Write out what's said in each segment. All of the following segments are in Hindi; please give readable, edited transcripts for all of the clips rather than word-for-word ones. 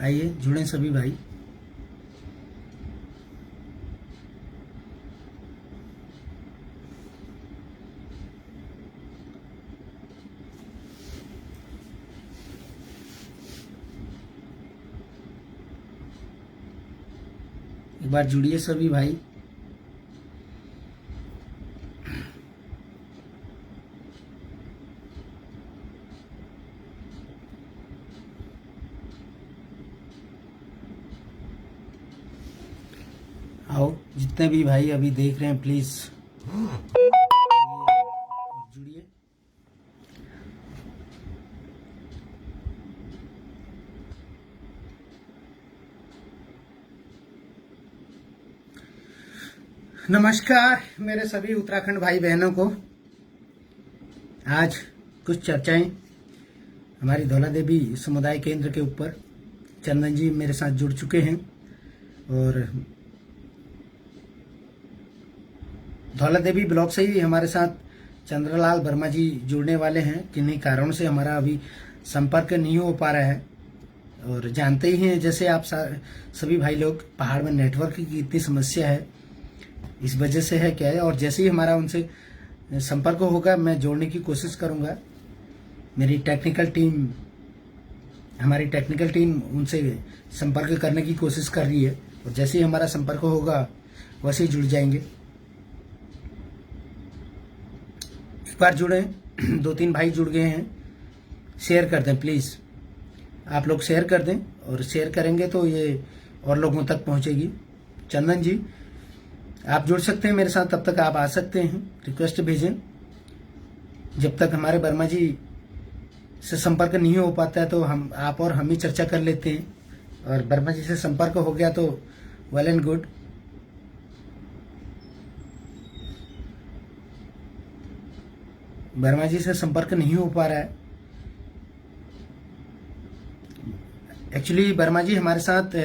आइए जुड़ें सभी भाई। एक बार जुड़िए सभी भाई। आओ जितने भी भाई अभी देख रहे हैं प्लीज जुड़िए। नमस्कार मेरे सभी उत्तराखंड भाई बहनों को। आज कुछ चर्चाएं हमारी धौला देवी समुदाय केंद्र के ऊपर। चंदन जी मेरे साथ जुड़ चुके हैं और धौला देवी ब्लॉक से ही हमारे साथ चंद्रलाल वर्मा जी जुड़ने वाले हैं। किन्हीं कारणों से हमारा अभी संपर्क नहीं हो पा रहा है और जानते ही हैं जैसे आप सभी भाई लोग पहाड़ में नेटवर्क की इतनी समस्या है, इस वजह से है क्या है। और जैसे ही हमारा उनसे संपर्क होगा मैं जोड़ने की कोशिश करूंगा। हमारी टेक्निकल टीम उनसे संपर्क करने की कोशिश कर रही है और जैसे ही हमारा संपर्क होगा वैसे ही जुड़ जाएंगे। एक बार जुड़े, 2-3 भाई जुड़ गए हैं। शेयर कर दें प्लीज, आप लोग शेयर कर दें और शेयर करेंगे तो ये और लोगों तक पहुंचेगी। चंदन जी आप जुड़ सकते हैं मेरे साथ, तब तक आप आ सकते हैं, रिक्वेस्ट भेजें। जब तक हमारे वर्मा जी से संपर्क नहीं हो पाता है तो आप और हम ही चर्चा कर लेते हैं, और वर्मा जी से संपर्क हो गया तो वेल एंड गुड। वर्मा जी से संपर्क नहीं हो पा रहा है। एक्चुअली वर्मा जी हमारे साथ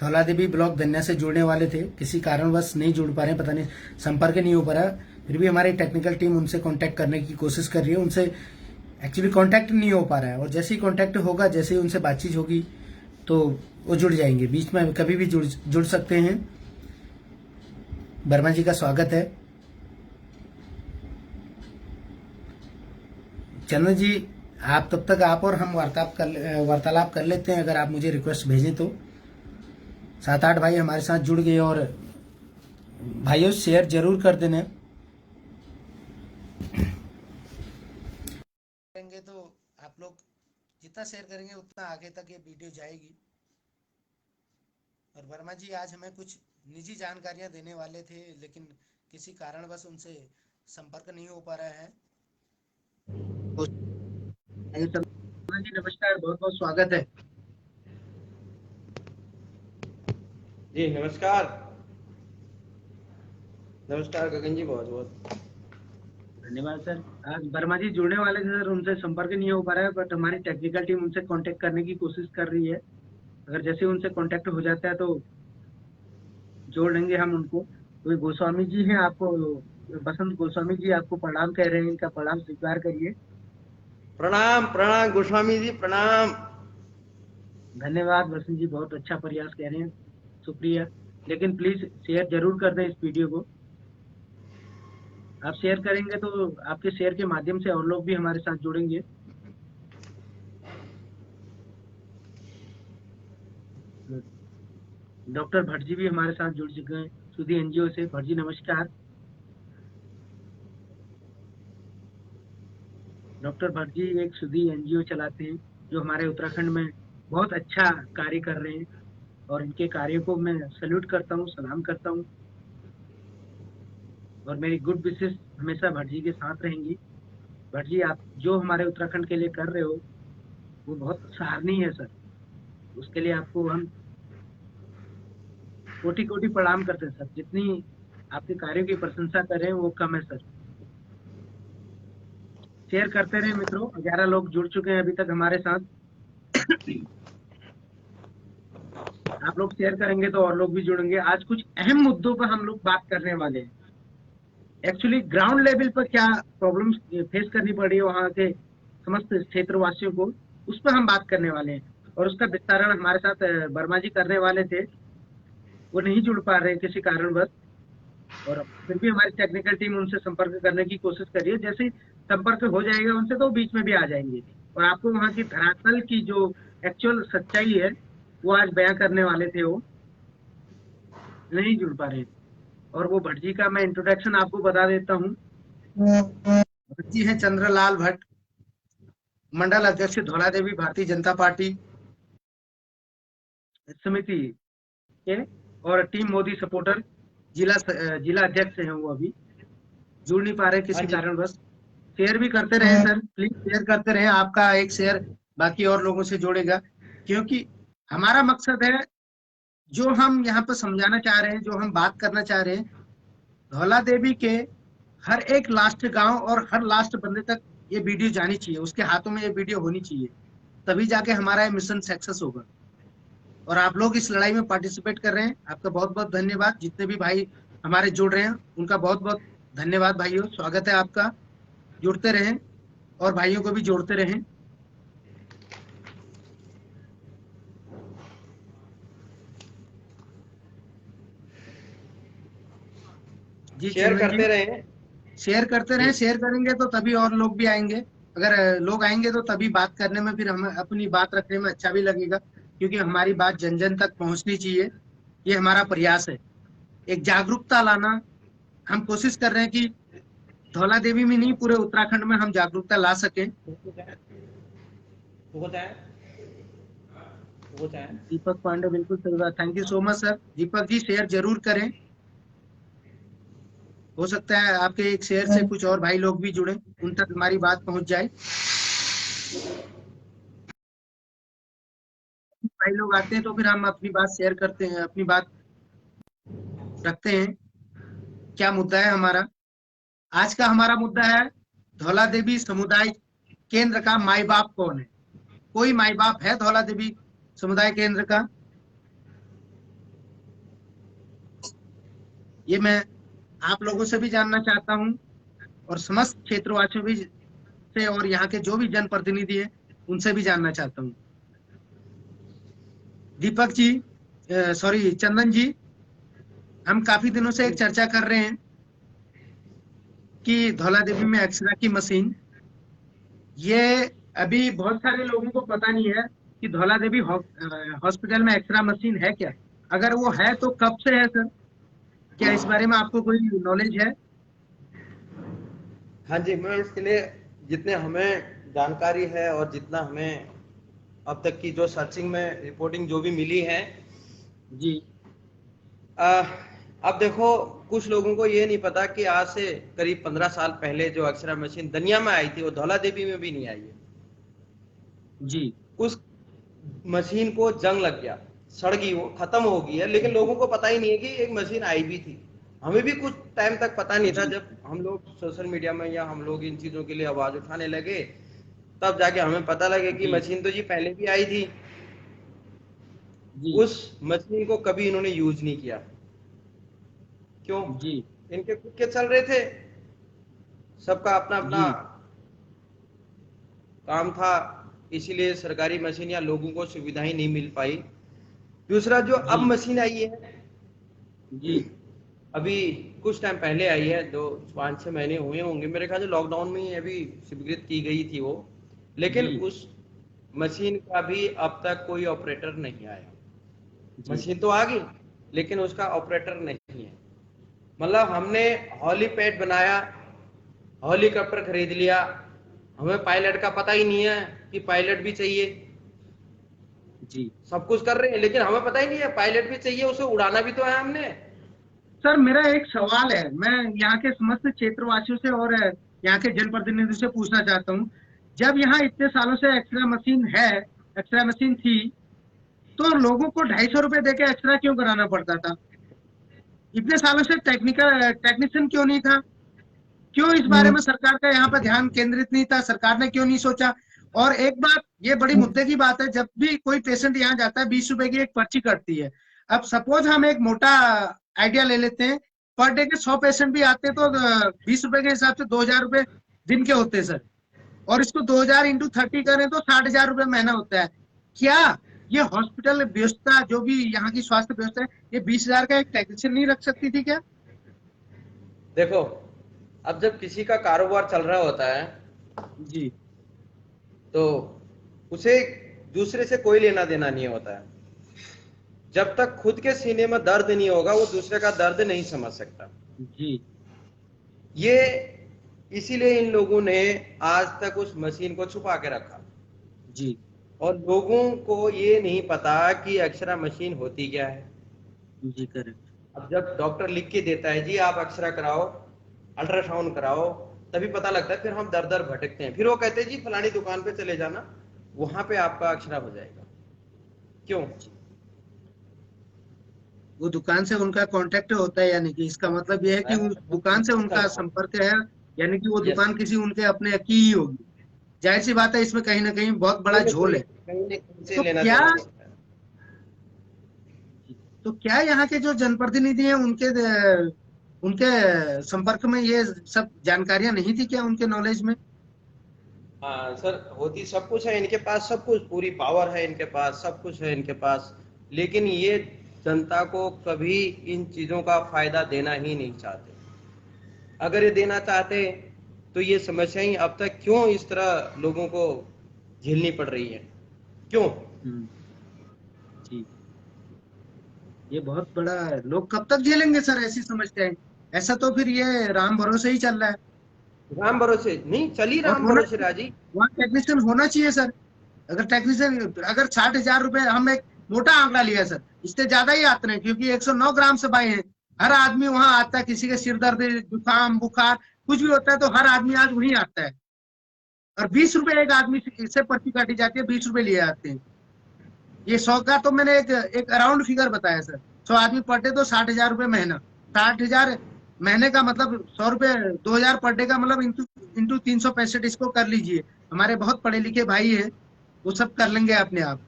धौला देवी ब्लॉक धन्या से जुड़ने वाले थे, किसी कारणवश नहीं जुड़ पा रहे, पता नहीं संपर्क नहीं हो पा रहा। फिर भी हमारी टेक्निकल टीम उनसे कांटेक्ट करने की कोशिश कर रही है। उनसे एक्चुअली कांटेक्ट नहीं हो पा रहा है और जैसे ही कांटेक्ट होगा, जैसे ही उनसे बातचीत होगी तो वो जुड़ जाएंगे। बीच में कभी भी जुड़ सकते हैं। वर्मा जी का स्वागत है। चंदन जी आप तब तक आप और हम वार्तालाप कर लेते हैं, अगर आप मुझे रिक्वेस्ट भेजें तो। 7-8 भाई हमारे साथ जुड़ गए और भाइयों शेयर जरूर कर देना। करेंगे तो आप लोग जितना शेयर करेंगे उतना आगे तक ये वीडियो जाएगी। और वर्मा जी आज हमें कुछ निजी जानकारियां देने वाले थे, लेकिन किसी कारणवश उनसे संपर्क नहीं हो पा रहा है। जी नमस्कार, बहुत बहुत स्वागत है। जी नमस्कार। नमस्कार गगन जी, बहुत बहुत धन्यवाद सर। आज वर्मा जी जुड़ने वाले थे सर, उनसे संपर्क नहीं हो पा रहा है, बट हमारी टेक्निकल टीम उनसे कांटेक्ट करने की कोशिश कर रही है। अगर जैसे उनसे कांटेक्ट हो जाता है तो जोड़ लेंगे हम उनको। तो गोस्वामी जी हैं, आपको बसंत गोस्वामी जी आपको प्रणाम कह रहे हैं, इनका प्रणाम स्वीकार करिए। प्रणाम प्रणाम गोस्वामी जी, प्रणाम। धन्यवाद बसंत जी, बहुत अच्छा प्रयास कह रहे हैं, शुक्रिया। लेकिन प्लीज शेयर जरूर कर दें इस वीडियो को। आप शेयर करेंगे तो आपके शेयर के माध्यम से और लोग भी हमारे साथ जुड़ेंगे। डॉक्टर भट्ट जी भी हमारे साथ जुड़ चुके हैं सुधी एनजीओ से। भट्ट जी नमस्कार। डॉक्टर भट्ट जी एक सुधी एनजीओ चलाते हैं जो हमारे उत्तराखंड में बहुत अच्छा कार्य कर रहे हैं, और इनके कार्य को मैं सैल्यूट करता हूँ, सलाम करता हूँ। और मेरी गुड विशेष हमेशा भट्ट जी के साथ रहेंगी। भट्ट जी आप जो हमारे उत्तराखंड के लिए कर रहे हो वो बहुत सराहनीय है सर। उसके लिए आपको हम कोटि कोटि प्रणाम करते हैं सर। जितनी आपके कार्यों की प्रशंसा कर रहे हैं वो कम है सर। शेयर करते रहे मित्रों। 11 लोग जुड़ चुके हैं अभी तक हमारे साथ। आप लोग शेयर करेंगे तो और लोग भी जुड़ेंगे। आज कुछ अहम मुद्दों पर हम लोग बात करने वाले हैं। एक्चुअली ग्राउंड लेवल पर क्या प्रॉब्लम्स फेस करनी पड़ रही है वहां के समस्त क्षेत्रवासियों को, उस पर हम बात करने वाले हैं। और उसका विस्तारण हमारे साथ वर्मा जी करने वाले थे, वो नहीं जुड़ पा रहे किसी कारणवश। और फिर भी हमारी टेक्निकल टीम उनसे संपर्क करने की कोशिश कर रही है। जैसे ही संपर्क हो जाएगा उनसे तो बीच में भी आ जाएंगे और आपको वहाँ की धरातल की जो एक्चुअल सच्चाई है वो आज बयां करने वाले थे, वो नहीं जुड़ पा रहे। और वो भट्ट जी का मैं इंट्रोडक्शन आपको बता देता हूँ। भट्ट जी हैं चंद्रलाल भट्ट, मंडल अध्यक्ष धौला देवी भारतीय जनता पार्टी समिति के, और टीम मोदी सपोर्टर, जिला अध्यक्ष हैं वो। अभी जुड़ नहीं पा रहे हाँ किसी जी। कारणवश। शेयर भी करते रहे सर, प्लीज शेयर करते रहे। आपका एक शेयर बाकी और लोगों से जोड़ेगा, क्योंकि हमारा मकसद है, जो हम यहाँ पर समझाना चाह रहे हैं, जो हम बात करना चाह रहे हैं, धौला देवी के हर एक लास्ट गांव और हर लास्ट बंदे तक ये वीडियो जानी चाहिए, उसके हाथों में ये वीडियो होनी चाहिए, तभी जाके हमारा ये मिशन सक्सेस होगा। और आप लोग इस लड़ाई में पार्टिसिपेट कर रहे हैं, आपका बहुत बहुत धन्यवाद। जितने भी भाई हमारे जुड़ रहे हैं उनका बहुत बहुत धन्यवाद भाइयों, स्वागत है आपका। जुड़ते रहें और भाइयों को भी जोड़ते रहें। जी शेयर चंदन जी, करते रहे। शेयर करते रहें। शेयर करेंगे तो तभी और लोग भी आएंगे। अगर लोग आएंगे तो तभी बात करने में, फिर हमें अपनी बात रखने में अच्छा भी लगेगा, क्योंकि हमारी बात जन जन तक पहुंचनी चाहिए। ये हमारा प्रयास है, एक जागरूकता लाना। हम कोशिश कर रहे हैं कि धौला देवी में नहीं, पूरे उत्तराखंड में हम जागरूकता ला सकें। दीपक पांडे, बिल्कुल सही बात, thank you so much sir. Deepak ji share जरूर करें, हो सकता है आपके एक शेयर से कुछ और भाई लोग भी जुड़े, उन तक हमारी बात पहुंच जाए। भाई लोग आते हैं तो फिर हम अपनी बात शेयर करते हैं, अपनी बात रखते हैं। क्या मुद्दा है हमारा? आज का हमारा मुद्दा है, धौला देवी समुदाय केंद्र का माई बाप कौन है? कोई माई बाप है धौला देवी समुदाय केंद्र का? ये मैं आप लोगों से भी जानना चाहता हूं, और समस्त क्षेत्रवासियों भी से, और यहाँ के जो भी जनप्रतिनिधि हैं उनसे भी जानना चाहता हूँ। दीपक जी, सॉरी चंदन जी, हम काफी दिनों से एक चर्चा कर रहे हैं कि धौला देवी में एक्सरे की मशीन, ये अभी बहुत सारे लोगों को पता नहीं है कि धौला देवी हॉस्पिटल में एक्सरे मशीन है क्या। अगर वो है तो कब से है सर? क्या इस बारे में आपको कोई नॉलेज है? हाँ जी, मैं इसके लिए जितने हमें जानकारी है और जितना हमें अब तक की जो सर्चिंग में रिपोर्टिंग जो भी मिली है, जी अब देखो, कुछ लोगों को ये नहीं पता कि आज से करीब 15 साल पहले जो एक्सरे मशीन दुनिया में आई थी वो धौला देवी में भी नहीं आई है। जी उस मशीन को जंग लग गया, सड़ गई, वो खत्म हो गई है, लेकिन लोगों को पता ही नहीं है कि एक मशीन आई भी थी। हमें भी कुछ टाइम तक पता नहीं था, जब हम लोग सोशल मीडिया में या हम लोग इन चीजों के लिए आवाज उठाने लगे, तब जाके हमें पता लगे कि जी मशीन तो जी पहले भी आई थी। जी उस मशीन को कभी इन्होंने यूज नहीं किया। क्यों? जी इनके खुद के चल रहे थे, सबका अपना अपना जी काम था, इसीलिए सरकारी मशीन या लोगों को सुविधाएं नहीं मिल पाई। दूसरा, जो अब जी मशीन आई है, जी अभी कुछ टाइम पहले आई है, 5-6 महीने हुए होंगे मेरे ख्याल से, लॉकडाउन में ही अभी स्वीकृत की गई थी वो, लेकिन जी उस मशीन का भी अब तक कोई ऑपरेटर नहीं आया। जी मशीन तो आ गई लेकिन उसका ऑपरेटर नहीं है। मतलब हमने हॉलीपैड बनाया, हेलीकॉप्टर खरीद लिया, हमें पायलट का पता ही नहीं है कि पायलट भी चाहिए। जी सब कुछ कर रहे हैं लेकिन हमें पता ही नहीं है पायलट भी चाहिए, उसे उड़ाना भी तो है हमने। सर मेरा एक सवाल है, मैं यहाँ के समस्त क्षेत्रवासियों से और यहाँ के जनप्रतिनिधियों से पूछना चाहता हूँ। जब यहाँ इतने सालों से एक्सरे मशीन है, एक्सरे मशीन थी, तो लोगों को 250 रुपए देके एक्सरे क्यों कराना पड़ता था? इतने सालों से टेक्नीशियन क्यों नहीं था? क्यों इस बारे में सरकार का यहाँ पर ध्यान केंद्रित नहीं था? सरकार ने क्यों नहीं सोचा? और एक बात, ये बड़ी मुद्दे की बात है, जब भी कोई पेशेंट यहाँ जाता है 20 रुपए की एक पर्ची कटती है। अब सपोज हम एक मोटा आइडिया ले लेते हैं, पर डे के 100 पेशेंट भी आते हैं तो 20 रुपए के हिसाब से 2000 रुपए दिन के होते हैं सर। और इसको 2000 × 30 करें तो 60,000 रुपए महीना होता है। क्या ये हॉस्पिटल व्यवस्था जो भी यहाँ की स्वास्थ्य व्यवस्था है, ये 20,000 का एक टेक्नीशियन नहीं रख सकती थी क्या? देखो, अब जब किसी का कारोबार चल रहा होता है जी तो उसे दूसरे से कोई लेना देना नहीं होता है। जब तक खुद के सीने में दर्द नहीं होगा वो दूसरे का दर्द नहीं समझ सकता। जी ये इसीलिए इन लोगों ने आज तक उस मशीन को छुपा के रखा जी और लोगों को ये नहीं पता कि एक्सरे मशीन होती क्या है। जी करेक्ट। अब जब डॉक्टर लिख के देता है जी आप एक्सरे कराओ, अल्ट्रासाउंड कराओ, तभी पता लगता है। फिर हम दर दर भटकते हैं, फिर वो कहते हैं जी फलानी दुकान पे चले जाना, वहां पे आपका एक्सरे हो जाएगा। क्यों? वो दुकान से उनका कांटेक्ट होता है, यानी कि इसका मतलब ये है कि उस दुकान से उनका संपर्क है, यानी कि वो यस, दुकान किसी उनके अपने की ही होगी। जाहिर सी बात है, इसमें कहीं ना कहीं बहुत बड़ा झोल है। कहीं न कहीं से तो लेना क्या देना होता है। तो क्या यहाँ के जो जनप्रतिनिधि हैं उनके संपर्क में ये सब जानकारियां नहीं थी क्या, उनके नॉलेज में? हाँ सर, होती सब कुछ है इनके पास, सब कुछ पूरी पावर है इनके पास, सब कुछ है इनके पास, लेकिन ये जनता को कभी इन चीजों का फायदा देना ही नहीं चाहते। अगर ये देना चाहते तो ये समस्याएं अब तक क्यों इस तरह लोगों को झेलनी पड़ रही है? क्यों? हम्म, जी। ये बहुत बड़ा है। लोग कब तक झेलेंगे सर ऐसी समस्याएं? ऐसा तो फिर ये राम भरोसे ही चल रहा है। राम भरोसे नहीं चली, और राम होना भरोसे राजी। वहाँ टेक्नीशियन होना चाहिए सर। अगर टेक्नीशियन, अगर 60,000 रुपए, हम एक मोटा आंकड़ा लिया सर, इससे ज्यादा ही आते हैं क्योंकि 109 ग्राम से भाई है। हर आदमी वहां आता है, किसी के सिर दर्द, जुकाम, बुखार कुछ भी होता है तो हर आदमी आज वहीं आता है। और 20 रुपए एक आदमी से पर्ची काटी जाती है, 20 रुपए लिए आते हैं। ये 100 का तो मैंने एक अराउंड फिगर बताया सर। 100 आदमी पर डे तो 60,000 रुपए महीना। 60,000 महीने का मतलब 100 रुपए, 2,000 पर डे का मतलब इंटू इंटू 365 इसको कर लीजिए। हमारे बहुत पढ़े लिखे भाई हैं, वो सब कर लेंगे अपने आप।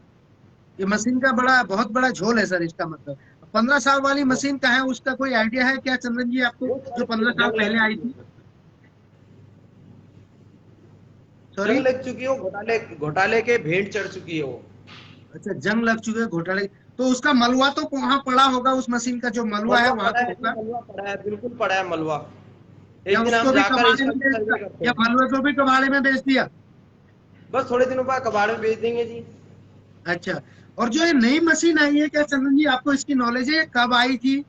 ये मशीन का बहुत बड़ा झोल है सर, इसका मतलब। 15 साल वाली मशीन का है, उसका कोई आइडिया है क्या चंदन जी आपको, वो जो सर 15 साल जंग लग पहले आई चुकी थी? है, सॉरी। जंग लग चुकी है, घोटाले घोटाले के भेंट चढ़ चुकी है वो। अच्छा, जंग लग चुके हैं, घोटाले। तो उसका मलबा तो वहां पड़ा होगा, उस मशीन का जो मलबा है मलबा वहां पड़ा तो है जी, होगा। मलबा पड़ा है, बिल्कुल पड़ा है मलबा। या एक दिन हम उसको भी जाकर कबाड़े इसका में भी बेच सर्वे दिया, करते या हैं। मलबे को भी कबाड़े में बेच दिया? बस थोड़े दिनों बाद कबाड़ में बेच देंगे जी। अच्छा। और जो ये नई मशीन आई है, क्या चंदन जी आपको इसकी नॉलेज है, ये कब आई थी?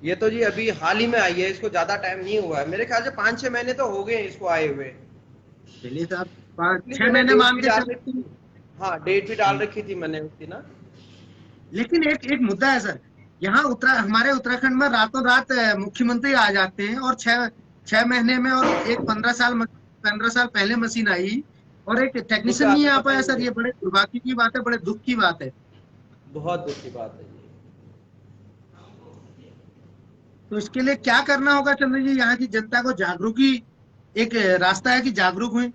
ये तो जी अभी हाल ही में आई है, इसको ज्यादा टाइम नहीं हुआ है, मेरे ख्याल से 5-6 महीने तो हो गए हैं इसको आए हुए। चलिए साहब, पाँच इसलिए छह मैंने महीने डेट मान भी के डाल रखी चलते। थी। हाँ, डेट भी डाल रखी थी मैंने उसकी ना। लेकिन एक एक मुद्दा है सर। यहाँ हमारे उत्तराखंड में रातों रात मुख्यमंत्री आ जाते हैं, और छह छह महीने में, और एक 15 साल पहले मशीन आई, और एक उसका टेक्नीशियन नहीं आगे आ पता ही पाया नहीं सर। ये चला। बड़े दुर्भाग्य की बात है, बड़े दुख की बात है। बहुत दुख की बात है जी। तो इसके लिए क्या करना होगा चंद्र जी? यहाँ की जनता को जागरूक ही एक रास्ता है कि जागरूक हुए।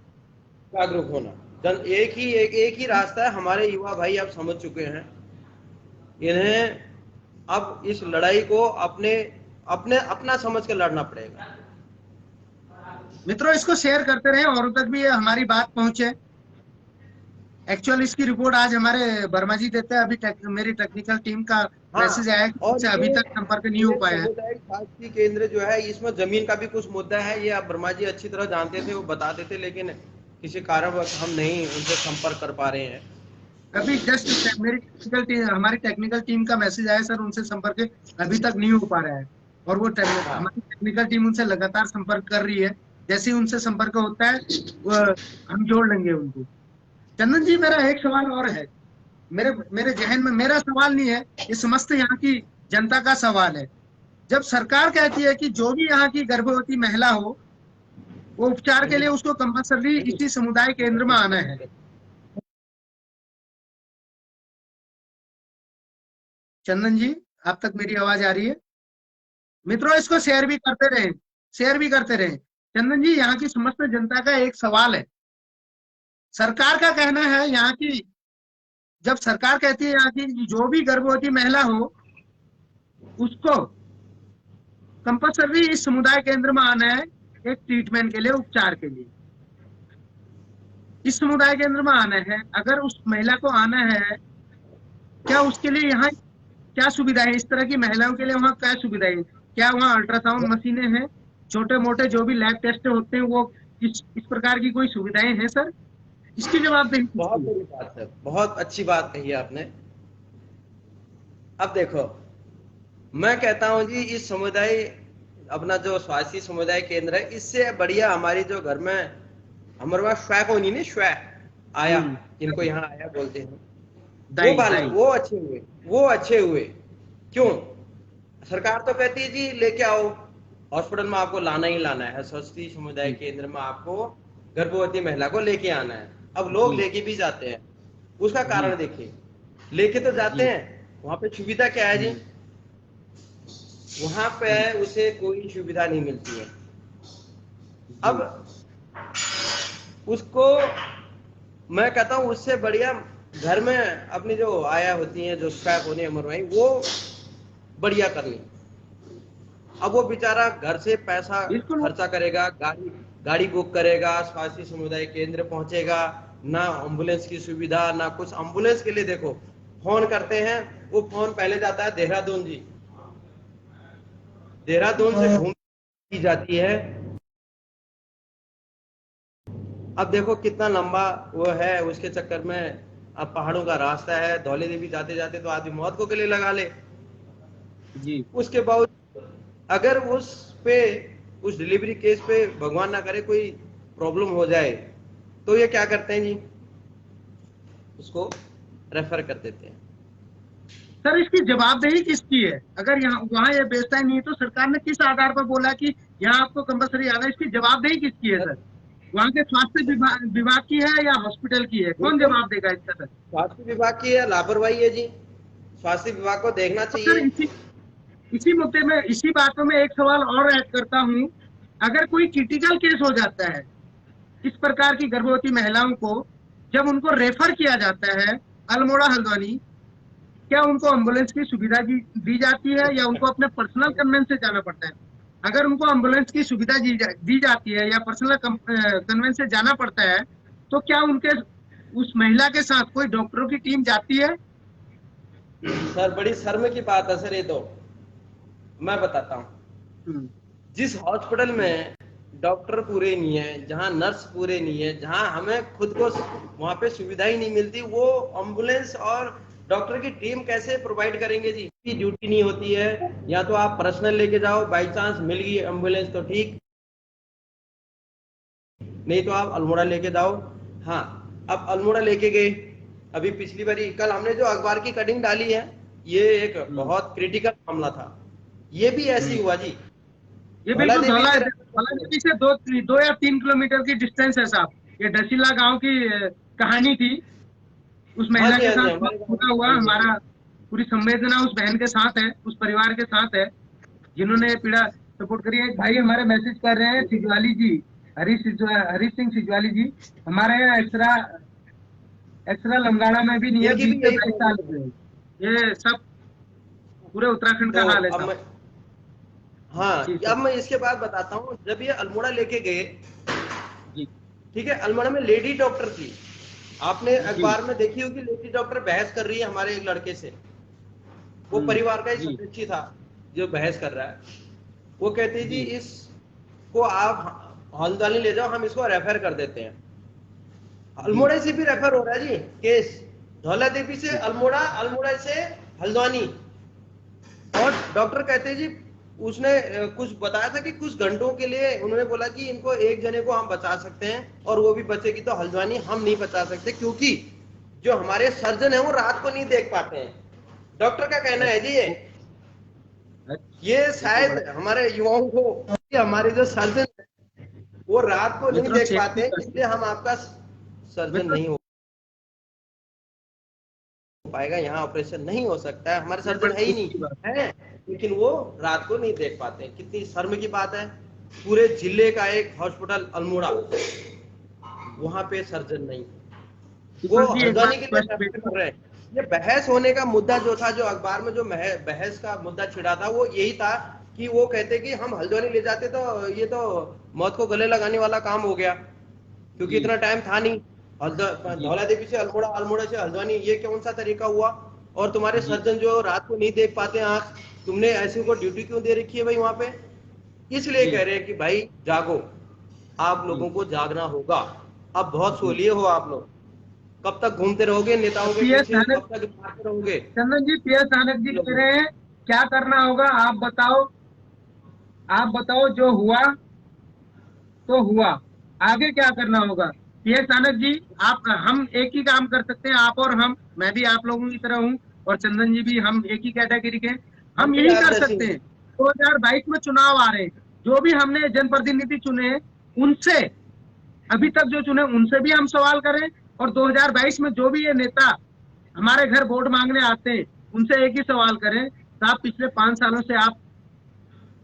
जागरूक होना, एक ही रास्ता है। हमारे युवा भाई अब समझ चुके हैं, इन्हें अब इस लड़ाई को अपने अपने अपना समझ के लड़ना पड़ेगा। मित्रों, इसको शेयर करते रहे, औरों तक भी ये हमारी बात पहुंचे। एक्चुअल इसकी रिपोर्ट आज हमारे वर्मा जी देते हैं। अभी मेरी टेक्निकल टीम का मैसेज हाँ, आया है कि और उनसे अभी तक संपर्क नहीं हो ये पाया है। सामुदायिक स्वास्थ्य केंद्र जो है, इसमें जमीन का भी कुछ मुद्दा है। ये अब वर्मा जी अच्छी तरह जानते थे, वो बताते थे, लेकिन किसी कारणवश हम नहीं उनसे संपर्क कर पा रहे हैं। अभी जस्ट मेरी टेक्निकल टीम, हमारी टेक्निकल टीम का मैसेज आया सर, उनसे संपर्क अभी तक नहीं हो पा रहा है। और वो हाँ, हमारी टेक्निकल टीम उनसे लगातार संपर्क कर रही है। जैसे ही उनसे संपर्क होता है, वो हम जोड़ लेंगे उनको। चंदन जी, मेरा एक सवाल और है। मेरे मेरे जहन में, मेरा सवाल नहीं है, ये समस्त यहाँ की जनता का सवाल है। जब सरकार कहती है कि जो भी यहाँ की गर्भवती महिला हो, वो उपचार के लिए उसको कंपल्सरी इसी समुदाय केंद्र में आना है। चंदन जी, आप तक मेरी आवाज आ रही है? मित्रों, इसको शेयर भी करते रहें, शेयर भी करते रहें। चंदन जी, यहाँ की समस्त जनता का एक सवाल है। सरकार का कहना है यहाँ की, जब सरकार कहती है यहाँ की जो भी गर्भवती महिला हो, उसको कंपल्सरी इस समुदाय केंद्र में आना है, एक ट्रीटमेंट के लिए, उपचार के लिए। इस समुदाय केंद्र में आना है, अगर उस महिला को आना है, क्या उसके लिए यहाँ क्या सुविधाएं, इस तरह की महिलाओं के लिए वहाँ क्या सुविधाएं, क्या वहाँ अल्ट्रासाउंड मशीनें हैं, छोटे मोटे जो भी लैब टेस्ट होते हैं वो इस प्रकार की कोई सुविधाएं हैं सर? इसकी जवाबदेही बहुत किसकी है? बड़ी बात है, बहुत अच्छी बात कही आपने। अब देखो, मैं कहता हूं जी, इस समुदाय, अपना जो स्वास्थ्य समुदाय केंद्र है, इससे बढ़िया हमारी जो घर में हमारे पास स्वैक होनी नहीं, स्वैक आया, जिनको यहाँ आया बोलते हैं, वो वाले वो अच्छे हुए, वो अच्छे हुए। क्यों? सरकार तो कहती है जी लेके आओ, हॉस्पिटल में आपको लाना ही लाना है, स्वास्थ्य समुदाय केंद्र में आपको गर्भवती महिला को लेके आना है। अब लोग लेके भी जाते हैं, उसका कारण देखिए, लेके तो जाते हैं, वहां पे सुविधा क्या है जी? वहां पे उसे कोई सुविधा नहीं मिलती है। अब उसको मैं कहता हूं उससे बढ़िया घर में अपनी जो आया होती हैं, जो स्टैफ होनी है, वो बढ़िया करनी। अब वो बेचारा घर से पैसा खर्चा करेगा, गाड़ी बुक करेगा, स्वास्थ्य समुदाय केंद्र पहुंचेगा, ना एम्बुलेंस की सुविधा, ना कुछ। एम्बुलेंस के लिए देखो, फोन करते हैं, वो फोन पहले जाता है देहरादून जी, देहरादून से घूम की जाती है। अब देखो कितना लंबा वो है, उसके चक्कर में अब पहाड़ों का रास्ता है, धौली देवी जाते जाते तो आदमी मौत को गले लगा ले जी। उसके बावजूद अगर उस डिलीवरी केस पे भगवान ना करे कोई प्रॉब्लम हो जाए, तो ये क्या करते हैं जी, उसको रेफर कर देते हैं। सर इसकी जवाबदेही किसकी है? अगर यहाँ वहाँ ये बेचता नहीं है तो सरकार ने किस आधार पर बोला कि यहाँ आपको कंपलसरी आना है? इसकी जवाबदेही किसकी है सर? वहाँ के स्वास्थ्य विभाग की है या हॉस्पिटल की है? कौन जवाब देगा इसका सर? स्वास्थ्य विभाग की है, लापरवाही है जी, स्वास्थ्य विभाग को देखना चाहिए। सर इसी मुद्दे में, इसी बात में एक सवाल और ऐड करता हूँ, अगर कोई क्रिटिकल केस हो जाता है इस प्रकार की गर्भवती महिलाओं को, जब उनको रेफर किया जाता है अल्मोड़ा हल्द्वानी, क्या उनको एम्बुलेंस की सुविधा दी जाती है या उनको अपने पर्सनल कन्वेंस से जाना पड़ता है? अगर उनको एम्बुलेंस की सुविधा दी जाती है या पर्सनल कन्वेंस से जाना पड़ता है, तो क्या उनके उस महिला के साथ कोई डॉक्टरों की टीम जाती है? सर बड़ी शर्म की बात है सर, ये तो मैं बताता हूँ। जिस हॉस्पिटल में डॉक्टर पूरे नहीं है, जहाँ नर्स पूरे नहीं है, जहाँ हमें खुद को वहां पे सुविधा ही नहीं मिलती, वो एम्बुलेंस और डॉक्टर की टीम कैसे प्रोवाइड करेंगे जी? ड्यूटी नहीं होती है, या तो आप पर्सनल लेके जाओ, बाई चांस मिल गई एम्बुलेंस तो ठीक, नहीं तो आप अल्मोड़ा लेके जाओ। हाँ, अब अल्मोड़ा लेके गए, अभी पिछली बारी कल हमने जो अखबार की कटिंग डाली है, ये एक बहुत क्रिटिकल मामला था, ये भी ऐसी हुआ जी। ये बिल्कुल धौलादेवी से 2 या 3 किलोमीटर की डिस्टेंस है साहब। ये डसीला गांव की कहानी थी, उस महिला के साथ पूरा हुआ। हमारा पूरी संवेदना उस बहन के साथ है, उस परिवार के साथ है जिन्होंने पीड़ा सपोर्ट करी है। एक भाई हमारे मैसेज कर रहे हैं, सिजवाली जी, हरीश सिंह सिजवाली जी, हमारे यहाँ एक्सरा लंगाड़ा में भी नहीं है, 20 से 22 साल से। ये सब पूरे उत्तराखंड का हाल है। हाँ, अब मैं इसके बाद बताता हूँ। जब ये अल्मोड़ा लेके गए, ठीक है, अल्मोड़ा में लेडी डॉक्टर थी, आपने अखबार में देखी होगी, लेडी डॉक्टर बहस कर रही है हमारे एक लड़के से, वो परिवार का ही सदस्य था जो बहस कर रहा है। वो कहती जी इसको आप हल्द्वानी ले जाओ, हम इसको रेफर कर देते हैं। अल्मोड़ा से भी रेफर हो रहा है जी केस, धौला देवी से अल्मोड़ा, अल्मोड़ा से हल्द्वानी। और डॉक्टर कहते जी उसने कुछ बताया था कि कुछ घंटों के लिए उन्होंने बोला कि इनको एक जने को हम बचा सकते हैं, और वो भी बचेगी तो हल्द्वानी हम नहीं बचा सकते, क्योंकि जो हमारे सर्जन है वो रात को नहीं देख पाते हैं। डॉक्टर का कहना है जी ये शायद हमारे युवाओं को, हमारे जो सर्जन है वो रात को नहीं देख पाते, इसलिए हम आपका सर्जन नहीं हो पाएगा, यहाँ ऑपरेशन नहीं हो सकता है, हमारे सर्जन है ही नहीं है, लेकिन वो रात को नहीं देख पाते। कितनी शर्म की बात है। पूरे जिले का एक हॉस्पिटल अल्मोड़ा, वहां पे सर्जन नहीं, वो हल्द्वानी के लिए कर रहे हैं। ये बहस होने का मुद्दा जो था, जो अखबार में जो बहस का मुद्दा छिड़ा था, वो यही था कि वो कहते कि हम हल्द्वानी ले जाते तो ये तो मौत को गले लगाने वाला काम हो गया, क्योंकि इतना टाइम था नहीं। धौला देवी से अल्मोड़ा, अल्मोड़ा से हल्द्वानी, ये कौन सा तरीका हुआ? और तुम्हारे सर्जन जो रात को नहीं देख पाते आंख, तुमने ऐसे को ड्यूटी क्यों दे रखी है भाई वहां पे? इसलिए कह रहे हैं कि भाई जागो, आप लोगों को जागना होगा। अब बहुत सोलिए हो आप लोग, कब तक घूमते रहोगे नेताओं के पीछे, कब तक भागते रहोगे? चंदन जी, PS आनंद जी कह रहे हैं क्या करना होगा आप बताओ, आप बताओ, जो हुआ तो हुआ, आगे क्या करना होगा? PS आनंद जी, आप, हम एक ही काम कर सकते हैं, आप और हम, मैं भी आप लोगों की तरह हूँ और चंदन जी भी, हम एक ही कैटेगरी के, हम यही कर सकते हैं। 2022 में चुनाव आ रहे हैं, जो भी हमने जनप्रतिनिधि चुने उनसे, अभी तक जो चुने उनसे भी हम सवाल करें, और 2022 में जो भी ये नेता हमारे घर वोट मांगने आते हैं उनसे एक ही सवाल करें, साहब पिछले 5 सालों से आप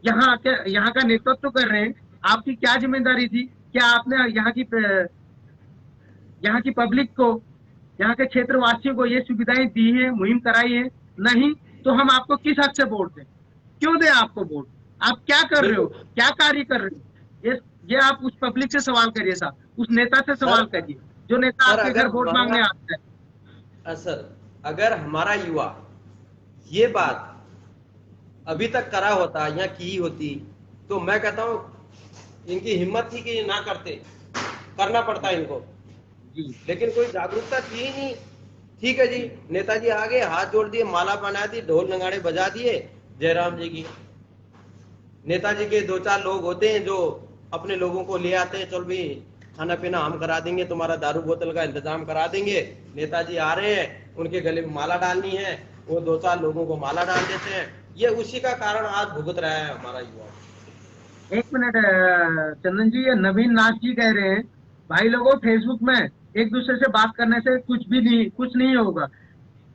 यहाँ का नेतृत्व कर रहे हैं, आपकी क्या जिम्मेदारी थी? क्या आपने यहाँ की पब्लिक को, यहाँ के क्षेत्रवासियों को ये सुविधाएं दी है, मुहिम कराई है? नहीं, तो हम आपको किस हद से वोट दें? क्यों दें आपको वोट? आप क्या कर रहे हो, क्या कार्य कर रहे हो? ये आप उस पब्लिक से सवाल करिए साहब, उस नेता से सवाल करिए जो नेता आपके घर वोट मांगने आता है। सर, अगर हमारा युवा ये बात अभी तक करा होता, यहाँ की होती, तो मैं कहता हूँ इनकी हिम्मत थी कि ये ना करते, करना पड़ता इनको, लेकिन कोई जागरूकता थी ही नहीं। ठीक है जी, नेताजी आ गए, हाथ जोड़ दिए, माला बना दी, ढोल नगाड़े बजा दिए जयराम जी की। नेताजी के 2-4 लोग होते हैं जो अपने लोगों को ले आते हैं, चल भी खाना पीना हम करा देंगे, तुम्हारा दारू बोतल का इंतजाम करा देंगे। नेताजी आ रहे हैं, उनके गले में माला डालनी है, वो 2-4 लोगों को माला डाल देते हैं। ये उसी का कारण आज भुगत रहा है हमारा युवा। 1 मिनट चंदन जी, ये नवीन नाथ जी कह रहे हैं, भाई लोगों फेसबुक में एक दूसरे से बात करने से कुछ नहीं होगा,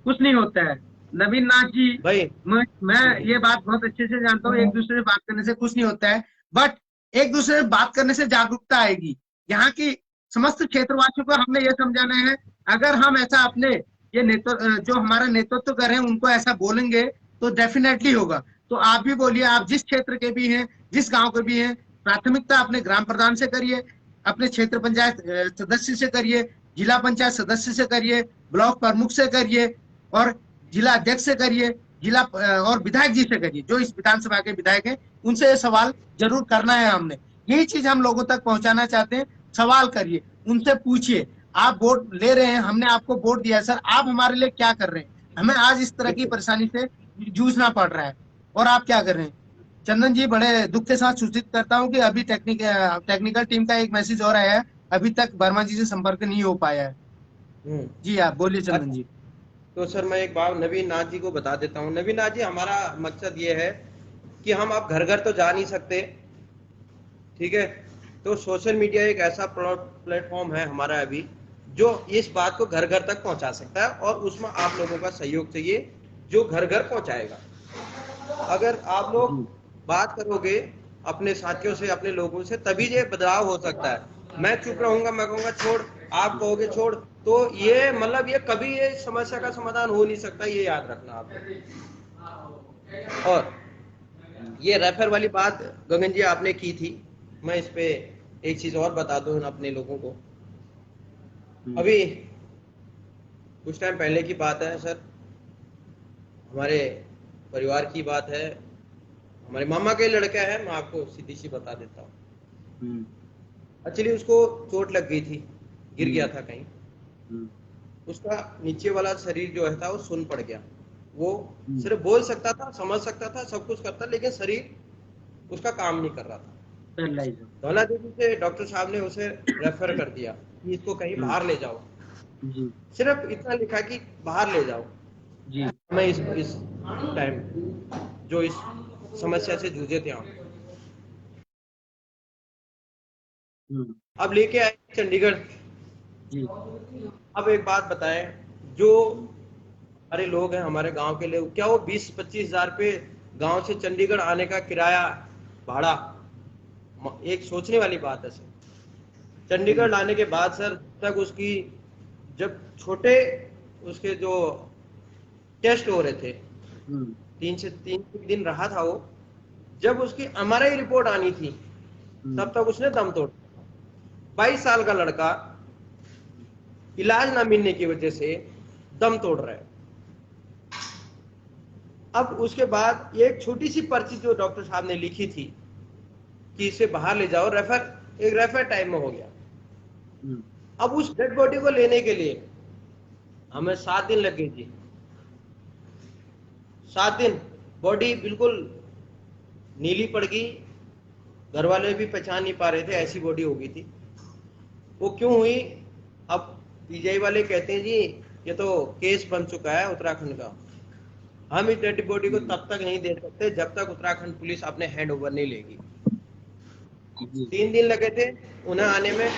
कुछ नहीं होता है। नवीन नाथ जी भाई, मैं ये बात बहुत अच्छे से जानता हूँ, एक दूसरे से बात करने से कुछ नहीं होता है, बट एक दूसरे से बात करने से जागरूकता आएगी। यहाँ की समस्त क्षेत्रवासियों को हमने ये समझाना है, अगर हम ऐसा अपने ये जो हमारा नेतृत्व कर रहे हैं उनको ऐसा बोलेंगे तो डेफिनेटली होगा। तो आप भी बोलिए, आप जिस क्षेत्र के भी हैं, जिस गांव के भी हैं, प्राथमिकता अपने ग्राम प्रधान से करिए, अपने क्षेत्र पंचायत सदस्य से करिए, जिला पंचायत सदस्य से करिए, ब्लॉक प्रमुख से करिए, और जिला अध्यक्ष से करिए, जिला और विधायक जी से करिए, जो इस विधानसभा के विधायक हैं उनसे ये सवाल जरूर करना है हमने। यही चीज हम लोगों तक पहुंचाना चाहते हैं। सवाल करिए, उनसे पूछिए, आप वोट ले रहे हैं, हमने आपको वोट दिया, सर आप हमारे लिए क्या कर रहे हैं? हमें आज इस तरह की परेशानी से जूझना पड़ रहा है और आप क्या कर रहे हैं? चंदन जी, बड़े दुख के साथ सूचित करता हूं कि अभी टेक्निकल टीम का एक मैसेज और आया है, अभी तक वर्मा जी से संपर्क नहीं हो पाया है। जी आप बोलिए चंदन जी। तो सर मैं एक बात नवीन नाथ जी को बता देता हूँ। नवीन नाथ जी, हमारा मकसद ये है कि हम अब घर घर तो जा नहीं सकते, ठीक है, तो सोशल मीडिया एक ऐसा प्लेटफॉर्म है हमारा अभी जो इस बात को घर घर तक पहुंचा सकता है, और उसमें आप लोगों का सहयोग चाहिए जो घर घर पहुंचाएगा। अगर आप लोग बात करोगे अपने साथियों से, अपने लोगों से, तभी ये बदलाव हो सकता है। मैं चुप रहूंगा, मैं कहूंगा छोड़, आप कहोगे छोड़, तो ये मतलब ये कभी ये समस्या का समाधान हो नहीं सकता, ये याद रखना आप। और ये रेफर वाली बात गगन जी आपने की थी, मैं इस पे एक चीज और बता दूं अपने लोगों को। अभी कुछ टाइम पहले की बात है सर, हमारे परिवार की बात है, हमारे मामा के लड़का है, मैं आपको सीधी सी बता देता हूँ। एक्चुअली उसको चोट लग गई थी, गिर गया था कहीं, उसका नीचे वाला शरीर जो है था वो सुन्न पड़ गया। वो सिर्फ बोल सकता था, समझ सकता था, सब कुछ करता, लेकिन शरीर उसका काम नहीं कर रहा था। धौला देवी से डॉक्टर साहब ने उसे रेफर कर दिया कि इसको कहीं बाहर ले जाओ, सिर्फ इतना लिखा कि बाहर ले जाओ। मैं इस टाइम जो इस समस्या से जूझे थे हम, अब लेके आए चंडीगढ़। अब एक बात बताएं, जो हमारे लोग हैं, हमारे गांव के लोग, क्या वो 20-25 हजार पे गांव से चंडीगढ़ आने का किराया भाड़ा, एक सोचने वाली बात है सर। चंडीगढ़ लाने के बाद सर तक उसकी, जब छोटे उसके जो टेस्ट हो रहे थे, 3 दिन रहा था वो, जब उसकी MRI रिपोर्ट आनी थी तब तक उसने दम तोड़। 22 साल का लड़का इलाज ना मिलने की वजह से दम तोड़ रहे हैं। अब उसके बाद ये एक छोटी सी पर्ची जो डॉक्टर साहब ने लिखी थी कि इसे बाहर ले जाओ, रेफर टाइम में हो गया। अब उस डेड बॉडी को लेने के लिए हमें 7 दिन लग गए जी। 7 दिन बॉडी बिल्कुल नीली पड़ गई, घर वाले भी पहचान नहीं पा रहे थे, ऐसी बॉडी हो गई थी। वो क्यों हुई? अब पीजीआई वाले कहते हैं जी ये तो केस बन चुका है उत्तराखंड का, हम इस डेड बॉडी को तब तक नहीं दे सकते जब तक उत्तराखंड पुलिस अपने हैंड ओवर नहीं लेगी। 3 दिन लगे थे उन्हें आने में,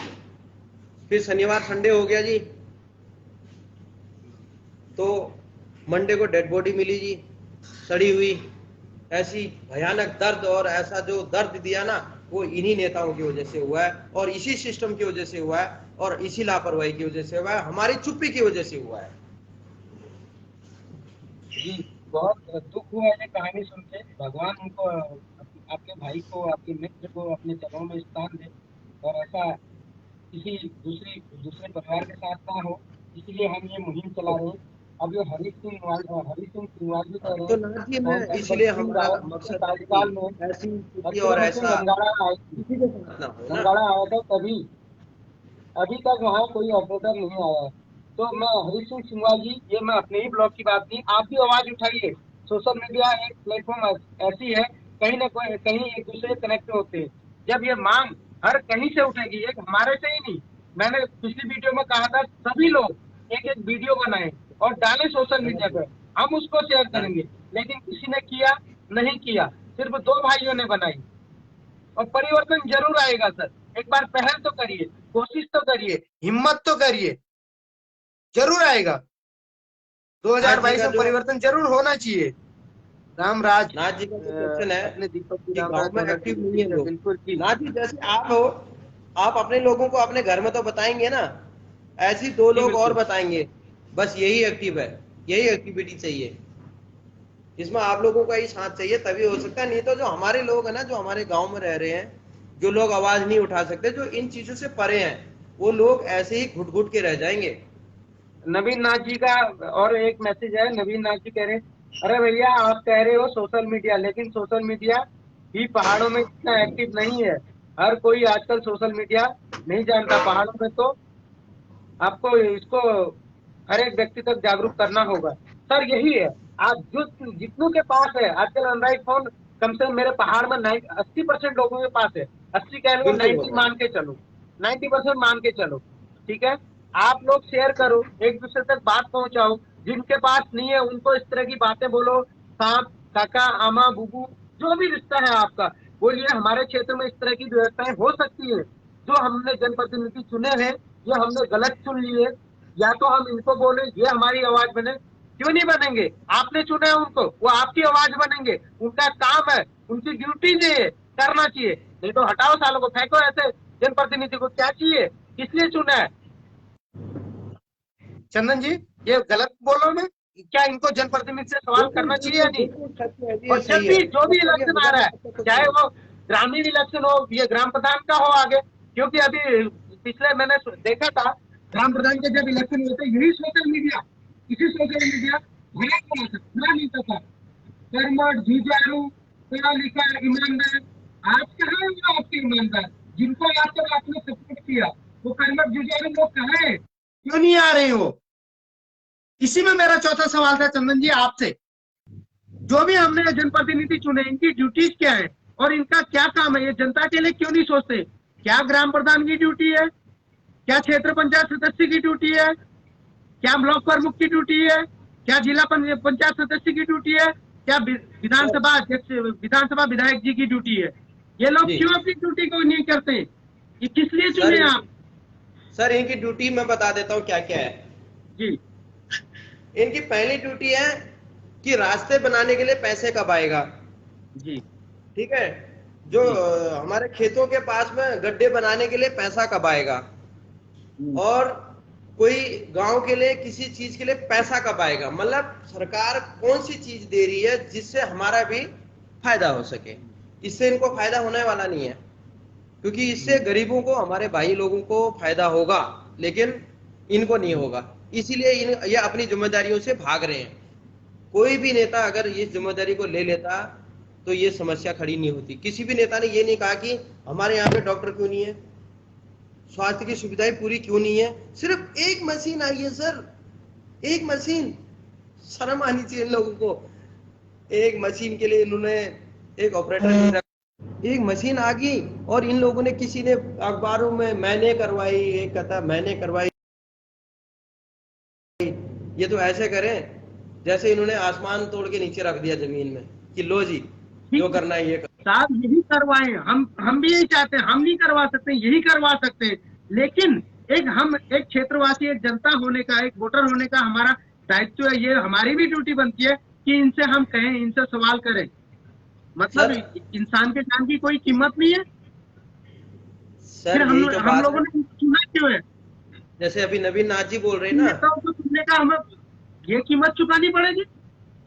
फिर शनिवार संडे हो गया जी, तो मंडे को डेड बॉडी मिली जी, सड़ी हुई। ऐसी भयानक दर्द और ऐसा जो दर्द दिया ना, वो इन्हीं नेताओं की वजह से हुआ है और इसी सिस्टम की वजह से हुआ है और इसी लापरवाही की वजह से हुआ है, हमारी चुप्पी की वजह से हुआ है जी। बहुत दुख हुआ ये कहानी सुन के। भगवान उनको, आपके भाई को, आपके मित्र को अपने चरणों में स्थान दे और ऐसा किसी दूसरे परिवार के साथ ना हो, इसलिए हम ये मुहिम चला रहे हैं। अब ये हरीश सिंह सिंहवाल भी कह रहे तो हैं, नाजी में इसलिए हमारा मकसद कार्यकाल में ऐसी स्थिति और ऐसा किसी के साथ ना हो ना। रंगाड़ा आया था तभी, अभी तक वहाँ कोई ऑपरेटर नहीं आया है। तो मैं हरीश सिंह सिंहवाल जी, ये मैं अपने ही ब्लॉग की बात नहीं, आप भी आवाज उठाइए। सोशल मीडिया एक प्लेटफॉर्म ऐसी है, कहीं ना कहीं एक दूसरे कनेक्ट होते हैं। जब ये मांग हर कहीं से उठेगी, एक हमारे से ही नहीं, मैंने पिछली वीडियो में कहा था सभी लोग एक एक वीडियो बनाए और डाले सोशल मीडिया पर, हम उसको शेयर करेंगे। लेकिन किसी ने किया नहीं किया, सिर्फ 2 भाइयों ने बनाई। और परिवर्तन जरूर आएगा सर, एक बार पहल तो करिए, कोशिश तो करिए, हिम्मत तो करिए, जरूर आएगा। 2022 में परिवर्तन जरूर होना चाहिए। रामराज नाथ जी का जो क्वेश्चन है अपने दीपक कि गाँव में एक्टिव नहीं है लोग। बिल्कुल की नाथ जी जैसे आप हो, आप अपने लोगों को अपने घर में तो बताएंगे ना, ऐसे ही 2 लोग और बताएंगे, बस यही एक्टिव है, यही एक्टिविटी चाहिए, इसमें आप लोगों का ही साथ चाहिए, तभी हो सकता है। नहीं तो जो हमारे लोग है ना, जो हमारे गांव में रह रहे हैं, जो लोग आवाज नहीं उठा सकते, जो इन चीजों से परे हैं, वो लोग ऐसे ही घुट घुट के रह जाएंगे। नवीन नाथ जी का और एक मैसेज है। नवीन नाथ जी कह रहे हैं, अरे भैया आप कह रहे हो सोशल मीडिया, लेकिन सोशल मीडिया भी पहाड़ों में इतना एक्टिव नहीं है। हर कोई आजकल सोशल मीडिया नहीं जानता। पहाड़ों में तो आपको इसको हर एक व्यक्ति तक जागरूक करना होगा। सर यही है, आप जितनों के पास है आजकल एंड्रॉइड फोन, कम से कम मेरे पहाड़ में 80% लोगों के पास है। 80 कह लो, 90 मान के चलो, 90% मान के चलो, ठीक है। आप लोग शेयर करो, एक दूसरे तक बात पहुंचाओ। जिनके पास नहीं है उनको इस तरह की बातें बोलो, सांप, काका, आमा, बुबू, जो भी रिश्ता है आपका, बोलिए हमारे क्षेत्र में इस तरह की व्यवस्थाएं हो सकती है। जो हमने जनप्रतिनिधि चुने हैं ये हमने गलत चुन लिए, या तो हम इनको बोले ये हमारी आवाज बने। क्यों नहीं बनेंगे? आपने चुने हैं उनको, वो आपकी आवाज बनेंगे, उनका काम है, उनकी ड्यूटी है, करना चाहिए। नहीं तो हटाओ, सालों को फेंको ऐसे जनप्रतिनिधि को, क्या चाहिए, किस लिए चुना है? चंदन जी ये गलत बोलो मैं, क्या इनको जनप्रतिनिधि से सवाल करना चाहिए या नहीं? और जब भी जो भी इलेक्शन आ रहा है, चाहे वो ग्रामीण इलेक्शन हो, ये ग्राम प्रधान का हो आगे, क्योंकि अभी पिछले मैंने देखा था ग्राम प्रधान के जब इलेक्शन हुए थे, यही सोशल मीडिया, इसी सोशल मीडिया खुला नहीं था, कर्मठ, जुझारू, पढ़ा लिखा, ईमानदार। आज कहाँ है वो आपके ईमानदार जिनको आज तक आपने सपोर्ट किया? वो कर्मठ जुझारू लोग कहाँ है? क्यों नहीं आ रहे हो? इसी में मेरा चौथा सवाल था चंदन जी आपसे। जो भी हमने जनप्रतिनिधि चुने, इनकी ड्यूटीज क्या है और इनका क्या काम है? ये जनता के लिए क्यों नहीं सोचते? क्या ग्राम प्रधान की ड्यूटी है? क्या क्षेत्र पंचायत सदस्य की ड्यूटी है? क्या ब्लॉक प्रमुख की ड्यूटी है? क्या जिला पंचायत सदस्य की ड्यूटी है? क्या विधानसभा अध्यक्ष, विधानसभा विधायक जी की ड्यूटी है? ये लोग क्यों अपनी ड्यूटी को नहीं करते? ये किस लिए चुने आप? सर इनकी ड्यूटी मैं बता देता हूँ क्या क्या है जी। इनकी पहली ड्यूटी है कि रास्ते बनाने के लिए पैसे कब आएगा जी, ठीक है। जो हमारे खेतों के पास में गड्ढे बनाने के लिए पैसा कब आएगा, और कोई गांव के लिए किसी चीज के लिए पैसा कब आएगा। मतलब सरकार कौन सी चीज दे रही है जिससे हमारा भी फायदा हो सके। इससे इनको फायदा होने वाला नहीं है, क्योंकि इससे गरीबों को, हमारे भाई लोगों को फायदा होगा, लेकिन इनको नहीं होगा, इसीलिए ये अपनी जिम्मेदारियों से भाग रहे हैं। कोई भी नेता अगर इस जिम्मेदारी को ले लेता तो ये समस्या खड़ी नहीं होती। किसी भी नेता ने ये नहीं कहा कि हमारे यहाँ पे डॉक्टर क्यों नहीं है, स्वास्थ्य की सुविधाएं पूरी क्यों नहीं है। सिर्फ एक मशीन आई है सर, एक मशीन, शर्म आनी चाहिए इन लोगों को। एक मशीन के लिए इन्होंने एक ऑपरेटर नहीं रखा, एक मशीन आ गई और इन लोगों ने, किसी ने अखबारों में मैंने करवाई, एक कहता मैंने करवाई। ये तो ऐसे करें जैसे इन्होंने आसमान तोड़ के नीचे रख दिया जमीन में कि लो जी जो करना है ये कर। साहब यही करवाएं, हम भी यही चाहते हैं। हम नहीं करवा सकते, यही करवा सकते हैं, लेकिन एक क्षेत्रवासी, एक जनता होने का, एक वोटर होने का हमारा दायित्व है। ये हमारी भी ड्यूटी बनती है कि इनसे हम कहें, इनसे सवाल करें। मतलब इंसान के जान की कोई कीमत नहीं है। फिर हम लोगों ने चुना क्यों है? जैसे अभी नवीन नाथ जी बोल रहे हैं ना, तो सुनने का हमें ये कीमत चुकानी पड़ेगी,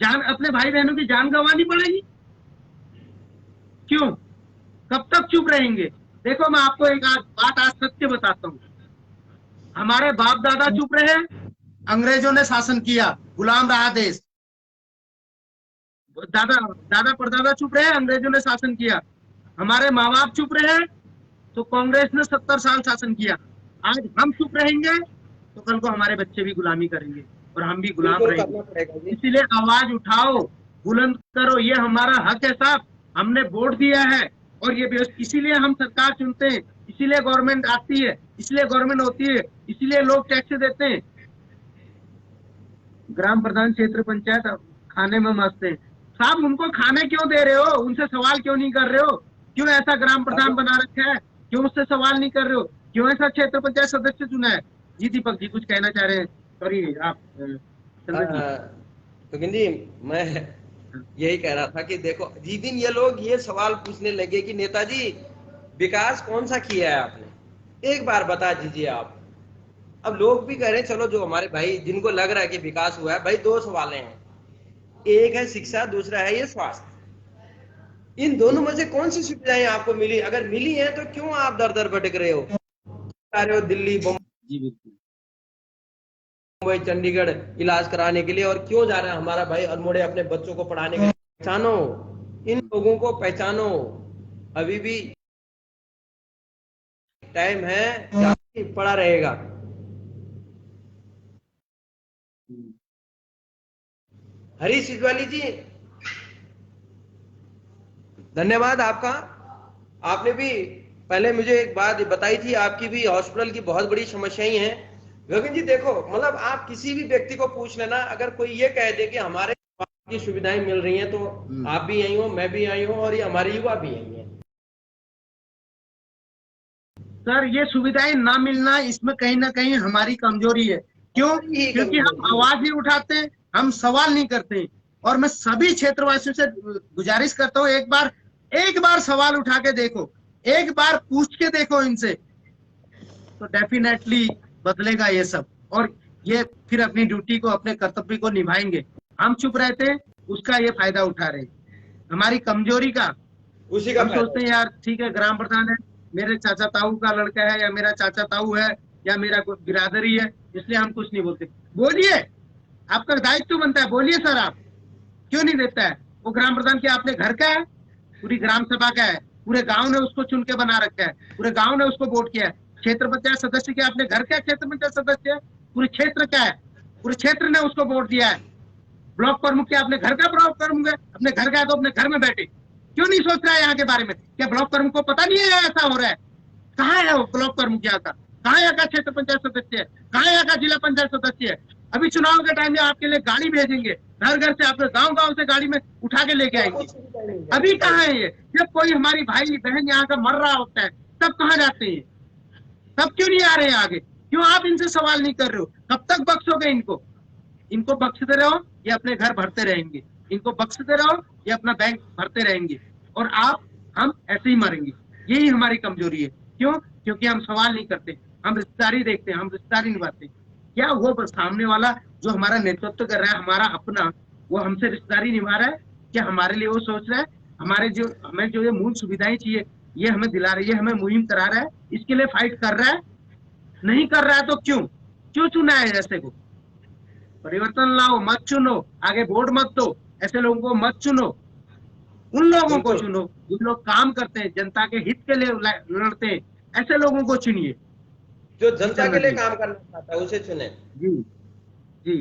जान, अपने भाई बहनों की जान गंवानी पड़ेगी। क्यों? कब तक चुप रहेंगे? देखो मैं आपको एक बात आज सत्य बताता हूँ। हमारे बाप दादा चुप रहे, अंग्रेजों ने शासन किया, गुलाम रहा देश। दादा परदादा चुप रहे, अंग्रेजों ने शासन किया। हमारे माँ बाप चुप रहे तो कांग्रेस ने 70 साल शासन किया। आज हम चुप रहेंगे तो कल को हमारे बच्चे भी गुलामी करेंगे और हम भी गुलाम रहेंगे। इसीलिए आवाज उठाओ, बुलंद करो, ये हमारा हक है साहब। हमने वोट दिया है और ये इसीलिए हम सरकार चुनते हैं, इसीलिए गवर्नमेंट आती है, इसलिए गवर्नमेंट होती है, इसीलिए लोग टैक्स देते हैं। ग्राम प्रधान, क्षेत्र पंचायत खाने में मस्त है साहब। उनको खाने क्यों दे रहे हो? उनसे सवाल क्यों नहीं कर रहे हो? क्यों ऐसा ग्राम प्रधान बना रखा है? क्यों उससे सवाल नहीं कर रहे हो? क्यों ऐसा क्षेत्र पंचायत सदस्य चुना है? जी दीपक जी कुछ कहना चाह रहे हैं? सॉरी आप जी, मैं यही कह रहा था कि देखो जिस दिन ये लोग ये सवाल पूछने लगे कि नेताजी विकास कौन सा किया है आपने, एक बार बता दीजिए आप। अब लोग भी कह रहे हैं चलो जो हमारे भाई जिनको लग रहा है कि विकास हुआ है, भाई दो सवाल हैं, एक है शिक्षा, दूसरा है ये स्वास्थ्य। इन दोनों में से कौन सी सुविधाएं आपको मिली? अगर मिली है तो क्यों आप दर दर भटक रहे हो, दिल्ली मुंबई चंडीगढ़ इलाज कराने के लिए, और क्यों जा रहा है हमारा भाई अल्मोड़े अपने बच्चों को पढ़ाने के लिए? पहचानो इन लोगों को, पहचानो। अभी भी टाइम है, पड़ा रहेगा। हरीश सिजवाली जी धन्यवाद आपका। आपने भी पहले मुझे एक बात बताई थी, आपकी भी हॉस्पिटल की बहुत बड़ी समस्याएं हैं। गगन जी देखो, मतलब आप किसी भी व्यक्ति को पूछ लेना, अगर कोई ये कह दे कि हमारे की सुविधाएं मिल रही हैं, तो आप भी आई हो, मैं भी आई हूँ और ये हमारे युवा भी आई हैं। सर ये सुविधाएं ना मिलना, इसमें कहीं ना कहीं हमारी कमजोरी है। क्यों? क्योंकि हम आवाज नहीं उठाते, हम सवाल नहीं करते। और मैं सभी क्षेत्रवासियों से गुजारिश करता हूँ, एक बार सवाल उठा के देखो, एक बार पूछ के देखो इनसे, तो डेफिनेटली बदलेगा ये सब, और ये फिर अपनी ड्यूटी को, अपने कर्तव्य को निभाएंगे। हम चुप रहते हैं, उसका ये फायदा उठा रहे, हमारी कमजोरी का, उसी का हम सोचते हैं यार ठीक है ग्राम प्रधान है, मेरे चाचा ताऊ का लड़का है, या मेरा चाचा ताऊ है, या मेरा कोई बिरादरी है, इसलिए हम कुछ नहीं बोलते। बोलिए, आपका दायित्व बनता है, बोलिए सर। आप क्यों नहीं देता है? वो ग्राम प्रधान क्या अपने घर का है? पूरी ग्राम सभा का है, पूरे गांव ने उसको चुन के बना रखा है, पूरे गांव ने उसको वोट किया है। क्षेत्र पंचायत सदस्य क्या अपने घर का क्षेत्र पंचायत सदस्य है? पूरे क्षेत्र का है, पूरे क्षेत्र ने उसको वोट दिया है। ब्लॉक प्रमुख क्या अपने घर का ब्लॉक प्रमुख है? अपने घर का है तो अपने घर में बैठे, क्यों नहीं सोच रहा है यहाँ के बारे में? क्या ब्लॉक प्रमुख को पता नहीं है ऐसा हो रहा है? कहाँ है वो ब्लॉक प्रमुख यहाँ का? कहाँ यहाँ का क्षेत्र पंचायत सदस्य है? कहाँ यहाँ का जिला पंचायत सदस्य है? अभी चुनाव के टाइम में आपके लिए गाड़ी भेजेंगे, घर घर से, आपके गांव गांव से गाड़ी में उठा के लेके आएंगे। अभी कहाँ है ये? जब कोई हमारी भाई बहन यहाँ का मर रहा होता है तब कहाँ जाते हैं? तब क्यों नहीं आ रहे हैं आगे? क्यों आप इनसे सवाल नहीं कर रहे हो? कब तक बख्शोगे इनको? इनको बख्शते रहो, ये अपने घर भरते रहेंगे। इनको बख्शते रहो, ये अपना बैंक भरते रहेंगे, और हम ऐसे ही मरेंगे। यही हमारी कमजोरी है। क्यों? क्योंकि हम सवाल नहीं करते, हम रिश्तेदारी देखते हैं, हम रिश्तेदारी निभाते हैं। क्या वो सामने वाला जो हमारा नेतृत्व कर रहा है, हमारा अपना, वो हमसे रिश्तेदारी निभा रहा है? क्या हमारे लिए वो सोच रहा है? हमें जो ये मूल सुविधाएं चाहिए, ये हमें दिला रही है, हमें मुहिम करा रहा है, इसके लिए फाइट कर रहा है? नहीं कर रहा है तो क्यों? क्यों चुना है ऐसे को? परिवर्तन लाओ, मत चुनो, आगे वोट मत दो, ऐसे लोगों को मत चुनो, उन लोगों को बिल्कुल। चुनो जो लोग काम करते हैं, जनता के हित के लिए लड़ते हैं, ऐसे लोगों को चुनिए। जो जनता के चंदन लिए जी। काम करना चाहता है उसे चुने। जी जी।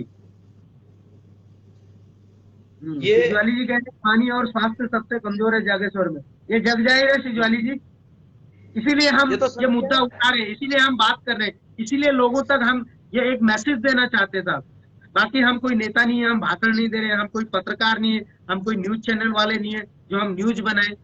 ये सिजवाली जी कहते हैं पानी और स्वास्थ्य सबसे कमजोर है जागेश्वर में, ये जग जाहिर है सिजवाली जी। इसीलिए हम ये तो ये सत्य मुद्दा है। उठा रहे हैं, इसीलिए हम बात कर रहे हैं, इसीलिए लोगों तक हम ये एक मैसेज देना चाहते थे। बाकी हम कोई नेता नहीं है, हम भाषण नहीं दे रहे हैं, हम कोई पत्रकार नहीं है, हम कोई न्यूज चैनल वाले नहीं है जो हम न्यूज बनाए।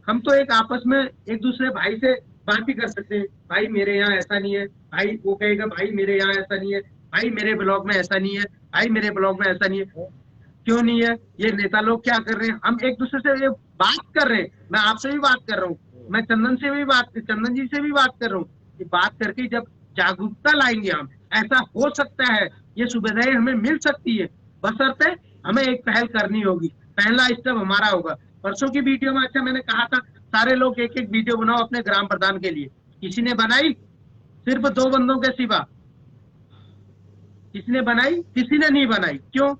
हम तो एक आपस में एक दूसरे भाई से बात ही कर सकते हैं, भाई मेरे यहाँ ऐसा नहीं है, भाई वो कहेगा भाई मेरे यहाँ ऐसा नहीं है, भाई मेरे ब्लॉग में ऐसा नहीं है, भाई मेरे ब्लॉग में ऐसा नहीं है। क्यों नहीं है? ये नेता लोग क्या कर रहे हैं? हम एक दूसरे से ये बात कर रहे हैं, मैं आपसे भी बात कर रहा हूँ, मैं चंदन जी से भी बात कर रहा हूँ। ये बात करके जब जागरूकता लाएंगे हम, ऐसा हो सकता है, ये सुविधाएं हमें मिल सकती है, बशर्ते हमें एक पहल करनी होगी। पहला स्टेप हमारा होगा। परसों की वीडियो में अच्छा मैंने कहा था सारे लोग एक एक वीडियो बनाओ अपने ग्राम प्रधान के लिए, किसी ने बनाई? सिर्फ 2 बंदों के सिवा किसी ने बनाई? किसी ने नहीं बनाई। क्यों?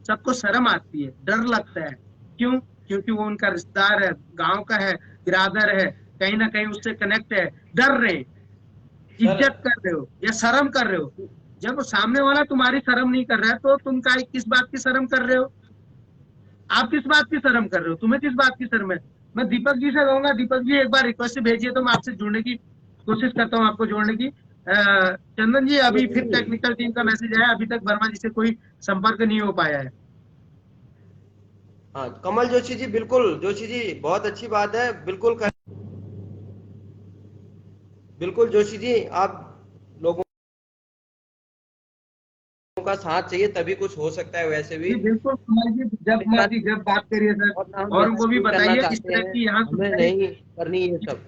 सबको शर्म आती है, डर लगता है। क्यों? क्योंकि वो उनका रिश्तेदार है, गांव का है, बिरादर है, कहीं ना कहीं उससे कनेक्ट है, डर रहे, इज्जत कर रहे हो या शर्म कर रहे हो। जब सामने वाला तुम्हारी शर्म नहीं कर रहा है तो तुम किस बात की शर्म कर रहे हो? आप किस बात की शर्म कर रहे हो? तुम्हें किस बात की शर्म है? मैं दीपक जी से कहूंगा, दीपक जी एक बार रिक्वेस्ट भेजिए तो मैं आपसे जुड़ने की कोशिश करता हूँ, आपको जोड़ने की। चंदन जी अभी फिर टेक्निकल टीम का मैसेज आया, अभी तक वर्मा जी से कोई संपर्क नहीं हो पाया है। हाँ, कमल जोशी जी, बिल्कुल जोशी जी, बहुत अच्छी बात है, बिल्कुल जोशी जी, आप लोगों का साथ चाहिए तभी कुछ हो सकता है वैसे भी। जी बिल्कुल कमल जी, जब मर्जी जब बात करिए सर, और ना हम और उनको भी नहीं करना बताइए इस चाहते तरह हैं, की यहाँ हमें सुविधाएं, नहीं करनी ये सब।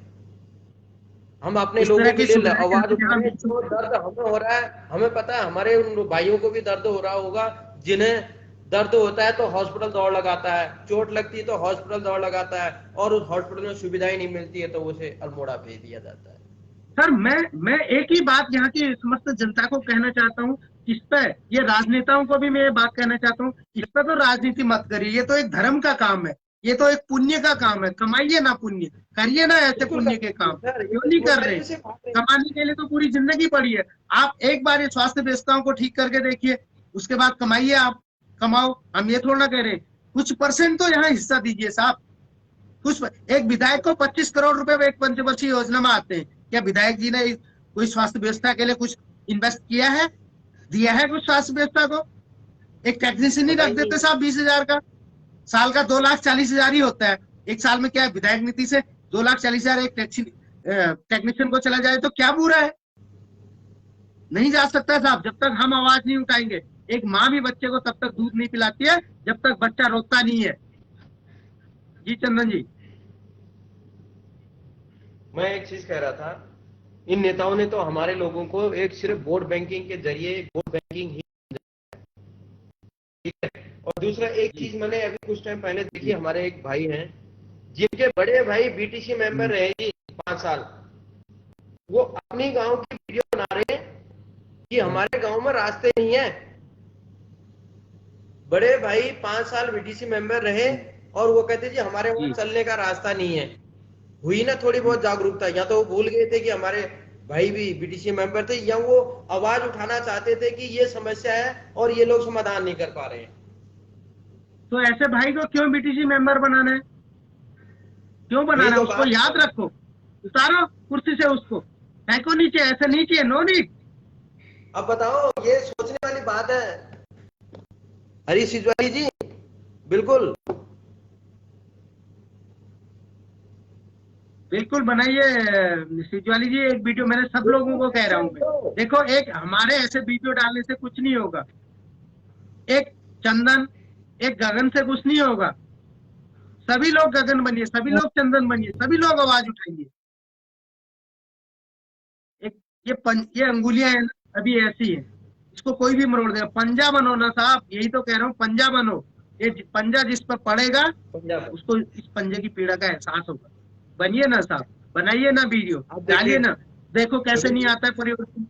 हम अपने इस तरह लोगों के की लिए सुविधाएं आवाज हमें उठा यहाँ रहे हैं। मिल जो सकती दर्द हमें हो रहा है, हमें पता है, हमारे उन भाइयों को भी दर्द हो रहा होगा, जिन्हें दर्द होता है तो हॉस्पिटल दौड़ लगाता है, चोट लगती है तो हॉस्पिटल दौड़ लगाता है, और उस हॉस्पिटल में सुविधाएं नहीं मिलती है तो उसे अल्मोड़ा भेज दिया जाता है। सर मैं एक ही बात यहाँ की समस्त जनता को कहना चाहता हूँ, इस पे ये राजनेताओं को भी मैं ये बात कहना चाहता हूँ, इस पे तो राजनीति मत करिए, ये तो एक धर्म का काम है, ये तो एक पुण्य का काम है, कमाइए ना पुण्य, करिए ना ऐसे बिल्कुल पुण्य के काम, सर, ये क्यों तो नहीं कर रहे? ईमानदारी से बात है। कमाने के लिए तो पूरी जिंदगी पड़ी है। आप एक बार ये स्वास्थ्य व्यवस्थाओं को ठीक करके देखिए, उसके बाद कमाइए, आप कमाओ, हम ये थोड़ा ना कह रहे, कुछ परसेंट तो यहाँ हिस्सा दीजिए साहब। कुछ एक विधायक को 25 करोड़ रुपए एक पंचवर्षीय योजना में आते हैं, क्या विधायक जी ने कोई स्वास्थ्य व्यवस्था के लिए कुछ इन्वेस्ट किया है, दिया है कुछ स्वास्थ्य व्यवस्था को? एक टेक्नीशियन ही रख बताइए। देते साहब 20,000 का, साल का 2,40,000 ही होता है। एक साल में क्या है, विधायक नीति से 2,40,000 एक टेक्नीशियन को चला जाए तो क्या बुरा है? नहीं जा सकता साहब, जब तक हम आवाज नहीं उठाएंगे। एक माँ भी बच्चे को तब तक दूध नहीं पिलाती है जब तक बच्चा रोता नहीं है। जी चंदन जी। मैं एक चीज कह रहा था, इन नेताओं ने तो हमारे लोगों को एक सिर्फ वोट बैंकिंग के जरिए, वोट बैंकिंग ही, ठीक है। और दूसरा एक चीज मैंने अभी कुछ टाइम पहले देखी, हमारे एक भाई हैं जिनके बड़े भाई बीटीसी मेंबर रहे जी 5 साल, वो अपनी गांव की वीडियो बना रहे हैं कि हमारे गांव में रास्ते नहीं है। बड़े भाई 5 साल बीटीसी मेंबर रहे और वो कहते जी हमारे वहां चलने का रास्ता नहीं है। हुई ना थोड़ी बहुत जागरूकता, या तो वो भूल गए थे कि हमारे भाई भी बीटीसी मेंबर थे, या वो आवाज उठाना चाहते थे कि ये समस्या है और ये लोग समाधान नहीं कर पा रहे हैं। तो ऐसे भाई को क्यों बीटीसी मेंबर बनाना है? क्यों बनाना है? उसको याद रखो, उतारो कुर्सी से उसको, फेंको नीचे, ऐसे नीचे, नो नीड। अब बताओ, ये सोचने वाली बात है हरीश सिजवाली जी। बिल्कुल बिल्कुल बनाइए सिजवाली जी एक वीडियो, मैंने सब लोगों को कह रहा हूँ मैं, देखो एक हमारे ऐसे वीडियो डालने से कुछ नहीं होगा, एक चंदन एक गगन से कुछ नहीं होगा। सभी लोग गगन बनिए, सभी लोग चंदन बनिए, सभी लोग आवाज उठाइए। एक ये अंगुलियां है ना अभी ऐसी है, इसको कोई भी मरोड़ देगा। पंजा बनो ना साहब, यही तो कह रहा हूँ, पंजा बनो। ये पंजा जिस पर पड़ेगा उसको इस पंजे की पीड़ा का एहसास होगा। बनिए ना साहब, बनाइए ना वीडियो, डालिए ना, देखो कैसे नहीं आता है परिवर्तन।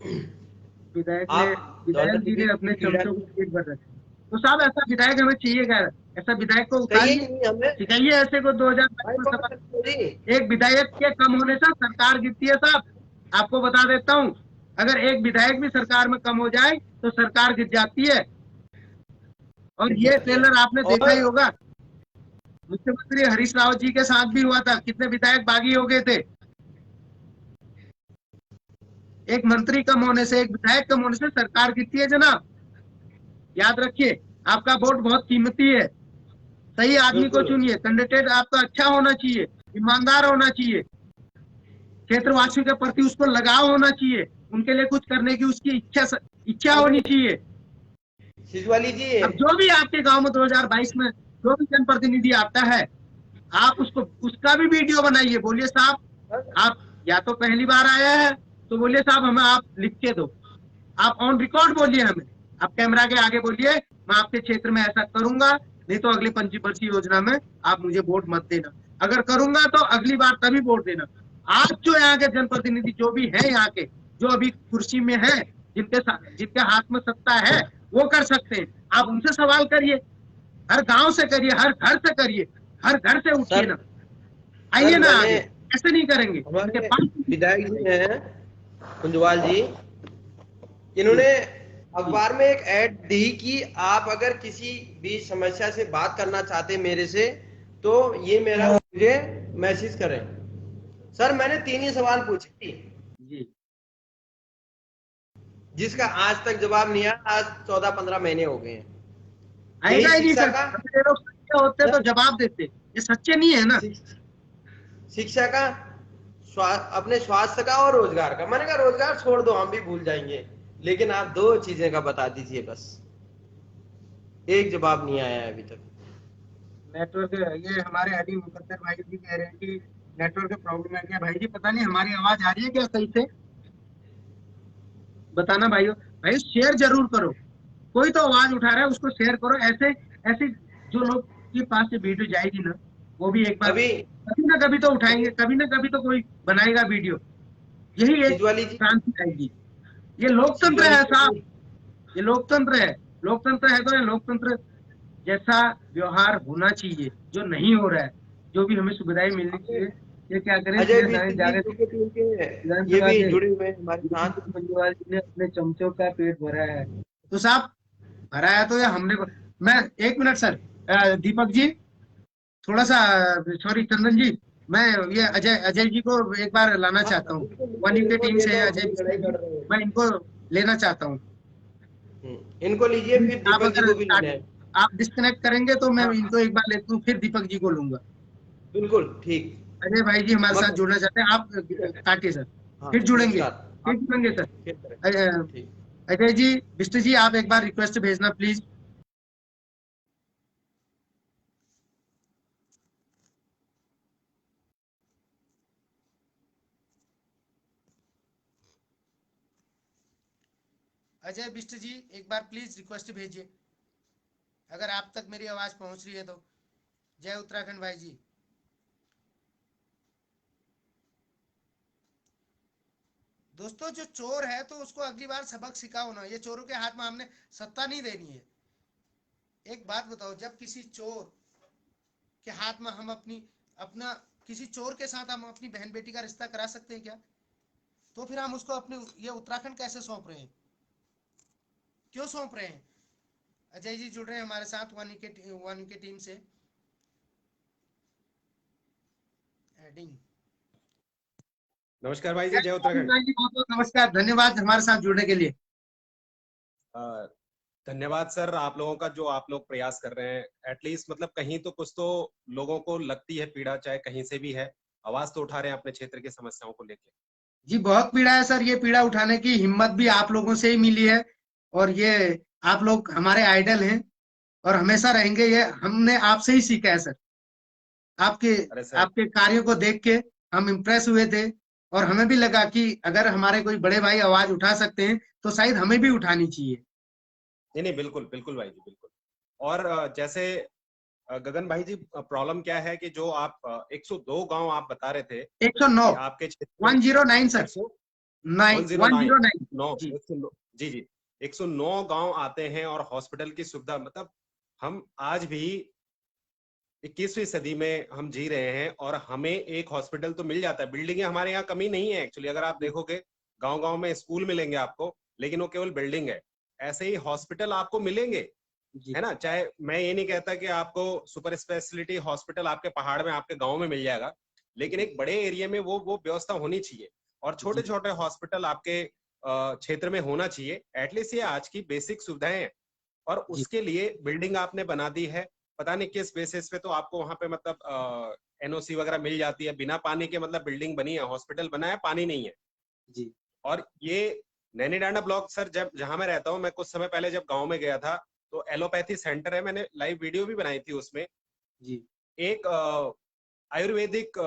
विधायक आप जी ने अपने चमचों को पीठ पर रखे। तो साहब ऐसा विधायक हमें चाहिए क्या? ऐसा विधायक को चाहिए उतारिए, नहीं हमें सिखाइए ऐसे को 2022 भाई, में कौन सफल। करता है जी? एक विधायक के कम होने से सरकार गिरती है साहब, आपको बता देता हूँ। अगर एक विधायक भी सरकार में कम हो जाए तो सरकार गिर जाती है। और ये ट्रेलर आपने देखा ही और होगा, मुख्यमंत्री हरीश रावत जी के साथ भी हुआ था, कितने विधायक बागी हो गए थे। एक मंत्री कम होने से, एक विधायक कम होने से सरकार गिरती है जनाब, याद रखिए। आपका वोट बहुत कीमती है, सही आदमी को बिल्कुल चुनिए। कैंडिडेट आपका अच्छा होना चाहिए, ईमानदार होना चाहिए, क्षेत्रवासियों के प्रति उसको लगाव होना चाहिए, उनके लिए कुछ करने की उसकी इच्छा होनी चाहिए। शिजवाली जी, अब जो भी आपके गांव में 2022 में जो भी जनप्रतिनिधि आता है, आप उसको उसका भी वीडियो बनाइए। बोलिए साहब, आप या तो पहली बार आया है तो बोलिए साहब हमें आप लिख के दो, आप ऑन रिकॉर्ड बोलिए, हमें आप कैमरा के आगे बोलिए मैं आपके क्षेत्र में ऐसा करूंगा, नहीं तो अगले पंचवर्षीय योजना में आप मुझे वोट मत देना। अगर करूंगा तो अगली बार तभी वोट देना। आज जो यहाँ के जनप्रतिनिधि जो भी है, यहाँ के जो अभी कुर्सी में है, जिनके हाथ में सत्ता है, वो कर सकते हैं। आप उनसे सवाल करिए, हर गांव से करिए, हर घर से करिए, हर घर से उठिए सर ना, आइए ना मैंने आगे। ऐसे नहीं करेंगे उनके हमारे पास। विधायक जी हैं कुंजवाल जी, इन्होंने अखबार में एक ऐड दी कि आप अगर किसी भी समस्या से बात करना चाहते मेरे से तो ये मेरा मुझे मैसेज करें। सर मैंने 3 ही सवाल पूछे थी जी, जिसका आज तक जवाब नहीं आया। आज 14-15 महीने हो गए हैं। आएगा यही ही नहीं शिक्षा सर। का, अगर ये लोग सच्चे होते तो जवाब देते, ये सच्चे नहीं है ना। शिक्षा का, अपने स्वास्थ्य का और रोजगार का। मैंने कहा रोजगार छोड़ दो, हम भी भूल जाएंगे, लेकिन आप 2 चीजें का बता दीजिए बस। एक जवाब नहीं आया है अभी तक। नेटवर्क, ये हमारे अली मुकद्दर भाई जी कह रहे हैं कि नेटवर्क का प्रॉब्लम है क्या? भाई जी पता नहीं, हमारी आवाज आ रही है क्या सही से? बताना भाइयों। भाई शेयर जरूर करो, कोई तो आवाज उठा रहा है उसको शेयर करो। ऐसे ऐसे जो लोग के पास ये वीडियो जाएगी ना, वो भी एक बार अभी कभी ना कभी तो उठाएंगे, कभी ना कभी तो कोई बनाएगा वीडियो। यही एक शिजवाली जी, क्रांति आएगी। ये लोकतंत्र शिजवाली है जी, साहब, ये लोकतंत्र है। लोकतंत्र है तो ये लोकतंत्र जैसा व्यवहार होना चाहिए, जो नहीं हो रहा है। जो भी हमें सुविधाएं मिलनी चाहिए, ये क्या करें, अजय सीधे मिश्र जी जाके जो कि टीम के ये विधानसभा भी के जुड़े हुए हैं हमारे साथ। मंजुवाल जी ने अपने चमचों का पेट भरा है। तो साहब भरा है तो ये हमने, मैं एक मिनट सर, दीपक जी थोड़ा सा, सॉरी चंदन जी, मैं ये अजय अजय जी को एक बार लाना हाँ, चाहता हूँ। बिल्कुल, वन यू के इनको टीम ले से लो, अजय बड़ी लड़ाई जी, लड़ रहे हैं। मैं इनको लेना चाहता हूँ। इनको लीजिए, फिर आप दीपक जी अगर को भी लेना है। आप डिस्कनेक्ट करेंगे तो मैं हाँ इनको एक बार लेता हूँ, फिर दीपक जी को लूंगा। बिल्कुल ठीक। अजय भाई जी हमारे साथ मत जुड़ना चाहते हैं, आप काटिए सर, हाँ फिर जुड़ेंगे, नमस्कार, फिर आप जुड़ेंगे सर। फिर करें। ठीक। अजय जी, बिष्ट जी, आप एक बार रिक्वेस्ट भेजना प्लीज। अजय बिष्ट जी एक बार प्लीज रिक्वेस्ट भेजिए, अगर आप तक मेरी आवाज पहुंच रही है तो। जय उत्तराखंड भाई जी। दोस्तों जो चोर है तो उसको अगली बार सबक सिखाओ ना, ये चोरों के हाथ में हमने सत्ता नहीं देनी है। एक बात बताओ, जब किसी चोर के हाथ में हम अपना किसी चोर के साथ हम अपनी बहन बेटी का रिश्ता करा सकते हैं क्या? तो फिर हम उसको अपने ये उत्तराखंड कैसे सौंप रहे हैं, क्यों सौंप रहे हैं? अजय जी जुड़ रहे हैं हमारे साथ वन के टीम से। एडिंग। नमस्कार भाई जी, जय उत्तराखंड। बहुत बहुत नमस्कार, धन्यवाद हमारे साथ जुड़ने के लिए। धन्यवाद सर, आप लोगों का जो आप लोग प्रयास कर रहे हैं, एटलीस्ट मतलब कहीं तो कुछ तो लोगों को लगती है पीड़ा, चाहे कहीं से भी है, आवाज तो उठा रहे हैं अपने क्षेत्र की समस्याओं को लेकर। जी बहुत पीड़ा है सर, ये पीड़ा उठाने की हिम्मत भी आप लोगों से ही मिली है, और ये आप लोग हमारे आइडल हैं और हमेशा रहेंगे। ये हमने आपसे ही सीखा है सर, आपके अरे सर, आपके कार्यों को देख के हम इम्प्रेस हुए थे, और हमें भी लगा कि अगर हमारे कोई बड़े भाई आवाज उठा सकते हैं तो शायद हमें भी उठानी चाहिए। नहीं नहीं, बिल्कुल बिल्कुल भाई जी, बिल्कुल। और जैसे गगन भाई जी, प्रॉब्लम क्या है कि जो आप 102 गांव आप बता रहे थे 109, कि आपके क्षेत्र में 109 सर, 109 9 जी 109 जी जी 109 गांव आते हैं और हॉस्पिटल की सुविधा, मतलब हम आज भी 21वीं सदी में हम जी रहे हैं और हमें एक हॉस्पिटल तो मिल जाता है। बिल्डिंगें हमारे यहाँ कमी नहीं है एक्चुअली, अगर आप देखोगे गांव गांव में स्कूल मिलेंगे आपको, लेकिन वो केवल बिल्डिंग है। ऐसे ही हॉस्पिटल आपको मिलेंगे, जी है ना। चाहे मैं ये नहीं कहता कि आपको सुपर स्पेशलिटी हॉस्पिटल आपके पहाड़ में आपके गांव में मिल जाएगा, लेकिन एक बड़े एरिया में वो व्यवस्था होनी चाहिए और छोटे जी छोटे हॉस्पिटल आपके क्षेत्र में होना चाहिए। एटलीस्ट ये आज की बेसिक सुविधाएं हैं और जी उसके लिए बिल्डिंग आपने बना दी है, पता नहीं किस बेसिस पे, तो आपको वहां पे मतलब एनओसी वगैरह मिल जाती है। बिना पानी के मतलब बिल्डिंग बनी है, हॉस्पिटल बना है, पानी नहीं है। जी और ये नैनीडांडा ब्लॉक सर, जब जहां मैं रहता हूँ, मैं कुछ समय पहले जब गांव में गया था तो एलोपैथी सेंटर है, मैंने लाइव वीडियो भी बनाई थी उसमें। जी एक आयुर्वेदिक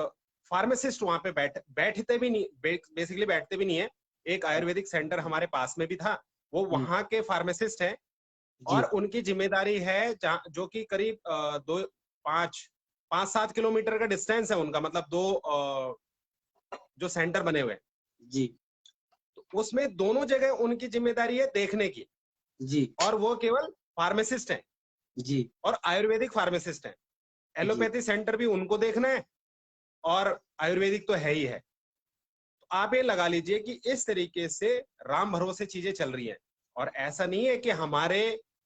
फार्मासिस्ट वहां पे बैठते भी नहीं, बेसिकली बैठते भी नहीं है। एक आयुर्वेदिक सेंटर हमारे पास में भी था, वो वहां के फार्मासिस्ट हैं और जी उनकी जिम्मेदारी है जो कि करीब 5-7 किलोमीटर का डिस्टेंस है उनका, मतलब दो जो सेंटर बने हुए हैं, जी तो उसमें दोनों जगह उनकी जिम्मेदारी है देखने की, जी और वो केवल फार्मासिस्ट हैं जी और आयुर्वेदिक फार्मासिस्ट हैं। जी एलोपैथी सेंटर भी उनको देखना है और आयुर्वेदिक तो है ही है। तो आप ये लगा लीजिए कि इस तरीके से राम भरोसे चीजें चल रही हैं। और ऐसा नहीं है कि हमारे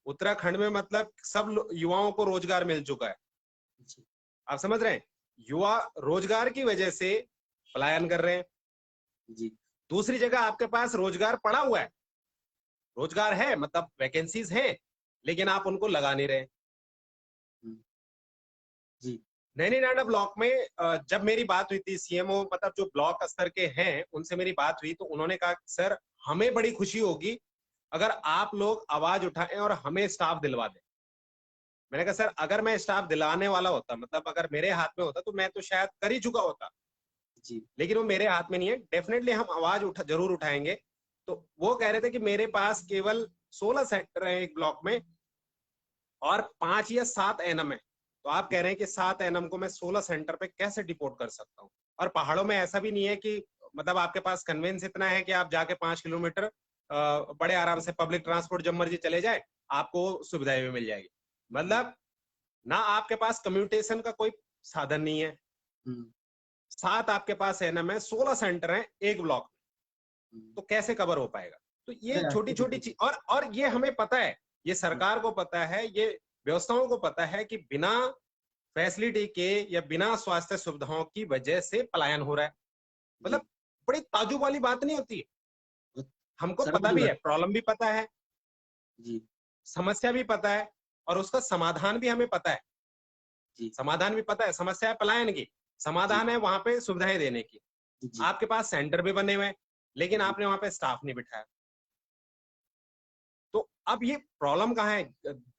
उत्तराखंड में मतलब सब युवाओं को रोजगार मिल चुका है, जी आप समझ रहे हैं। युवा रोजगार की वजह से पलायन कर रहे हैं। जी दूसरी जगह आपके पास रोजगार पड़ा हुआ है, रोजगार है, मतलब वैकेंसीज हैं, लेकिन आप उनको लगा नहीं रहे। जी नैनीडांडा ब्लॉक में जब मेरी बात हुई थी सीएमओ, मतलब जो ब्लॉक स्तर के हैं, उनसे मेरी बात हुई तो उन्होंने कहा सर हमें बड़ी खुशी होगी अगर आप लोग आवाज उठाएं और हमें स्टाफ दिलवा दें। मैंने कहा सर अगर मैं स्टाफ दिलाने वाला होता, मतलब अगर मेरे हाथ में होता तो मैं तो शायद कर ही चुका होता, जी लेकिन वो मेरे हाथ में नहीं है। डेफिनेटली हम आवाज जरूर उठाएंगे। तो वो कह रहे थे कि मेरे पास केवल 16 सेक्टर है एक ब्लॉक में और 5 या 7 एनएम है। तो आप कह रहे हैं कि 7 एनएम को मैं 16 सेंटर पे कैसे डिपोर्ट कर सकता हूँ। और पहाड़ों में ऐसा भी नहीं है कि मतलब आपके पास कन्वेंस इतना है कि आप जाके 5 किलोमीटर बड़े आराम से पब्लिक ट्रांसपोर्ट जब मर्जी चले जाए आपको सुविधाएं भी मिल जाएगी। मतलब ना आपके पास कम्युनिकेशन का कोई साधन नहीं है। 7 आपके पास एनएम है, 16 सेंटर है एक ब्लॉक में, तो कैसे कवर हो पाएगा। तो ये छोटी छोटी चीज, और ये हमें पता है, ये सरकार को पता है, ये व्यवस्थाओं को पता है कि बिना फैसिलिटी के या बिना स्वास्थ्य सुविधाओं की वजह से पलायन हो रहा है। जी मतलब बड़ी ताज्जुब वाली बात नहीं होती है। हमको शर्म पता की भी है, बात प्रॉब्लम भी पता है, जी समस्या भी पता है, और उसका समाधान भी हमें पता है। जी समाधान भी पता है, समस्या है पलायन की, जी समाधान है वहां पे सुविधाएं देने की। जी आपके पास सेंटर भी बने हुए हैं, लेकिन जी आपने वहां पे स्टाफ नहीं बिठाया। तो अब ये प्रॉब्लम कहाँ है,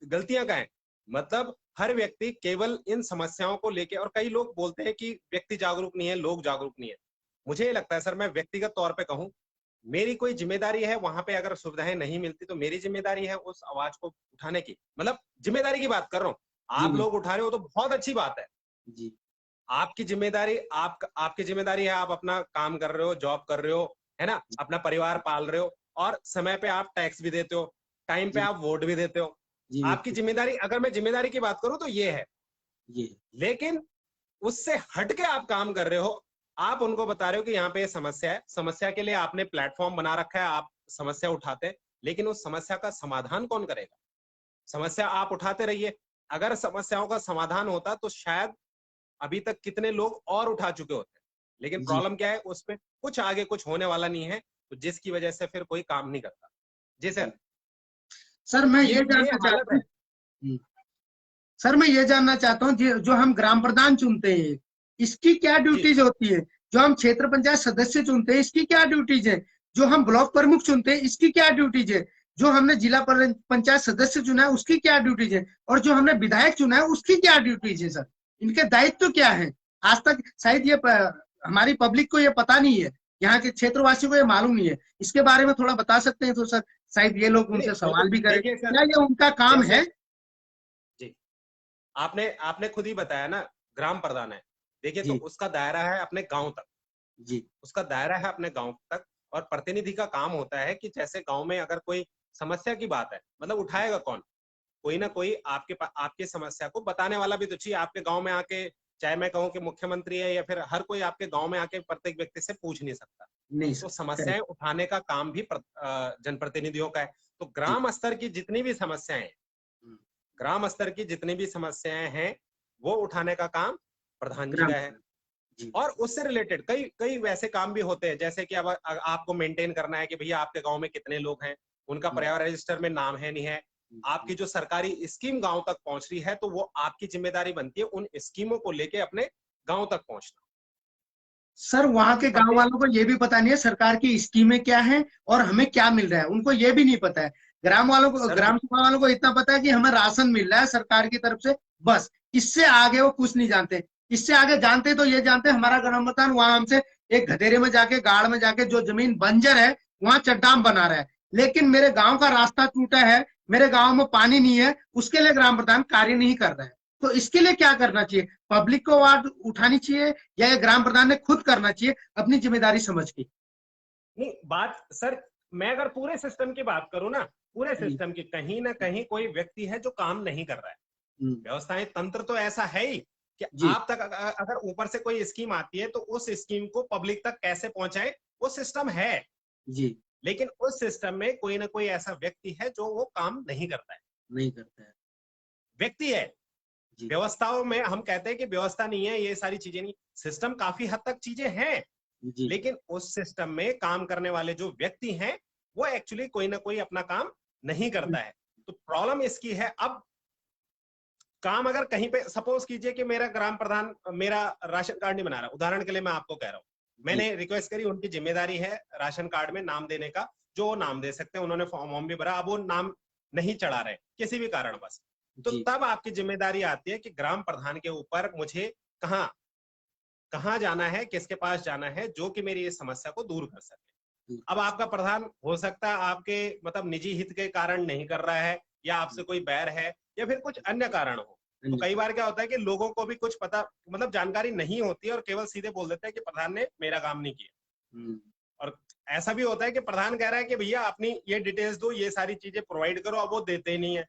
गलतियां कहाँ है। मतलब हर व्यक्ति केवल इन समस्याओं को लेके, और कई लोग बोलते हैं कि व्यक्ति जागरूक नहीं है, लोग जागरूक नहीं है। मुझे ये लगता है सर, मैं व्यक्तिगत तौर पे कहूं, मेरी कोई जिम्मेदारी है वहां पे, अगर सुविधाएं नहीं मिलती तो मेरी जिम्मेदारी है उस आवाज को उठाने की। मतलब जिम्मेदारी की बात कर रहा हूँ, जी आप लोग उठा रहे हो तो बहुत अच्छी बात है। जी आपकी जिम्मेदारी, आपकी जिम्मेदारी है, आप अपना काम कर रहे हो, जॉब कर रहे हो, है ना, अपना परिवार पाल रहे हो, और समय पे आप टैक्स भी देते हो, टाइम पे जी आप वोट भी देते हो। जी आपकी बिल्कुल जिम्मेदारी, अगर मैं जिम्मेदारी की बात करूं तो ये है। ये लेकिन उससे हट के आप काम कर रहे हो, आप उनको बता रहे हो कि यहाँ पे समस्या है, समस्या के लिए आपने प्लेटफॉर्म बना रखा है, आप समस्या उठाते हैं, लेकिन उस समस्या का समाधान कौन करेगा। समस्या आप उठाते रहिए, अगर समस्याओं का समाधान होता तो शायद अभी तक कितने लोग और उठा चुके होते हैं। लेकिन जी प्रॉब्लम क्या है, उसमें कुछ आगे कुछ होने वाला नहीं है, तो जिसकी वजह से फिर कोई काम नहीं करता। जी जी सर, सर मैं ये ये ये जानना हालत चाहता है। हूँ सर मैं ये जानना चाहता हूँ जो हम ग्राम प्रधान चुनते हैं इसकी क्या जी ड्यूटीज होती है। जो हम क्षेत्र पंचायत सदस्य चुनते हैं इसकी क्या ड्यूटीज है। जो हम ब्लॉक प्रमुख चुनते हैं इसकी क्या ड्यूटीज है। जो हमने जिला पंचायत सदस्य चुना है उसकी क्या ड्यूटीज है। और जो हमने विधायक चुना है उसकी क्या ड्यूटीज है सर। इनके दायित्व क्या है। आज तक शायद ये हमारी पब्लिक को ये पता नहीं है। यहाँ के क्षेत्रवासियों को ये मालूम नहीं है। इसके बारे में थोड़ा बता सकते हैं तो सर शायद ये लोग नहीं नहीं, उनसे बिल्कुल सवाल भी करें देखिए सर, क्या ये उनका काम जैसे है। जी, आपने आपने खुद ही बताया ना, ग्राम प्रधान है, देखिए तो जी उसका दायरा है अपने गांव तक, जी उसका दायरा है अपने गांव तक, और प्रतिनिधि का काम होता है कि जैसे गांव में अगर कोई समस्या की बात है, मतलब उठाएगा कौन, कोई ना कोई आपके समस्या को बताने वाला भी तो चाहिए आपके गांव में आके। चाहे मैं कहूँ कि मुख्यमंत्री है या फिर हर कोई आपके गांव में आके प्रत्येक व्यक्ति से पूछ नहीं सकता। नहीं तो सर, समस्याएं उठाने का काम भी जनप्रतिनिधियों का है। तो ग्राम स्तर की जितनी भी समस्याएं हैं, ग्राम स्तर की जितनी भी समस्याएं हैं वो उठाने का काम प्रधान जी ग्राम का है। जी। और उससे रिलेटेड कई कई वैसे काम भी होते हैं, जैसे कि अब आपको मेंटेन करना है कि भैया आपके गांव में कितने लोग हैं, उनका पर्यावरण रजिस्टर में नाम है नहीं है, आपकी जो सरकारी स्कीम गांव तक पहुंच रही है, तो वो आपकी जिम्मेदारी बनती है उन स्कीमों को लेके अपने गांव तक पहुंचना। सर वहां के गांव वालों को ये भी पता नहीं है सरकार की स्कीमें क्या हैं और हमें क्या मिल रहा है, उनको ये भी नहीं पता है। ग्राम वालों को, सर, ग्राम सभा वालों को इतना पता है कि हमें राशन मिल रहा है सरकार की तरफ से, बस। इससे आगे वो कुछ नहीं जानते। इससे आगे जानते तो ये जानते हमारा ग्राम प्रधान वहां हमसे एक गधेरे में जाके, गाड़ में जाके जो जमीन बंजर है वहां चट्टान बना रहा है, लेकिन मेरे गांव का रास्ता टूटा है, मेरे गांव में पानी नहीं है, उसके लिए ग्राम प्रधान कार्य नहीं कर रहा है। तो इसके लिए क्या करना चाहिए? पब्लिक को आवाज उठानी चाहिए या ये ग्राम प्रधान ने खुद करना चाहिए अपनी जिम्मेदारी समझ के? नहीं, बात सर, मैं अगर पूरे सिस्टम की बात करूं ना, पूरे सिस्टम की कहीं ना कहीं कोई व्यक्ति है जो काम नहीं कर रहा है। व्यवस्थाएं तंत्र तो ऐसा है ही कि आप तक अगर ऊपर से कोई स्कीम आती है तो उस स्कीम को पब्लिक तक कैसे पहुंचाए, वो सिस्टम है जी। लेकिन उस सिस्टम में कोई ना कोई ऐसा व्यक्ति है जो वो काम नहीं करता है। नहीं करता है, व्यक्ति है। व्यवस्थाओं में हम कहते हैं कि व्यवस्था नहीं है, ये सारी चीजें नहीं, सिस्टम काफी हद तक चीजें हैं, लेकिन उस सिस्टम में काम करने वाले जो व्यक्ति हैं वो एक्चुअली कोई ना कोई अपना काम नहीं करता है। तो प्रॉब्लम इसकी है, अब काम अगर कहीं पे सपोज कीजिए कि मेरा ग्राम प्रधान मेरा राशन कार्ड नहीं बना रहा, उदाहरण के लिए मैं आपको कह रहा हूँ, मैंने रिक्वेस्ट करी, उनकी जिम्मेदारी है राशन कार्ड में नाम देने का, जो वो नाम दे सकते हैं, उन्होंने फॉर्म भी भरा, अब वो नाम नहीं चढ़ा रहे किसी भी कारण बस, तो तब आपकी जिम्मेदारी आती है कि ग्राम प्रधान के ऊपर मुझे कहाँ जाना है, किसके पास जाना है जो कि मेरी इस समस्या को दूर कर सके। अब आपका प्रधान हो सकता है आपके मतलब निजी हित के कारण नहीं कर रहा है, या आपसे कोई बैर है, या फिर कुछ अन्य कारण हो। तो कई बार क्या होता है कि लोगों को भी कुछ पता मतलब जानकारी नहीं होती है और केवल सीधे बोल देते हैं कि प्रधान ने मेरा काम नहीं किया। और ऐसा भी होता है कि प्रधान कह रहा है कि भैया अपनी ये डिटेल्स दो, ये सारी चीजें प्रोवाइड करो, अब वो देते ही नहीं है।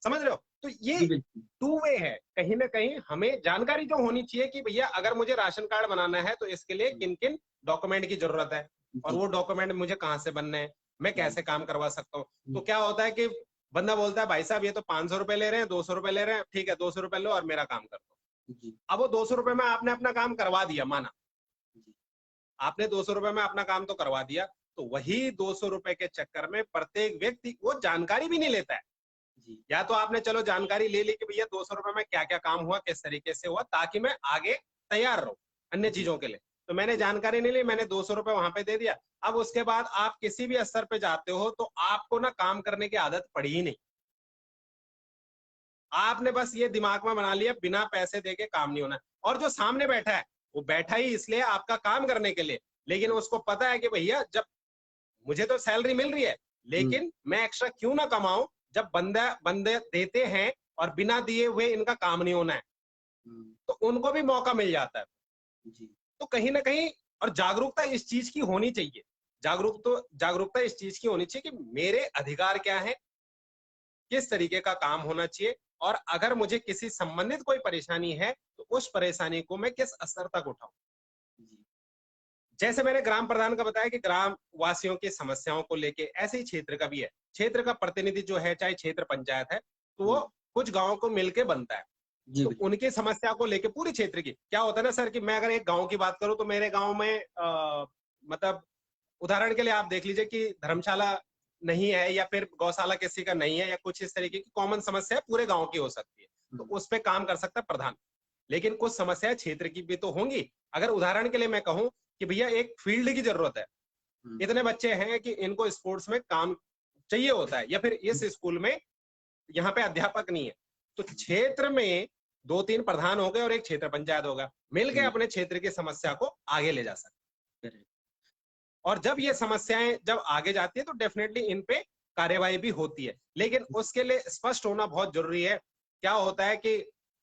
समझ रहे हो? तो ये टू वे है, कहीं ना कहीं हमें जानकारी जो होनी चाहिए कि भैया अगर मुझे राशन कार्ड बनाना है तो इसके लिए किन किन डॉक्यूमेंट की जरूरत है, और वो डॉक्यूमेंट मुझे कहाँ से बनने हैं, मैं कैसे काम करवा सकता हूँ। तो क्या होता है कि बंदा बोलता है भाई साहब ये तो 500 रुपए ले रहे हैं, 200 रुपए ले रहे हैं, ठीक है 200 रुपए लो और मेरा काम कर दो। अब वो 200 रुपए में आपने अपना काम करवा दिया, माना आपने 200 रुपए में अपना काम तो करवा दिया, तो वही 200 रुपए के चक्कर में प्रत्येक व्यक्ति वो जानकारी भी नहीं लेता है। या तो आपने चलो जानकारी ले ली कि भैया 200 रुपए में क्या क्या काम हुआ, किस तरीके से हुआ, ताकि मैं आगे तैयार रहूं अन्य चीजों के लिए। तो मैंने जानकारी नहीं ली, मैंने 200 रुपए वहां पे दे दिया। अब उसके बाद आप किसी भी स्तर पे जाते हो तो आपको ना काम करने की आदत पड़ी ही नहीं, आपने बस ये दिमाग में बना लिया बिना पैसे देके काम नहीं होना। और जो सामने बैठा है वो बैठा ही इसलिए आपका काम करने के लिए, लेकिन उसको पता है कि भैया जब मुझे तो सैलरी मिल रही है, लेकिन मैं एक्स्ट्रा क्यों ना कमाऊं जब बंदे देते हैं और बिना दिए हुए इनका काम नहीं होना है, तो उनको भी मौका मिल जाता है। तो कहीं ना कहीं और जागरूकता इस चीज की होनी चाहिए, जागरूकता इस चीज की होनी चाहिए कि मेरे अधिकार क्या है, किस तरीके का काम होना चाहिए, और अगर मुझे किसी संबंधित कोई परेशानी है तो उस परेशानी को मैं किस स्तर तक उठाऊं। जैसे मैंने ग्राम प्रधान का बताया कि ग्राम वासियों की समस्याओं को लेके, ऐसे ही क्षेत्र का भी है, क्षेत्र का प्रतिनिधि जो है चाहे क्षेत्र पंचायत है तो वो कुछ गांवों को मिलके बनता है। तो उनकी समस्या को लेके पूरी क्षेत्र की क्या होता है ना सर, कि मैं अगर एक गांव की बात करूं तो मेरे गांव में मतलब उदाहरण के लिए आप देख लीजिए कि धर्मशाला नहीं है या फिर गौशाला किसी का नहीं है, या कुछ इस तरीके की कॉमन समस्या पूरे गांव की हो सकती है, तो उस पर काम कर सकता है प्रधान। लेकिन कुछ समस्या क्षेत्र की भी तो होंगी। अगर उदाहरण के लिए मैं कहूं कि भैया एक फील्ड की जरूरत है, इतने बच्चे हैं कि इनको स्पोर्ट्स में काम चाहिए होता है, या फिर इस स्कूल में यहाँ पे अध्यापक नहीं है, तो क्षेत्र में 2-3 प्रधान हो गए और एक क्षेत्र पंचायत होगा, मिलके अपने क्षेत्र की समस्या को आगे ले जा सकते हैं। और जब ये समस्याएं जब आगे जाती है तो डेफिनेटली इन पे कार्यवाही भी होती है, लेकिन उसके लिए स्पष्ट होना बहुत जरूरी है। क्या होता है कि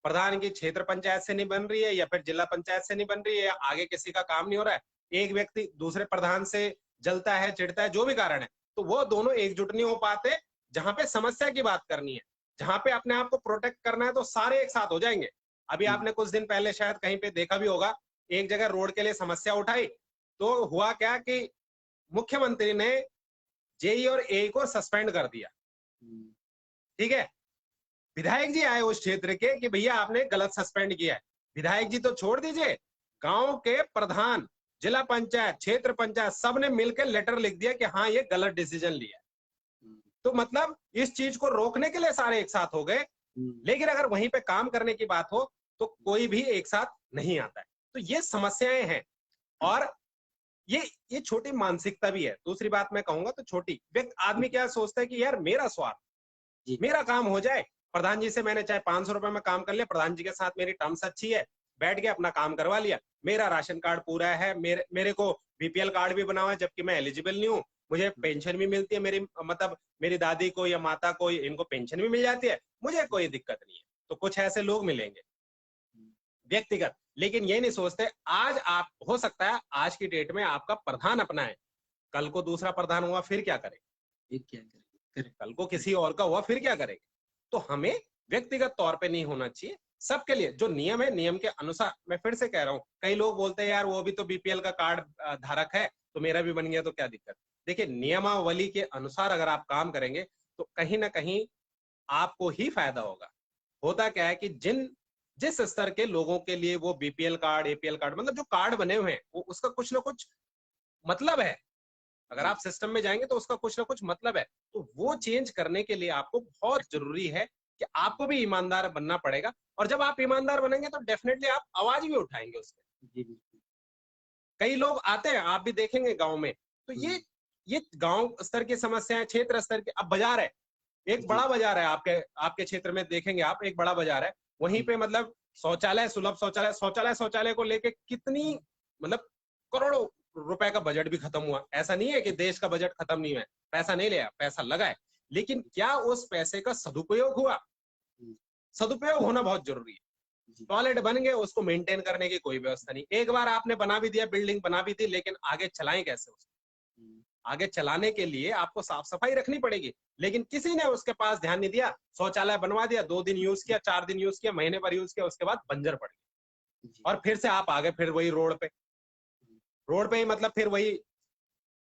प्रधान की क्षेत्र पंचायत से नहीं बन रही है, या फिर जिला पंचायत से नहीं बन रही है, या आगे किसी का काम नहीं हो रहा है, एक व्यक्ति दूसरे प्रधान से जलता है, चिढ़ता है, जो भी कारण है, तो वो दोनों एकजुट नहीं हो पाते। जहां पे समस्या की बात करनी है, जहां पे अपने आप को प्रोटेक्ट करना है, तो सारे एक साथ हो जाएंगे। अभी आपने कुछ दिन पहले शायद कहीं पे देखा भी होगा, एक जगह रोड के लिए समस्या उठाई, तो हुआ क्या कि मुख्यमंत्री ने जेई और एई को सस्पेंड कर दिया। ठीक है, विधायक जी आए उस क्षेत्र के कि भैया आपने गलत सस्पेंड किया है। विधायक जी तो छोड़ दीजिए, गांव के प्रधान, जिला पंचायत, क्षेत्र पंचायत, सब ने मिलकर लेटर लिख दिया कि हाँ ये गलत डिसीजन लिया। तो मतलब इस चीज को रोकने के लिए सारे एक साथ हो गए। लेकिन अगर वहीं पे काम करने की बात हो तो कोई भी एक साथ नहीं आता है। तो ये समस्याएं हैं, और ये छोटी मानसिकता भी है। दूसरी बात मैं कहूंगा तो छोटी व्यक्ति, आदमी क्या सोचता है कि यार मेरा स्वार्थ, मेरा काम हो जाए, प्रधान जी से मैंने चाहे 500 रुपए में काम कर लिया, प्रधान जी के साथ मेरी टर्म्स अच्छी है, बैठ के अपना काम करवा लिया, मेरा राशन कार्ड पूरा है, मेरे को बीपीएल कार्ड भी बना हुआ है, जबकि मैं एलिजिबल नहीं हूँ, मुझे पेंशन भी मिलती है, मेरी दादी को या माता को इनको पेंशन भी मिल जाती है, मुझे कोई दिक्कत नहीं है। तो कुछ ऐसे लोग मिलेंगे व्यक्तिगत, लेकिन ये नहीं सोचते आज आप, हो सकता है आज की डेट में आपका प्रधान अपना है, कल को दूसरा प्रधान हुआ फिर क्या करेंगे, कल को किसी और का हुआ फिर क्या करेंगे। तो हमें व्यक्तिगत तौर पे नहीं होना चाहिए, सबके लिए जो नियम है नियम के अनुसार। मैं फिर से कह रहा हूँ, कई लोग बोलते हैं यार वो भी तो बीपीएल का कार्ड धारक है तो मेरा भी बन गया तो क्या दिक्कत। देखिए, नियमावली के अनुसार अगर आप काम करेंगे तो कहीं ना कहीं आपको ही फायदा होगा। होता क्या है कि जिस स्तर के लोगों के लिए वो बीपीएल कार्ड, एपीएल कार्ड, मतलब जो कार्ड बने हुए हैं, वो उसका कुछ ना कुछ मतलब है। अगर आप सिस्टम में जाएंगे तो उसका कुछ ना कुछ मतलब है। तो वो चेंज करने के लिए आपको बहुत जरूरी है कि आपको भी ईमानदार बनना पड़ेगा, और जब आप ईमानदार बनेंगे तो डेफिनेटली आप आवाज भी उठाएंगे उससे। कई लोग आते हैं, आप भी देखेंगे गांव में, तो ये गांव स्तर की समस्याएं, क्षेत्र स्तर की। अब बाजार है, एक बड़ा बाजार है, आपके क्षेत्र में देखेंगे आप, एक बड़ा बाजार है, वहीं पे मतलब शौचालय, सुलभ शौचालय को लेके कितनी, मतलब करोड़ों रुपए का बजट भी खत्म हुआ। ऐसा नहीं है कि देश का बजट खत्म नहीं हुआ है, पैसा नहीं लिया, पैसा लगा है, लेकिन क्या उस पैसे का सदुपयोग हुआ? सदुपयोग होना बहुत जरूरी है। टॉयलेट बन गए, उसको मेंटेन करने की कोई व्यवस्था नहीं। एक बार आपने बना भी दिया, बिल्डिंग बना भी दी, लेकिन आगे चलाएं कैसे उसको? आगे चलाने के लिए आपको साफ सफाई रखनी पड़ेगी, लेकिन किसी ने उसके पास ध्यान नहीं दिया। शौचालय बनवा दिया, 2 दिन यूज किया, 4 दिन यूज किया, महीने भर यूज किया, उसके बाद बंजर पड़ गया, और फिर से आप आगे फिर वही रोड पे ही, मतलब फिर वही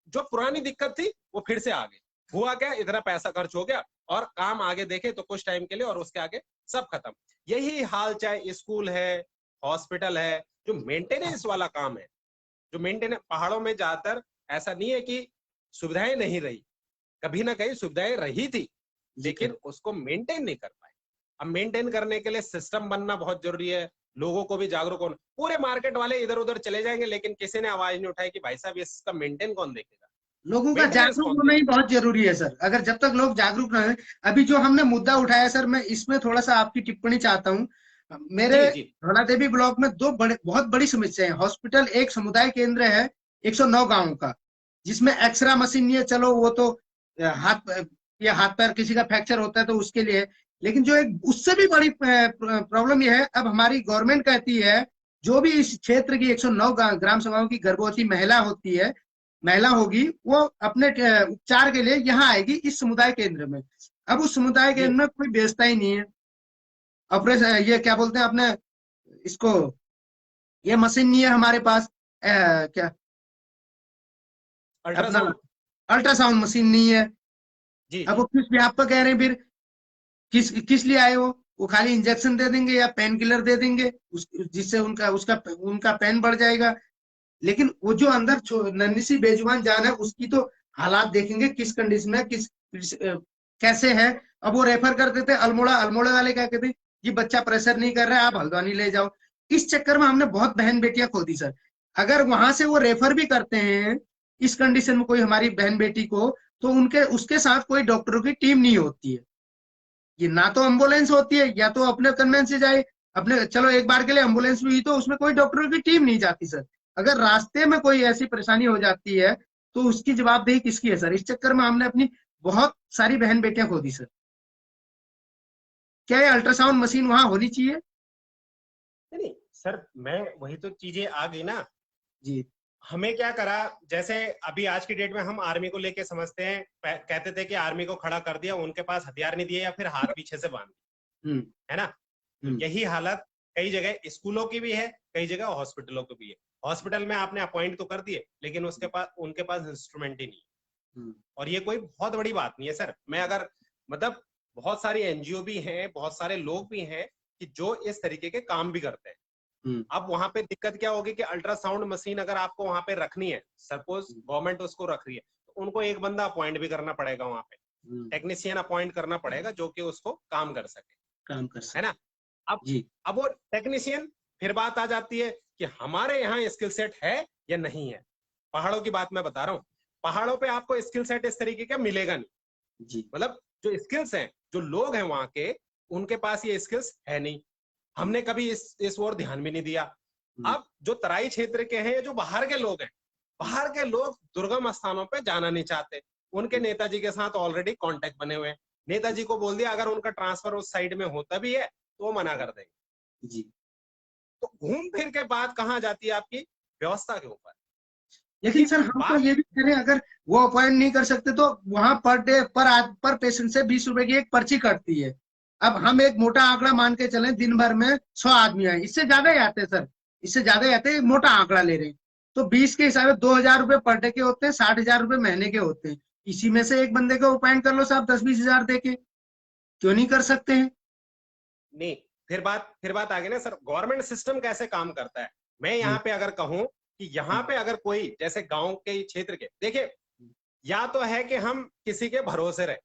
जो पुरानी दिक्कत थी वो फिर से आ गई। हुआ क्या, इतना पैसा खर्च हो गया और काम आगे देखे तो कुछ टाइम के लिए, और उसके आगे सब खत्म। यही हाल चाहे स्कूल है, हॉस्पिटल है, जो मेंटेनेंस वाला काम है, जो मेंटेनेंस, पहाड़ों में ज्यादातर ऐसा नहीं है कि सुविधाएं नहीं रही, कभी ना कहीं सुविधाएं रही थी, लेकिन उसको मेंटेन नहीं कर पाए। अब मेंटेन करने के लिए सिस्टम बनना बहुत जरूरी है, लोगों को भी जागरूक होना। पूरे मार्केट वाले इधर उधर चले जाएंगे, लेकिन किसी ने आवाज नहीं उठाई कि भाई साहब इसका मेंटेन कौन देखेगा। लोगों का जागरूक होना ही बहुत जरूरी है सर। अगर जब तक लोग जागरूक ना हो, अभी जो हमने मुद्दा उठाया सर, मैं इसमें थोड़ा सा आपकी टिप्पणी चाहता हूँ। मेरे धौला देवी ब्लॉक में बहुत बड़ी समस्या है। हॉस्पिटल एक समुदाय केंद्र है 109 गाँव का, जिसमें एक्सरा मशीन नहीं है, चलो वो तो हाथ पैर किसी का फ्रैक्चर होता है तो उसके लिए है, लेकिन जो एक उससे भी बड़ी प्रॉब्लम यह है, अब हमारी गवर्नमेंट कहती है जो भी इस क्षेत्र की 109 ग्राम सभाओं की गर्भवती महिला होगी, वो अपने उपचार के लिए यहाँ आएगी इस समुदाय केंद्र में। अब उस समुदाय केंद्र में कोई व्यवस्था ही नहीं है। ऑपरेशन, ये क्या बोलते हैं अपने इसको, ये मशीन नहीं है हमारे पास, क्या अल्ट्रासाउंड मशीन नहीं है। अब वो किस व्याप पर कह रहे हैं, फिर किस लिए आए वो खाली इंजेक्शन दे देंगे या पेन किलर दे देंगे, जिससे उनका पेन बढ़ जाएगा। लेकिन वो जो अंदर नन्ही सी बेजुबान जान है, उसकी तो हालात देखेंगे, किस कंडीशन में, कैसे है। अब वो रेफर कर देते अल्मोड़ा वाले क्या कहते हैं, ये बच्चा प्रेशर नहीं कर रहा है, आप हल्द्वानी ले जाओ। इस चक्कर में हमने बहुत बहन बेटियां खो दी सर। अगर वहां से वो रेफर भी करते हैं इस कंडीशन में कोई हमारी बहन बेटी को, तो उसके साथ कोई डॉक्टरों की टीम नहीं होती है। ये ना तो एम्बुलेंस होती है, या तो अपने कन्वेंस से जाए, अपने चलो एक बार के लिए एम्बुलेंस भी हुई तो उसमें कोई डॉक्टरों की टीम नहीं जाती सर। अगर रास्ते में कोई ऐसी परेशानी हो जाती है तो उसकी जवाबदेही किसकी है सर? इस चक्कर में हमने अपनी बहुत सारी बहन बेटियां खो दी सर। क्या ये अल्ट्रासाउंड मशीन वहां होनी चाहिए? नहीं सर, मैं वही तो चीजें आ गई ना जी। हमें क्या करा, जैसे अभी आज की डेट में हम आर्मी को लेके समझते हैं, कहते थे कि आर्मी को खड़ा कर दिया, उनके पास हथियार नहीं दिए या फिर हाथ पीछे से बांध दिए, हम्म, है ना। तो यही हालत कई जगह स्कूलों की भी है, कई जगह हॉस्पिटलों की भी है। हॉस्पिटल में आपने अपॉइंट तो कर दिए, लेकिन उनके पास इंस्ट्रूमेंट ही नहीं है। और ये कोई बहुत बड़ी बात नहीं है सर। मैं अगर मतलब बहुत सारी एनजीओ भी हैं, बहुत सारे लोग भी हैं कि जो इस तरीके के काम भी करते हैं। अब वहां पे दिक्कत क्या होगी कि अल्ट्रासाउंड मशीन अगर आपको वहां पे रखनी है, सपोज गवर्नमेंट उसको रख रही है, तो उनको एक बंदा अपॉइंट भी करना पड़ेगा, वहां पे टेक्नीशियन अपॉइंट करना पड़ेगा जो कि उसको काम कर सके, है ना। अब जी अब वो टेक्नीशियन, फिर बात आ जाती है कि हमारे यहाँ स्किल सेट है या नहीं है। पहाड़ों की बात मैं बता रहा हूँ, पहाड़ों पे आपको स्किल सेट इस तरीके का मिलेगा नहीं। जी मतलब जो स्किल्स हैं, जो लोग हैं वहां के, उनके पास ये स्किल्स है नहीं। हमने कभी इस ओर ध्यान भी नहीं दिया। अब जो तराई क्षेत्र के हैं, जो बाहर के लोग हैं, बाहर के लोग दुर्गम स्थानों पे जाना नहीं चाहते। उनके नेताजी के साथ ऑलरेडी कांटेक्ट बने हुए हैं। नेताजी को बोल दिया अगर उनका ट्रांसफर उस साइड में होता भी है तो वो मना कर देंगे। जी। तो घूम फिर के बात कहाँ जाती है आपकी व्यवस्था के ऊपर। लेकिन सर हम तो ये भी कह रहे हैं, अगर वो अपॉइंट नहीं कर सकते तो वहां पर डे पर पेशेंट से 20 रुपए की एक पर्ची कटती है। अब हम एक मोटा आंकड़ा मान के चलें, दिन भर में 100 आदमी आए, इससे ज्यादा ही आते हैं सर, इससे ज्यादा ही आते हैं, मोटा आंकड़ा ले रहे हैं। तो 20 के हिसाब से 2,000 रुपए पर डे के होते हैं, 60,000 रुपए महीने के होते हैं। इसी में से एक बंदे को अपॉइंट कर लो साहब 10-20 हजार दे के, क्यों नहीं कर सकते हैं? नहीं, फिर बात आ गई ना सर, गवर्नमेंट सिस्टम कैसे काम करता है। मैं यहाँ पे अगर कहूं कि यहाँ पे अगर कोई जैसे गांव के क्षेत्र के, देखिए या तो है कि हम किसी के भरोसे रहे,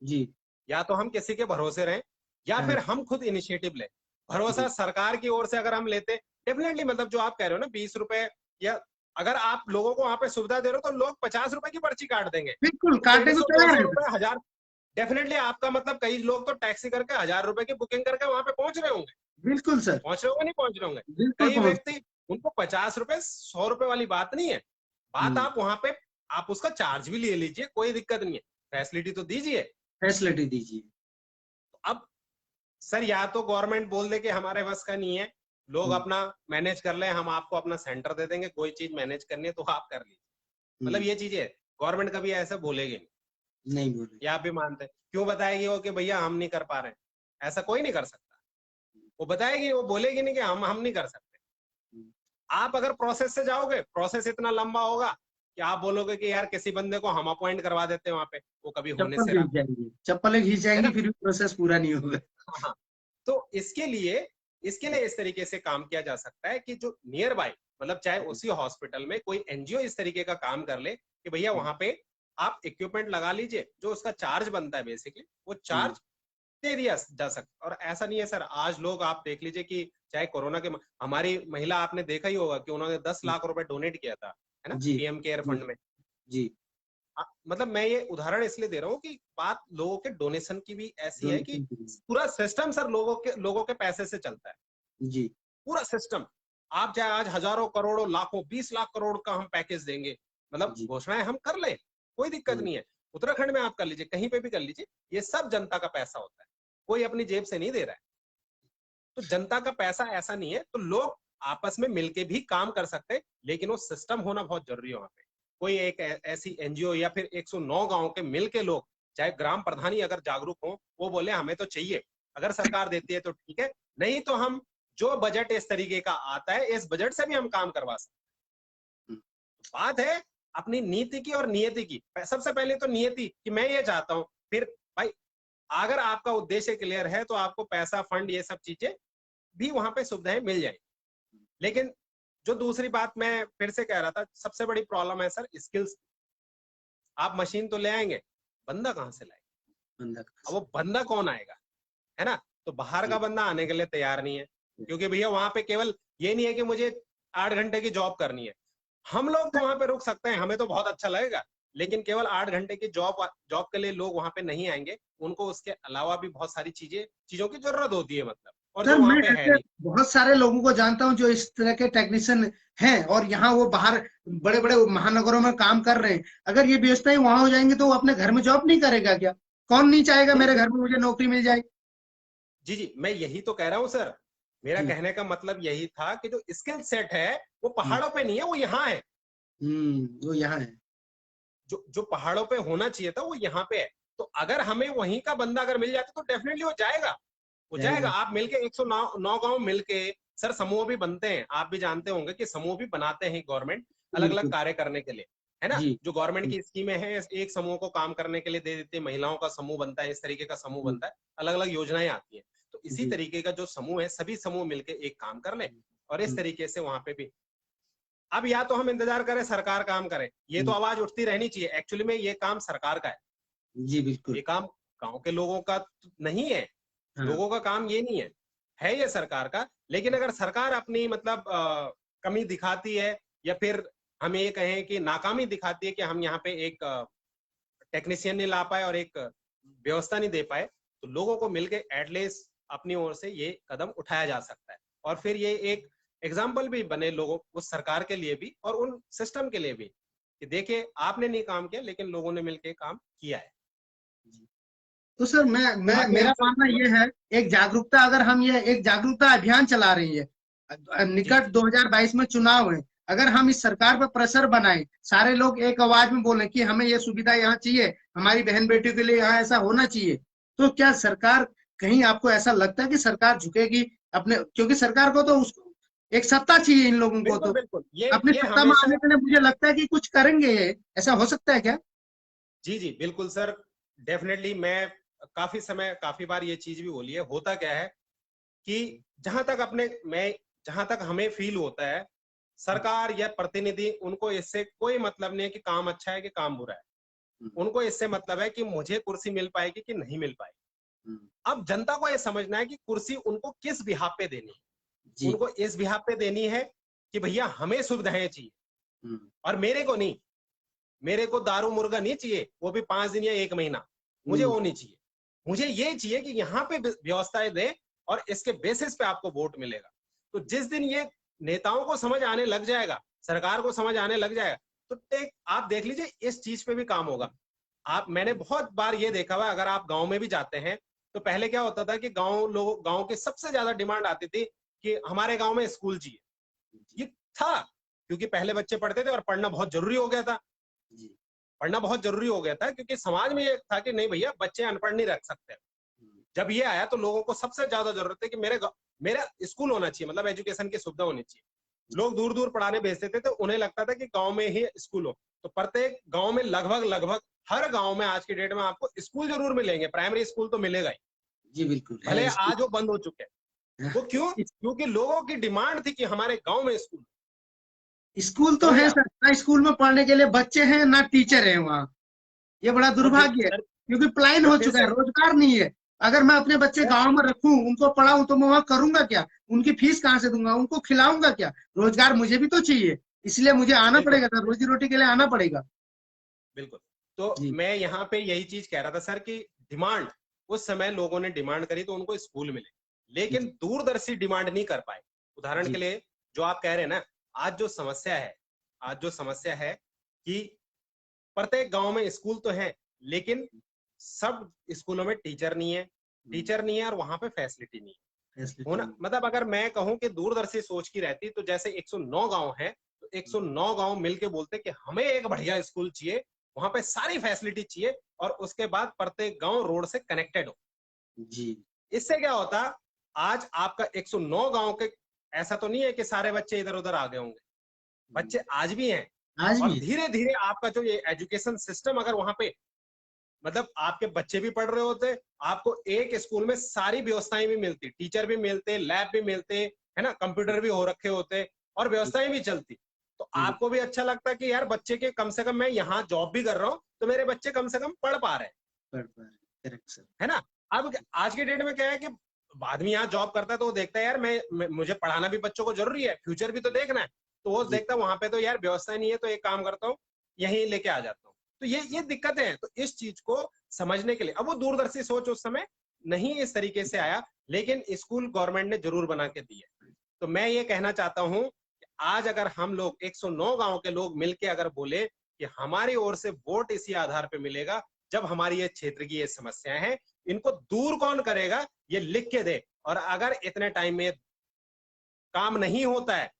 जी या तो हम किसी के भरोसे रहें, या फिर हम खुद इनिशिएटिव लें। भरोसा सरकार की ओर से अगर हम लेते, डेफिनेटली मतलब जो आप कह रहे हो ना 20 रुपए, या अगर आप लोगों को वहां पे सुविधा दे रहे हो तो लोग 50 रुपए की पर्ची काट देंगे, बिल्कुल काटने को 150 तैयार 200 है। रुपए 1000। डेफिनेटली आपका मतलब कई लोग तो टैक्सी करके 1000 रुपए की बुकिंग करके वहां पे पहुंच रहे होंगे। बिल्कुल सर, पहुंच रहे होंगे, नहीं पहुंच रहे होंगे। बिल्कुल कई पहुंच। व्यक्ति, उनको 50 रुपए 100 रुपए वाली बात नहीं है। बात आप वहां पे आप उसका चार्ज भी ले लीजिए, कोई दिक्कत नहीं है, फैसिलिटी तो दीजिए। फैसिलिटी दीजिए। अब सर या तो गवर्नमेंट बोल दे कि हमारे बस का नहीं है, लोग अपना मैनेज कर ले, हम आपको अपना सेंटर दे देंगे, कोई चीज मैनेज करनी है तो आप कर लीजिए। मतलब ये चीजें गवर्नमेंट कभी ऐसे बोलेगी नहीं बोले। या आप भी मानते हैं, क्यों बताएगी वो कि भैया हम नहीं कर पा रहे हैं। ऐसा कोई नहीं कर सकता। वो बताएगी, वो बोलेगी नहीं कि हम नहीं कर सकते। आप अगर प्रोसेस से जाओगे, प्रोसेस इतना लंबा होगा कि आप बोलोगे कि यार किसी बंदे को हम अपॉइंट करवा देते हैं वहां पे, वो कभी होने चप्पल से खींच रहा, जाएंगे, चप्पलें खींच है जाएंगी, ना। फिर भी प्रोसेस पूरा नहीं होगा। हाँ, तो इसके लिए इस तरीके से काम किया जा सकता है कि जो नियर बाय, मतलब चाहे उसी हॉस्पिटल में कोई एनजीओ इस तरीके का काम कर ले कि भैया वहां पे आप इक्विपमेंट लगा लीजिए, जो उसका चार्ज बनता है बेसिकली वो चार्ज दे दिया जा सकता। और ऐसा नहीं है सर, आज लोग आप देख लीजिए कि चाहे कोरोना के, हमारी महिला आपने देखा ही होगा कि उन्होंने 10 लाख रुपए डोनेट किया था, है ना, जी पीएम केयर जी फंड में। जी। मतलब मैं ये उदाहरण इसलिए दे रहा हूँ कि बात लोगों के डोनेशन की भी ऐसी है कि डोनेशन के लिए। पूरा सिस्टम सर लोगों के पैसे से चलता है, जी पूरा सिस्टम। आप चाहे आज हजारों करोड़ों लाखों 20 लाख करोड़ का हम पैकेज देंगे, मतलब जी। घोषणाएं हम कर ले, कोई दिक्कत नहीं है। उत्तराखंड में आप कर लीजिए, कहीं पे भी कर लीजिए, ये सब जनता का पैसा होता है, कोई अपनी जेब से नहीं दे रहा है। तो जनता का पैसा ऐसा नहीं है, तो लोग आपस में मिलके भी काम कर सकते हैं, लेकिन वो सिस्टम होना बहुत जरूरी है वहां पे। कोई एक ऐसी एनजीओ या फिर 109 गांव के मिलके लोग, चाहे ग्राम प्रधान ही अगर जागरूक हो, वो बोले हमें तो चाहिए, अगर सरकार देती है तो ठीक है, नहीं तो हम जो बजट इस तरीके का आता है, इस बजट से भी हम काम करवा सकते हैं। बात है अपनी नीति की और नियति की। सबसे पहले तो नियति कि मैं ये चाहता हूं, फिर भाई अगर आपका उद्देश्य क्लियर है तो आपको पैसा, फंड, ये सब चीजें भी वहां पे सुविधाएं मिल जाएंगी। लेकिन जो दूसरी बात मैं फिर से कह रहा था, सबसे बड़ी प्रॉब्लम है सर स्किल्स। आप मशीन तो ले आएंगे, बंदा कहां से लाएंगे? अब वो बंदा कौन आएगा, है ना। तो बाहर का बंदा आने के लिए तैयार नहीं है, क्योंकि भैया वहां पे केवल ये नहीं है कि मुझे 8 घंटे की जॉब करनी है। हम लोग तो वहां पे रुक सकते हैं, हमें तो बहुत अच्छा लगेगा, लेकिन केवल 8 घंटे की जॉब के लिए लोग वहां पे नहीं आएंगे। उनको उसके अलावा भी बहुत सारी चीजों की जरूरत होती है, मतलब, और सर जो वहां मैं पे है ऐसे नहीं। बहुत सारे लोगों को जानता हूं जो इस तरह के टेक्नीशियन हैं, और यहाँ वो बाहर बड़े बड़े महानगरों में काम कर रहे हैं। अगर ये व्यवस्थाएं वहां हो जाएंगी तो वो अपने घर में जॉब नहीं करेगा क्या? कौन नहीं चाहेगा नहीं, मेरे घर में मुझे नौकरी मिल जाए? जी जी, मैं यही तो कह रहा हूँ सर। मेरा जी कहने का मतलब यही था कि जो स्किल सेट है वो पहाड़ों पे नहीं है, वो यहाँ है। वो यहाँ है। जो जो पहाड़ों पे होना चाहिए था वो यहाँ पे है। तो अगर हमें वहीं का बंदा अगर मिल जाता तो डेफिनेटली वो जाएगा, वो जाएगा। आप मिलके 109 गांव मिलके, सर समूह भी बनते हैं, आप भी जानते होंगे कि समूह भी बनाते हैं गवर्नमेंट अलग अलग बिल्कुल। कार्य करने के लिए, है ना। जी जो गवर्नमेंट जी की स्कीमें हैं एक समूह को काम करने के लिए दे देती है, महिलाओं का समूह बनता है, इस तरीके का समूह जी बनता है, अलग अलग योजनाएं आती है। तो इसी जी तरीके का जो समूह है सभी समूह मिलके एक काम कर ले और इस हम्म, तरीके से वहां पे भी। अब या तो हम इंतजार करें सरकार काम करे, ये तो हम्म, आवाज उठती रहनी चाहिए। एक्चुअली में ये काम सरकार का है, जी बिल्कुल। ये काम गांव के लोगों का नहीं है, हाँ लोगों का काम ये नहीं है ये सरकार का। लेकिन अगर सरकार अपनी मतलब कमी दिखाती है या फिर हम ये कहें कि नाकामी दिखाती है कि हम यहाँ पे एक टेक्नीशियन नहीं ला पाए और एक व्यवस्था नहीं दे पाए, तो लोगों को मिलकर एटलीस्ट अपनी ओर से ये कदम उठाया जा सकता है और फिर ये एक एग्जाम्पल भी बने लोगों उस सरकार के लिए भी और उन सिस्टम के लिए भी कि देखिए आपने नहीं काम किया लेकिन लोगों ने मिलकर काम किया है। तो सर मैं बाकी मेरा हम मानना सर ये है, एक जागरूकता, अगर हम ये एक जागरूकता अभियान चला रही है, जी निकट जी 2022 में चुनाव है, अगर हम इस सरकार पर प्रेशर बनाए, सारे लोग एक आवाज में बोले कि हमें ये सुविधा यहाँ चाहिए, हमारी बहन बेटियों के लिए यहाँ ऐसा होना चाहिए, तो क्या सरकार, कहीं आपको ऐसा लगता है कि सरकार झुकेगी अपने, क्योंकि सरकार को तो उसको एक सत्ता चाहिए, इन लोगों को बिल्कुल तो बिल्कुल अपनी ये सत्ता में हमेशा। आने के लिए मुझे लगता है कि कुछ करेंगे ये, ऐसा हो सकता है क्या? जी जी बिल्कुल सर, डेफिनेटली मैं काफी समय काफी बार ये चीज भी बोली है। होता क्या है कि जहां तक अपने मैं जहां तक हमें फील होता है सरकार या प्रतिनिधि उनको इससे कोई मतलब नहीं है कि काम अच्छा है कि काम बुरा है, उनको इससे मतलब है कि मुझे कुर्सी मिल पाएगी कि नहीं मिल पाएगी। अब जनता को यह समझना है कि कुर्सी उनको किस बिहाफ पे देनी है। जी उनको इस बिहाफ पे देनी है कि भैया हमें सुविधाएं चाहिए और मेरे को नहीं, मेरे को दारू मुर्गा नहीं चाहिए, वो भी 5 दिन या 1 महीना, मुझे वो नहीं चाहिए। मुझे ये चाहिए कि यहाँ पे व्यवस्थाएं दे और इसके बेसिस पे आपको वोट मिलेगा। तो जिस दिन ये नेताओं को समझ आने लग जाएगा, सरकार को समझ आने लग जाएगा, तो एक आप देख लीजिए इस चीज पे भी काम होगा। आप मैंने बहुत बार ये देखा हुआ, अगर आप गांव में भी जाते हैं तो पहले क्या होता था कि गांव की सबसे ज्यादा डिमांड आती थी कि हमारे गांव में स्कूल चाहिए। ये था क्योंकि पहले बच्चे पढ़ते थे और पढ़ना बहुत जरूरी हो गया था, पढ़ना बहुत जरूरी हो गया था क्योंकि समाज में ये था कि नहीं भैया बच्चे अनपढ़ नहीं रख सकते। जब ये आया तो लोगों को सबसे ज्यादा जरूरत है कि मेरा स्कूल होना चाहिए, मतलब एजुकेशन की सुविधा होनी चाहिए। लोग दूर दूर पढ़ाने भेजते थे तो उन्हें लगता था कि गांव में ही स्कूल हो। तो प्रत्येक गांव में लगभग हर गांव में आज की डेट में आपको स्कूल जरूर मिलेंगे, प्राइमरी स्कूल तो मिलेगा ही, जी बिल्कुल है भले इसकी। आज वो बंद हो चुके हैं। वो क्यों? क्योंकि लोगों की डिमांड थी कि हमारे गांव में स्कूल। स्कूल तो समझ है गया सर, ना स्कूल में पढ़ने के लिए बच्चे हैं ना टीचर है वहाँ, ये बड़ा और दुर्भाग्य है, सर क्योंकि प्लान मैं हो फिर चुका है, से रोजगार नहीं है। अगर मैं अपने बच्चे मैं गांव में रखूं, उनको पढ़ाऊं, तो मैं वहां करूंगा क्या? उनकी फीस कहाँ से दूंगा, उनको खिलाऊंगा क्या? रोजगार मुझे भी तो चाहिए, इसलिए मुझे आना बिल्कुल पड़ेगा सर, रोजी रोटी के लिए आना पड़ेगा। बिल्कुल। तो जी मैं यहाँ पे यही चीज कह रहा था सर कि डिमांड उस समय लोगों ने डिमांड करी तो उनको स्कूल मिले, लेकिन जी दूरदर्शी डिमांड नहीं कर पाए। उदाहरण के जी लिए जो आप कह रहे हैं ना, आज जो समस्या है, आज जो समस्या है कि प्रत्येक गांव में स्कूल तो है लेकिन सब स्कूलों में टीचर नहीं है, टीचर नहीं है और वहां पे फैसिलिटी नहीं है। फैसिलिटी होना नहीं। मतलब अगर मैं कहूं कि दूरदर्शी सोच की रहती तो जैसे 109 गांव है तो 109 गांव मिलके बोलते कि हमें एक बढ़िया स्कूल चाहिए, वहां पे सारी फैसिलिटी चाहिए और उसके बाद प्रत्येक गांव रोड से कनेक्टेड हो। जी इससे क्या होता, आज आपका 109 गांव के ऐसा तो नहीं है कि सारे बच्चे इधर उधर आ गए होंगे, बच्चे आज भी हैं। आज और भी धीरे धीरे आपका जो ये एजुकेशन सिस्टम अगर वहां पे मतलब आपके बच्चे भी पढ़ रहे होते, आपको एक स्कूल में सारी व्यवस्थाएं भी मिलती, टीचर भी मिलते, लैब भी मिलते, है ना, कंप्यूटर भी हो रखे होते और व्यवस्थाएं भी चलती, तो जी आपको भी अच्छा लगता कि यार बच्चे के कम से कम मैं यहाँ जॉब भी कर रहा हूँ तो मेरे बच्चे कम से कम पढ़ पा रहे हैं, पढ़ पा रहे, करेक्ट सर। है ना। अब आज के डेट में क्या है कि आदमी यहाँ जॉब करता है तो वो देखता है यार मुझे पढ़ाना भी बच्चों को जरूरी है, फ्यूचर भी तो देखना है, तो वो जी देखता है वहां पे तो यार व्यवस्था नहीं है तो एक काम करता हूँ यहीं लेके आ जाता हूँ। तो ये दिक्कतें हैं, तो इस चीज को समझने के लिए अब वो दूरदर्शी सोच उस समय नहीं इस तरीके से आया, लेकिन स्कूल गवर्नमेंट ने जरूर बना के दी है। तो मैं ये कहना चाहता हूँ कि आज अगर हम लोग 109 गांव के लोग मिलके अगर बोले कि हमारी ओर से वोट इसी आधार पे मिलेगा, जब हमारी ये क्षेत्र की ये समस्याएं हैं इनको दूर कौन करेगा ये लिख के दे, और अगर इतने टाइम में काम नहीं होता है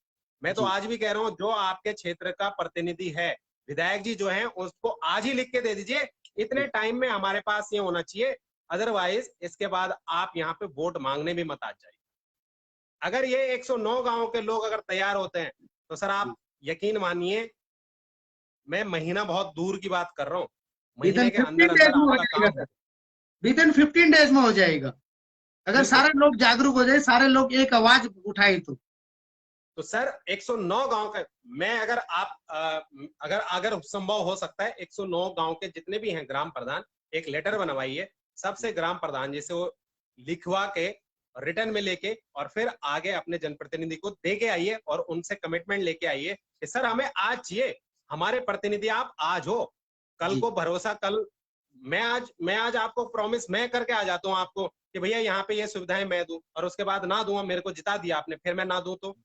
मैं तो जी। आज भी कह रहा हूँ, जो आपके क्षेत्र का प्रतिनिधि है, विधायक जी जो हैं, उसको आज ही लिख के दे दीजिए। इतने टाइम में हमारे पास ये होना चाहिए, अदरवाइज इसके बाद आप यहाँ पे वोट मांगने भी मत आ जाइए। अगर ये 109 गांव के लोग अगर तैयार होते हैं तो सर आप यकीन मानिए, मैं महीना बहुत दूर की बात कर रहा हूँ, विद इन महीने के 15 अंदर डेज अंदर में हो आपका जाएगा काम सर, विद इन 15 डेज में हो जाएगा। अगर बिल्कुल। सारे लोग जागरूक हो जाए, सारे लोग एक आवाज उठाए तो सर 109 गांव का, मैं अगर आप अगर अगर संभव हो सकता है 109 गांव के जितने भी हैं ग्राम प्रधान एक लेटर बनवाइए, सबसे ग्राम प्रधान जी से वो लिखवा के रिटर्न में लेके और फिर आगे अपने जनप्रतिनिधि को दे के आइए और उनसे कमिटमेंट लेके आइए कि सर हमें आज चाहिए, हमारे प्रतिनिधि आप आज हो, कल जी। को भरोसा कल मैं आज आपको प्रॉमिस मैं करके आ जाता हूँ आपको कि भैया यहाँ पे ये सुविधाएं मैं दूं, और उसके बाद ना दूंगा, मेरे को जिता दिया आपने, फिर मैं ना दूं तो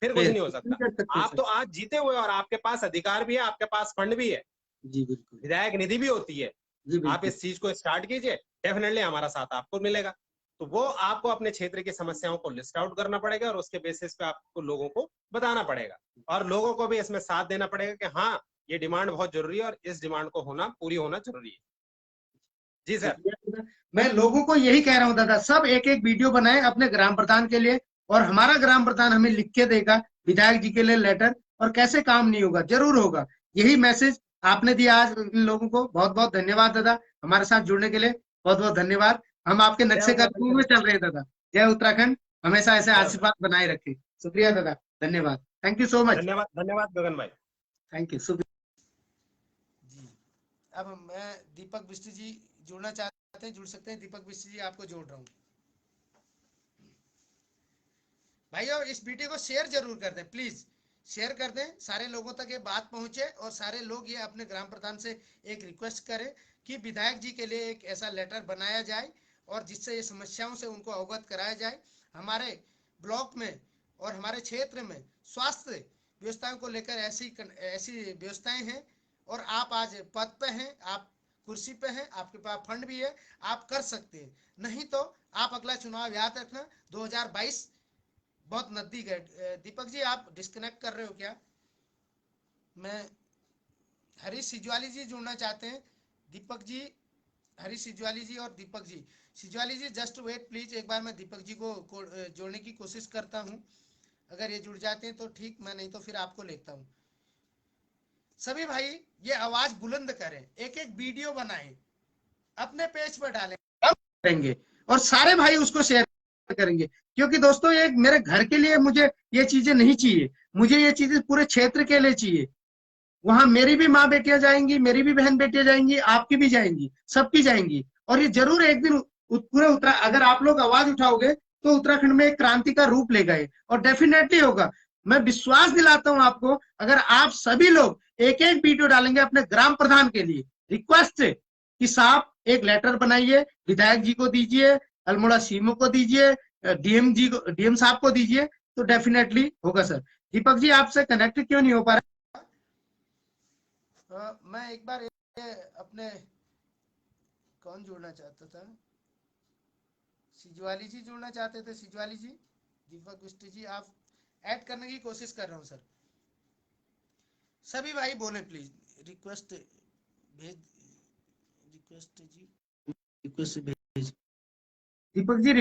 फिर कुछ फिर नहीं हो नहीं सकता। कर सकते आप सर। तो आज जीते हुए और आपके पास अधिकार भी है, आपके पास फंड भी है, जी बिल्कुल। विधायक निधि भी होती है। जी आप बिल्कुल। इस चीज को स्टार्ट कीजिए, डेफिनेटली हमारा साथ आपको मिलेगा। तो वो आपको अपने क्षेत्र की समस्याओं को लिस्ट आउट करना पड़ेगा और उसके बेसिस पे आपको लोगों को बताना पड़ेगा और लोगों को भी इसमें साथ देना पड़ेगा कि हाँ ये डिमांड बहुत जरूरी है और इस डिमांड को होना पूरी होना जरूरी है। जी सर। मैं लोगों को यही कह रहा हूँ दादा, सब एक एक वीडियो बनाए अपने ग्राम प्रधान के लिए, और हमारा ग्राम प्रधान हमें लिख के देगा विधायक जी के लिए लेटर, और कैसे काम नहीं होगा, जरूर होगा। यही मैसेज आपने दिया आज इन लोगों को। बहुत बहुत धन्यवाद दादा, हमारे साथ जुड़ने के लिए बहुत बहुत धन्यवाद। हम आपके नक्शे कदमों में चल रहे हैं दादा। जय उत्तराखंड, हमेशा ऐसे आशीर्वाद बनाए रखे। शुक्रिया दादा, धन्यवाद, थैंक यू सो मच। धन्यवाद धन्यवाद गगन भाई। थैंक यू, शुक्रिया जी। अब मैं दीपक बिष्ट जी जुड़ना चाहते हैं, जुड़ सकते हैं। दीपक बिष्ट जी आपको जोड़ रहा हूँ। भाइयों इस वीडियो को शेयर जरूर कर दें, प्लीज शेयर कर दें, सारे लोगों तक ये बात पहुंचे और सारे लोग ये अपने ग्राम प्रधान से एक रिक्वेस्ट करें कि विधायक जी के लिए एक ऐसा लेटर बनाया जाए और जिससे ये समस्याओं से उनको अवगत कराया जाए। हमारे ब्लॉक में और हमारे क्षेत्र में स्वास्थ्य व्यवस्थाओं को लेकर ऐसी व्यवस्थाएं हैं और आप आज पद पे हैं, आप कुर्सी पे हैं, आपके पास फंड भी है, आप कर सकते हैं। नहीं तो आप अगला चुनाव याद रखना 2022 बहुत नजदीक है। दीपक जी आप डिस्कनेक्ट कर रहे हो क्या? मैं हरीश सिजवाली जी जुड़ना चाहते हैं। दीपक जी, हरीश सिजवाली जी और दीपक जी। सिजवाली जी जस्ट वेट प्लीज, एक बार मैं दीपक जी को जोड़ने की कोशिश करता हूं। अगर ये जुड़ जाते हैं तो ठीक, मैं नहीं तो फिर आपको लेता हूं। सभी भाई ये आवाज बुलंद करें, एक एक वीडियो बनाएं, अपने पेज पर डालें करेंगे और सारे भाई उसको शेयर करेंगे। क्योंकि दोस्तों ये मेरे घर के लिए मुझे ये चीजें नहीं चाहिए, मुझे ये चीजें पूरे क्षेत्र के लिए चाहिए। वहां मेरी भी माँ बेटियां जाएंगी, मेरी भी बहन बेटियां जाएंगी, आपकी भी जाएंगी, सबकी जाएंगी। और ये जरूर एक दिन पूरे अगर आप लोग आवाज उठाओगे तो उत्तराखंड में एक क्रांति का रूप ले गए और डेफिनेटली होगा। मैं विश्वास दिलाता हूं आपको, अगर आप सभी लोग एक एक वीडियो डालेंगे अपने ग्राम प्रधान के लिए, रिक्वेस्ट है कि साहब एक लेटर बनाइए, विधायक जी को दीजिए, अल्मोड़ा सीएमओ को दीजिए, डीएम जी को, डीएम साहब को दीजिए, तो डेफिनेटली होगा सर। दीपक जी आपसे कनेक्ट क्यों नहीं हो पा रहा? मैं एक बार अपने कौन जुड़ना चाहता था? सिजवाली जी जुड़ना चाहते थे। सिजवाली जी, दीपक बिष्ट जी, आप ऐड करने की कोशिश कर रहा हूं सर। सभी भाई बोले प्लीज, रिक्वेस्ट भेज, रिक्वेस्ट जी, रिक्वेस्ट भेज। दीपक जी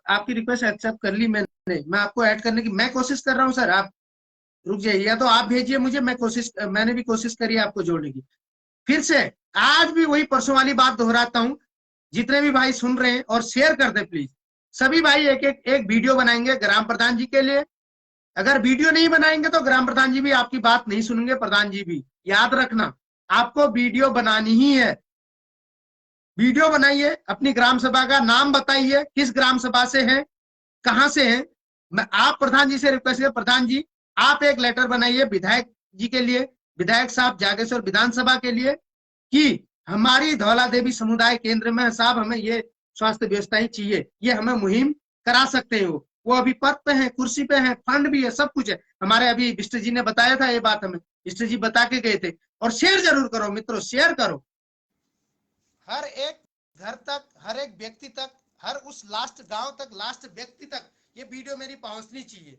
आपकी रिक्वेस्ट एक्सेप्ट कर ली मैंने, मैं आपको ऐड करने की मैं कोशिश कर रहा हूं सर। आप रुक जाइए, या तो आप भेजिए मुझे, मैंने भी कोशिश करी आपको जोड़ने की। फिर से आज भी वही परसों वाली बात दोहराता हूं, जितने भी भाई सुन रहे हैं और शेयर कर दे प्लीज। सभी भाई एक वीडियो बनाएंगे ग्राम प्रधान जी के लिए। अगर वीडियो नहीं बनाएंगे तो ग्राम प्रधान जी भी आपकी बात नहीं सुनेंगे, प्रधान जी भी। याद रखना, आपको वीडियो बनानी ही है। वीडियो बनाइए, अपनी ग्राम सभा का नाम बताइए, किस ग्राम सभा से है, कहां से है। मैं आप प्रधान जी से रिक्वेस्ट है, प्रधान जी आप एक लेटर बनाइए विधायक जी के लिए, विधायक साहब जागेश्वर विधानसभा के लिए, कि हमारी धौला देवी समुदाय केंद्र में साहब हमें ये स्वास्थ्य व्यवस्थाएं चाहिए, ये हमें मुहिम करा सकते हैं। वो अभी पद पे है, कुर्सी पे है, फंड भी है, सब कुछ है। हमारे अभी बिष्ट जी ने बताया था ये बात, हमें बिष्ट जी बता के गए थे। और शेयर जरूर करो मित्रों, शेयर करो, हर एक घर तक, हर एक व्यक्ति तक, हर उस लास्ट गांव तक, लास्ट व्यक्ति तक ये वीडियो मेरी पहुंचनी चाहिए।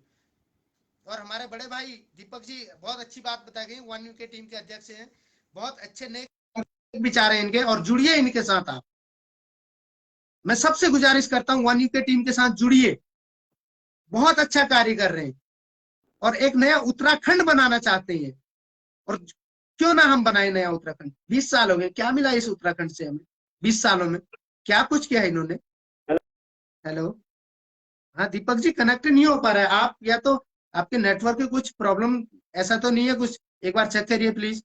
और हमारे बड़े भाई दीपक जी बहुत अच्छी बात बता गई, वन यू के टीम के अध्यक्ष हैं, बहुत अच्छे नेक विचार हैं इनके, और जुड़िए इनके साथ आप। मैं सबसे गुजारिश करता हूं, वन यू के टीम के साथ जुड़िए, बहुत अच्छा कार्य कर रहे हैं और एक नया उत्तराखंड बनाना चाहते हैं। और क्यों ना हम बनाए नया उत्तराखंड। 20 साल हो गए, क्या मिला इस उत्तराखंड से हमें 20 सालों में? क्या कुछ किया है इन्होंने? हेलो, हाँ दीपक जी कनेक्ट नहीं हो पा रहा है आप, या तो आपके नेटवर्क की कुछ प्रॉब्लम, ऐसा तो नहीं है कुछ? एक बार चेक करिए प्लीज,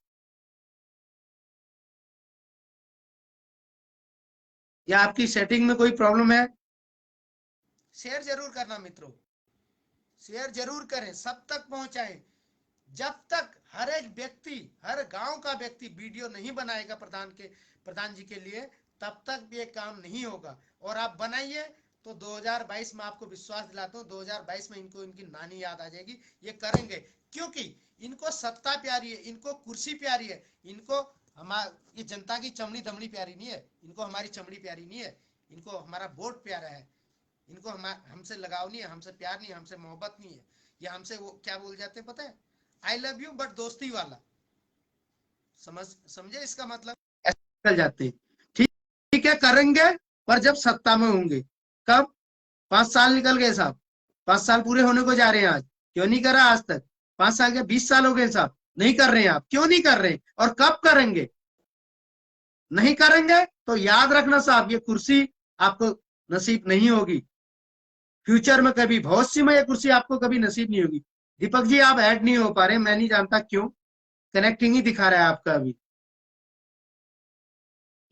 या आपकी सेटिंग में कोई प्रॉब्लम है। शेयर जरूर करना मित्रों, शेयर जरूर करें, सब तक पहुंचाएं। जब तक हर एक व्यक्ति, हर गांव का व्यक्ति वीडियो नहीं बनाएगा प्रधान जी के लिए, तब तक ये काम नहीं होगा। और आप बनाइए तो 2022 में आपको विश्वास दिलाता हूँ, 2022 में इनको इनकी नानी याद आ जाएगी, ये करेंगे। क्योंकि इनको सत्ता प्यारी है, इनको कुर्सी प्यारी है, इनको ये जनता की चमड़ी दमड़ी प्यारी नहीं है, इनको हमारी चमड़ी प्यारी नहीं है, इनको हमारा वोट प्यारा है, इनको हमसे लगाव नहीं है, हमसे प्यार नहीं है, हमसे मोहब्बत नहीं है। ये हमसे वो क्या बोल जाते हैं पता है? आई लव यू बट दोस्ती वाला। समझे इसका मतलब? निकल जाते हैं, ठीक है करेंगे, पर जब सत्ता में होंगे। कब? 5 साल निकल गए साहब, 5 साल पूरे होने को जा रहे हैं आज, क्यों नहीं करा आज तक? 5 साल के 20 साल हो गए साहब, नहीं कर रहे हैं आप, क्यों नहीं कर रहे? और कब करेंगे? नहीं करेंगे तो याद रखना साहब, ये कुर्सी आपको नसीब नहीं होगी फ्यूचर में कभी, भविष्य में ये कुर्सी आपको कभी नसीब नहीं होगी। दीपक जी आप ऐड नहीं हो पा रहे, मैं नहीं जानता क्यों, कनेक्टिंग ही दिखा रहा है आपका अभी,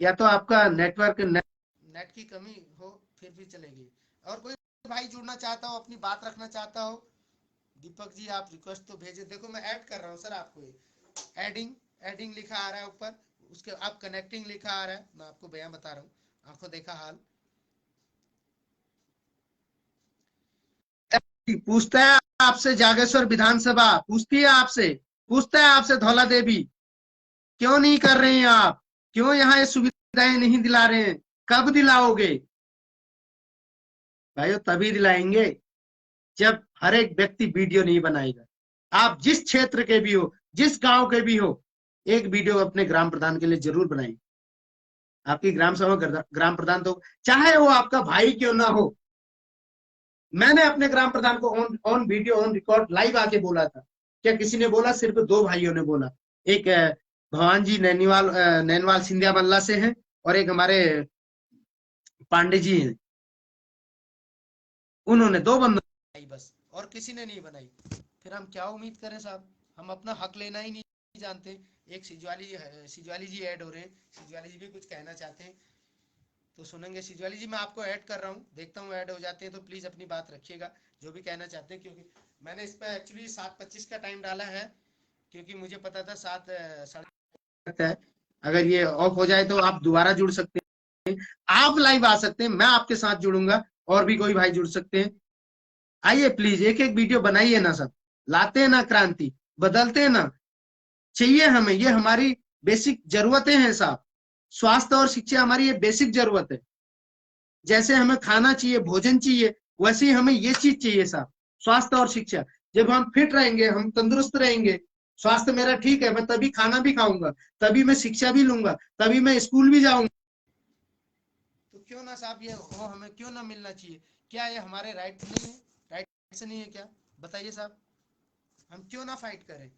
या तो आपका नेटवर्क नेट की कमी हो, फिर भी चलेगी। और कोई भाई जुड़ना चाहता हो, अपनी बात रखना चाहता हो, दीपक जी आप रिक्वेस्ट तो भेजे, देखो मैं ऐड कर रहा हूँ सर आपको, एडिंग लिखा आ रहा है ऊपर, उसके आप कनेक्टिंग लिखा आ रहा है, मैं आपको बयां बता रहा हूँ, आंखों देखा हाल। पूछता है आपसे जागेश्वर विधानसभा, पूछती है आपसे, पूछता है आपसे धौला देवी, क्यों नहीं कर रहे हैं आप? क्यों यहाँ ये सुविधाएं नहीं दिला रहे हैं? कब दिलाओगे? भाइयों तभी दिलाएंगे जब हर एक व्यक्ति वीडियो नहीं बनाएगा। आप जिस क्षेत्र के भी हो, जिस गांव के भी हो, एक वीडियो अपने ग्राम प्रधान के लिए जरूर बनाइए। आपकी ग्राम सभा ग्राम प्रधान तो चाहे वो आपका भाई क्यों ना हो, मैंने अपने ग्राम प्रधान को on video on record live आके बोला था। क्या किसी ने बोला? सिर्फ 2 भाइयों ने बोला, एक भगवान जी नैनवाल सिंधिया मल्ला से हैं, और एक हमारे पांडे जी हैं, उन्होंने 2 बंदों बनाई बस, और किसी ने नहीं बनाई। फिर हम क्या उम्मीद करें साहब, हम अपना हक लेना ही नहीं जानते। एक सिजवाली जी ऐड हो रहे हैं, सिजवाली जी भी कुछ कहना चाहते हैं तो सुनेंगे। सिजवाली जी मैं आपको ऐड कर रहा हूँ, देखता हूँ ऐड हो जाते हैं तो प्लीज अपनी बात रखिएगा, जो भी कहना चाहते हैं, क्योंकि मैंने इस पर एक्चुअली 7:25 का टाइम डाला है, क्योंकि मुझे पता था 7:30 है। अगर ये ऑफ हो जाए तो आप दोबारा जुड़ सकते हैं, आप लाइव आ सकते हैं, मैं आपके साथ जुड़ूंगा, और भी कोई भाई जुड़ सकते हैं। आइए प्लीज, एक एक वीडियो बनाइए ना सब, लाते हैं ना क्रांति, बदलते हैं ना, चाहिए हमें, ये हमारी बेसिक जरूरतें हैं साहब। स्वास्थ्य और शिक्षा हमारी ये बेसिक जरूरत है। जैसे हमें खाना चाहिए, भोजन चाहिए, वैसे ही हमें ये चीज चाहिए साहब, स्वास्थ्य और शिक्षा। जब हम फिट रहेंगे, हम तंदुरुस्त रहेंगे, स्वास्थ्य मेरा ठीक है, मैं तभी खाना भी खाऊंगा, तभी मैं शिक्षा भी लूंगा, तभी मैं स्कूल भी जाऊंगा। तो क्यों ना साहब ये हो, हमें क्यों ना मिलना चाहिए? क्या ये हमारे राइट नहीं है? राइट से नहीं है क्या? बताइए साहब, हम क्यों ना फाइट करें?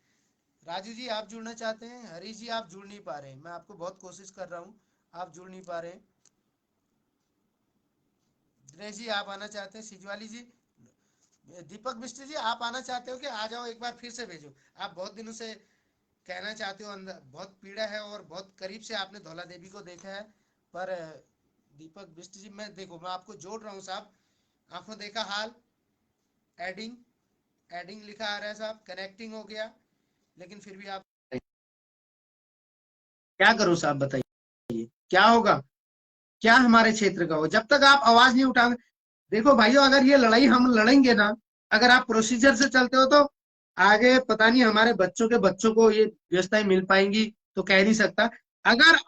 राजू जी आप जुड़ना चाहते हैं? हरीश जी आप जुड़ नहीं पा रहे हैं, मैं आपको बहुत कोशिश कर रहा हूँ, आप जुड़ नहीं पा रहे हैं। दिनेश जी आप आना चाहते हैं? सिजवाली जी, दीपक बिष्ट जी आप आना चाहते हो कि आ जाओ, एक बार फिर से भेजो। आप बहुत दिनों से कहना चाहते हो, अंदर बहुत पीड़ा है और बहुत करीब से आपने धौला देवी को देखा है, पर दीपक बिष्ट जी मैं देखो, मैं आपको जोड़ रहा हूँ साहब, आंखों देखा हाल, एडिंग लिखा आ रहा है साहब, कनेक्टिंग हो गया, लेकिन फिर भी आप क्या करो साहब, बताइए क्या होगा? क्या हमारे क्षेत्र का हो? जब तक आप आवाज नहीं उठाओगे, देखो भाइयों, अगर ये लड़ाई हम लड़ेंगे ना, अगर आप प्रोसीजर से चलते हो तो आगे पता नहीं हमारे बच्चों के बच्चों को ये व्यवस्थाएं मिल पाएंगी, तो कह नहीं सकता। अगर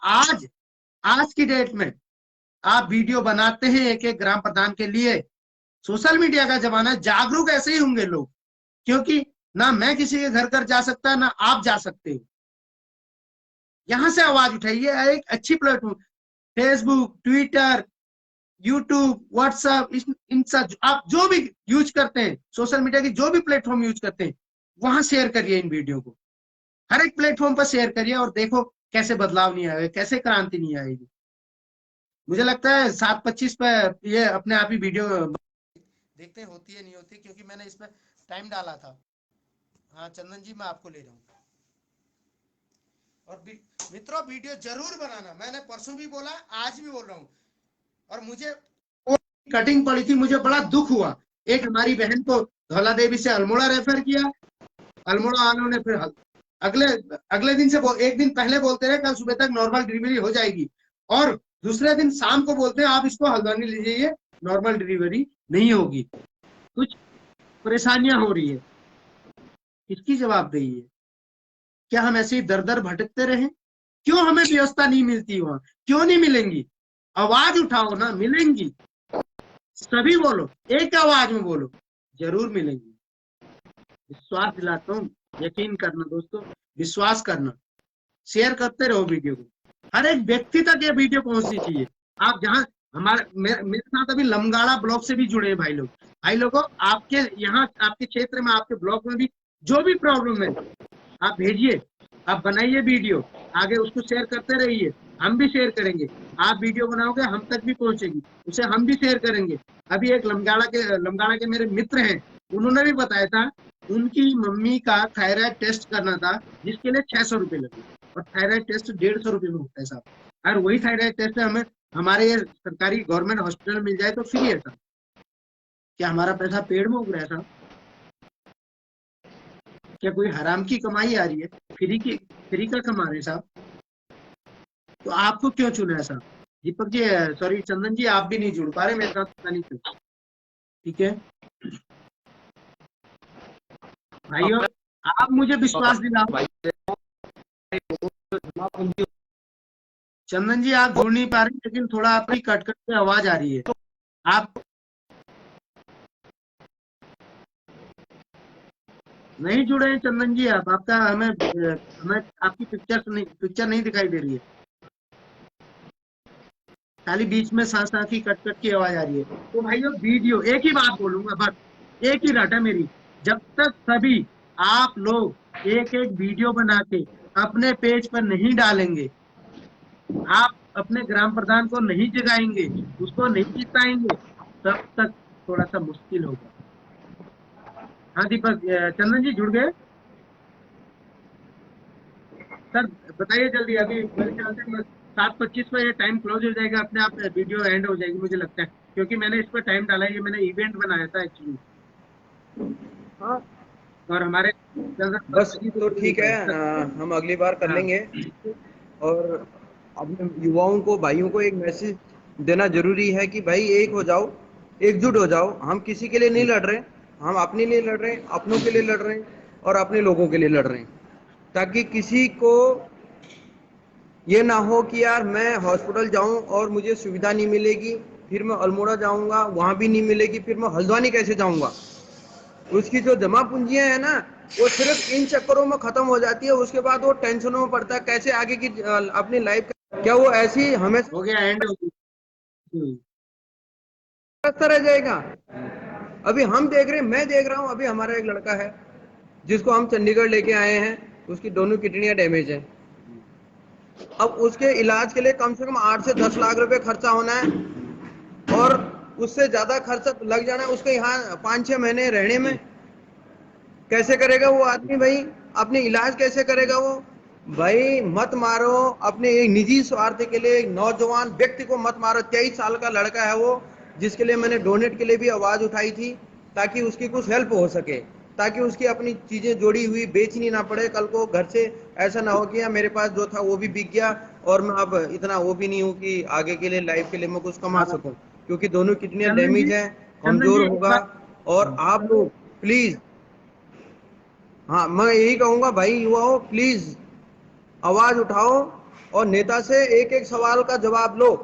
आज की डेट में आप वीडियो बनाते हैं एक एक ग्राम प्रधान के लिए, सोशल मीडिया का जमाना है, जागरूक ऐसे ही होंगे लोग, क्योंकि ना मैं किसी के घर घर जा सकता, ना आप जा सकते हो। यहां से आवाज उठाइए, एक अच्छी platform, Facebook, Twitter, YouTube, WhatsApp, इन सब आप जो भी यूज करते हैं, सोशल मीडिया की जो भी प्लेटफॉर्म यूज करते हैं, वहां शेयर करिए इन वीडियो को, हर एक प्लेटफॉर्म पर शेयर करिए और देखो कैसे बदलाव नहीं आएगा, कैसे क्रांति नहीं आएगी। मुझे लगता है 7:25 पर ये अपने आप ही वीडियो देखते हैं होती है नहीं होती, क्योंकि मैंने इसमें टाइम डाला था। हाँ चंदन जी, मैं आपको ले रहा हूँ। और मित्रों, वीडियो जरूर बनाना, मैंने परसों भी बोला, आज भी बोल रहा हूँ। और मुझे कटिंग पड़ी थी, मुझे बड़ा दुख हुआ। एक हमारी बहन को धौला देवी से अल्मोड़ा रेफर किया, अल्मोड़ा वालों ने फिर अगले दिन से एक दिन पहले बोलते रहे कल सुबह तक नॉर्मल डिलीवरी हो जाएगी, और दूसरे दिन शाम को बोलते हैं आप इसको हल्द्वानी ले जाइए, नॉर्मल डिलीवरी नहीं होगी, कुछ परेशानियां हो रही है। इसकी जवाबदेही है? क्या हम ऐसे ही दर दर भटकते रहें? क्यों हमें व्यवस्था नहीं मिलती वहां? क्यों नहीं मिलेंगी? आवाज उठाओ ना, मिलेंगी। सभी बोलो, एक आवाज में बोलो, जरूर मिलेंगी। विश्वास दिलाता हूँ, यकीन करना दोस्तों, विश्वास करना। शेयर करते रहो वीडियो को, हर एक व्यक्ति तक ये वीडियो पहुंचनी चाहिए। आप जहाँ मेरे साथ अभी लमगाड़ा ब्लॉक से भी जुड़े हैं भाई लोग, भाई लोगों, आपके यहाँ आपके क्षेत्र में, आपके ब्लॉक में भी जो भी प्रॉब्लम है आप भेजिए, आप बनाइए वीडियो, आगे उसको शेयर करते रहिए, हम भी शेयर करेंगे। आप वीडियो बनाओगे हम तक भी पहुंचेगी, उसे हम भी शेयर करेंगे। अभी एक लमगाड़ा के मेरे मित्र हैं, उन्होंने भी बताया था उनकी मम्मी का थायराइड टेस्ट करना था, जिसके लिए 600 रुपये लगे, और थायराइड टेस्ट 150 रुपये में होता है साहब। और वही थायराइड टेस्ट हमें हमारे ये सरकारी गवर्नमेंट हॉस्पिटल में मिल जाए तो फ्री है साहब। क्या हमारा पैसा पेड़ में उग रहा है साहब? क्या कोई हराम की कमाई आ रही है? फ्री का कमा रहे साहब? तो आपको क्यों चुना है साहब? दीपक जी, सॉरी चंदन जी, आप भी नहीं जुड़ पा रहे मेरे साथ, पता नहीं क्यों। ठीक है भाइयों, आप मुझे विश्वास दिलाओ। चंदन जी, आप जुड़ नहीं पा रहे, लेकिन थोड़ा आपकी कट कट के आवाज आ रही है। आप नहीं जुड़े हैं चंदन जी, आप आपका हमें आपकी पिक्चर नहीं दिखाई दे रही है, खाली बीच में सांस की कट कट की आवाज आ रही है। तो भाइयों, वीडियो, एक ही बात बोलूंगा बस, एक ही रट है मेरी, जब तक सभी आप लोग एक एक वीडियो बना के अपने पेज पर नहीं डालेंगे, आप अपने ग्राम प्रधान को नहीं जगाएंगे, उसको नहीं जिताएंगे, तब तक थोड़ा सा मुश्किल होगा। हाँ दीपक, चंदन जी जुड़ गए सर? बताइए जल्दी, अभी मेरे ख्याल से 7:25 पर ये टाइम क्लोज हो जाएगा, अपने आप वीडियो एंड हो जाएगी मुझे लगता है, क्योंकि मैंने इस पर टाइम डाला है, ये मैंने इवेंट बनाया था एक्चुअली। हाँ, और हमारे बस तो ठीक है, हम अगली बार कर लेंगे। और अपने युवाओं को, भाइयों को एक मैसेज देना जरूरी है कि भाई एक हो जाओ, एकजुट हो जाओ। हम किसी के लिए नहीं लड़ रहे, हम अपने लिए लड़ रहे हैं, अपनों के लिए लड़ रहे हैं और अपने लोगों के लिए लड़ रहे हैं, ताकि किसी को ये ना हो कि यार मैं हॉस्पिटल जाऊं और मुझे सुविधा नहीं मिलेगी, फिर मैं अल्मोड़ा जाऊंगा वहां भी नहीं मिलेगी, फिर मैं हल्द्वानी कैसे जाऊंगा। उसकी जो जमा पूंजियां है ना, वो सिर्फ इन चक्करों में खत्म हो जाती है। उसके बाद वो टेंशनों में पड़ता है कैसे आगे की अपनी लाइफ, क्या वो ऐसी हमेशा हो गया एंड। रह जाएगा। अभी हम देख रहे हैं, मैं देख रहा हूं, अभी हमारा एक लड़का है जिसको हम चंडीगढ़ लेके आए हैं, उसकी दोनों किडनियां डैमेज है। अब उसके इलाज के लिए कम से कम 8 से 10 लाख रुपए खर्चा होना है, और उससे ज्यादा खर्चा लग जाना है उसके यहाँ 5-6 महीने रहने में। कैसे करेगा वो आदमी भाई? अपने इलाज कैसे करेगा वो? भाई मत मारो अपने एक निजी स्वार्थ के लिए, एक नौजवान व्यक्ति को मत मारो। 23 साल का लड़का है वो, जिसके लिए मैंने डोनेट के लिए भी आवाज उठाई थी, ताकि उसकी कुछ हेल्प हो सके, ताकि उसकी अपनी चीजें जोड़ी हुई बेचनी ना पड़े। कल को घर से ऐसा ना हो कि मेरे पास जो था वो भी बिक गया और मैं अब इतना वो भी नहीं हूँ कि आगे के लिए, लाइफ के लिए मैं कुछ कमा सकूं, क्योंकि दोनों किडनियां डैमेज है, कमजोर होगा। और आप लोग प्लीज, हाँ मैं यही कहूंगा भाई, युवाओं प्लीज आवाज उठाओ और नेता से एक एक सवाल का जवाब लो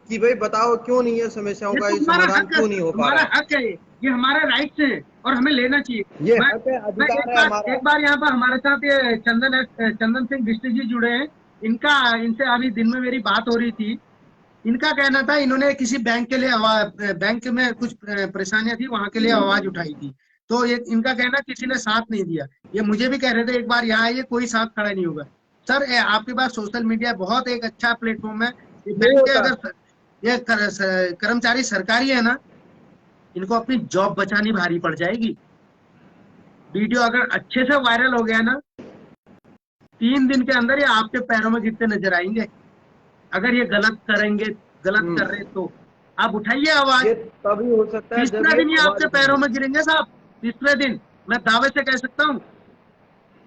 कि भाई बताओ क्यों नहीं है समस्याओं का समाधान, क्यों नहीं हो पा रहा है। हक है, ये हमारा राइट है और हमें लेना चाहिए। ये मैं हक है, अधिकार है हमारा। एक बार यहाँ पर हमारे साथ ये चंदन सिंह बिष्ट जी जुड़े हैं। इनसे अभी दिन में मेरी बात हो रही थी। इनका कहना था इन्होंने किसी बैंक के लिए बैंक में कुछ परेशानियां थी, वहां के लिए आवाज उठाई थी, तो ये इनका कहना किसी ने साथ नहीं दिया। ये मुझे भी कह रहे थे एक बार यहाँ आइए, कोई साथ खड़ा नहीं होगा। सर आपके पास सोशल मीडिया बहुत एक अच्छा प्लेटफॉर्म है। ये बैंक के अगर ये कर्मचारी सरकारी है ना, इनको अपनी जॉब बचानी भारी पड़ जाएगी। वीडियो अगर अच्छे से वायरल हो गया ना, 3 दिन के अंदर ये आपके पैरों में गिरते नजर आएंगे। अगर ये गलत करेंगे, गलत कर रहे तो आप उठाइए आवाज। ये तभी हो सकता है तीसरा दिन ये आपके पैरों में गिरेंगे साहब। तीसरे दिन मैं दावे से कह सकता हूँ।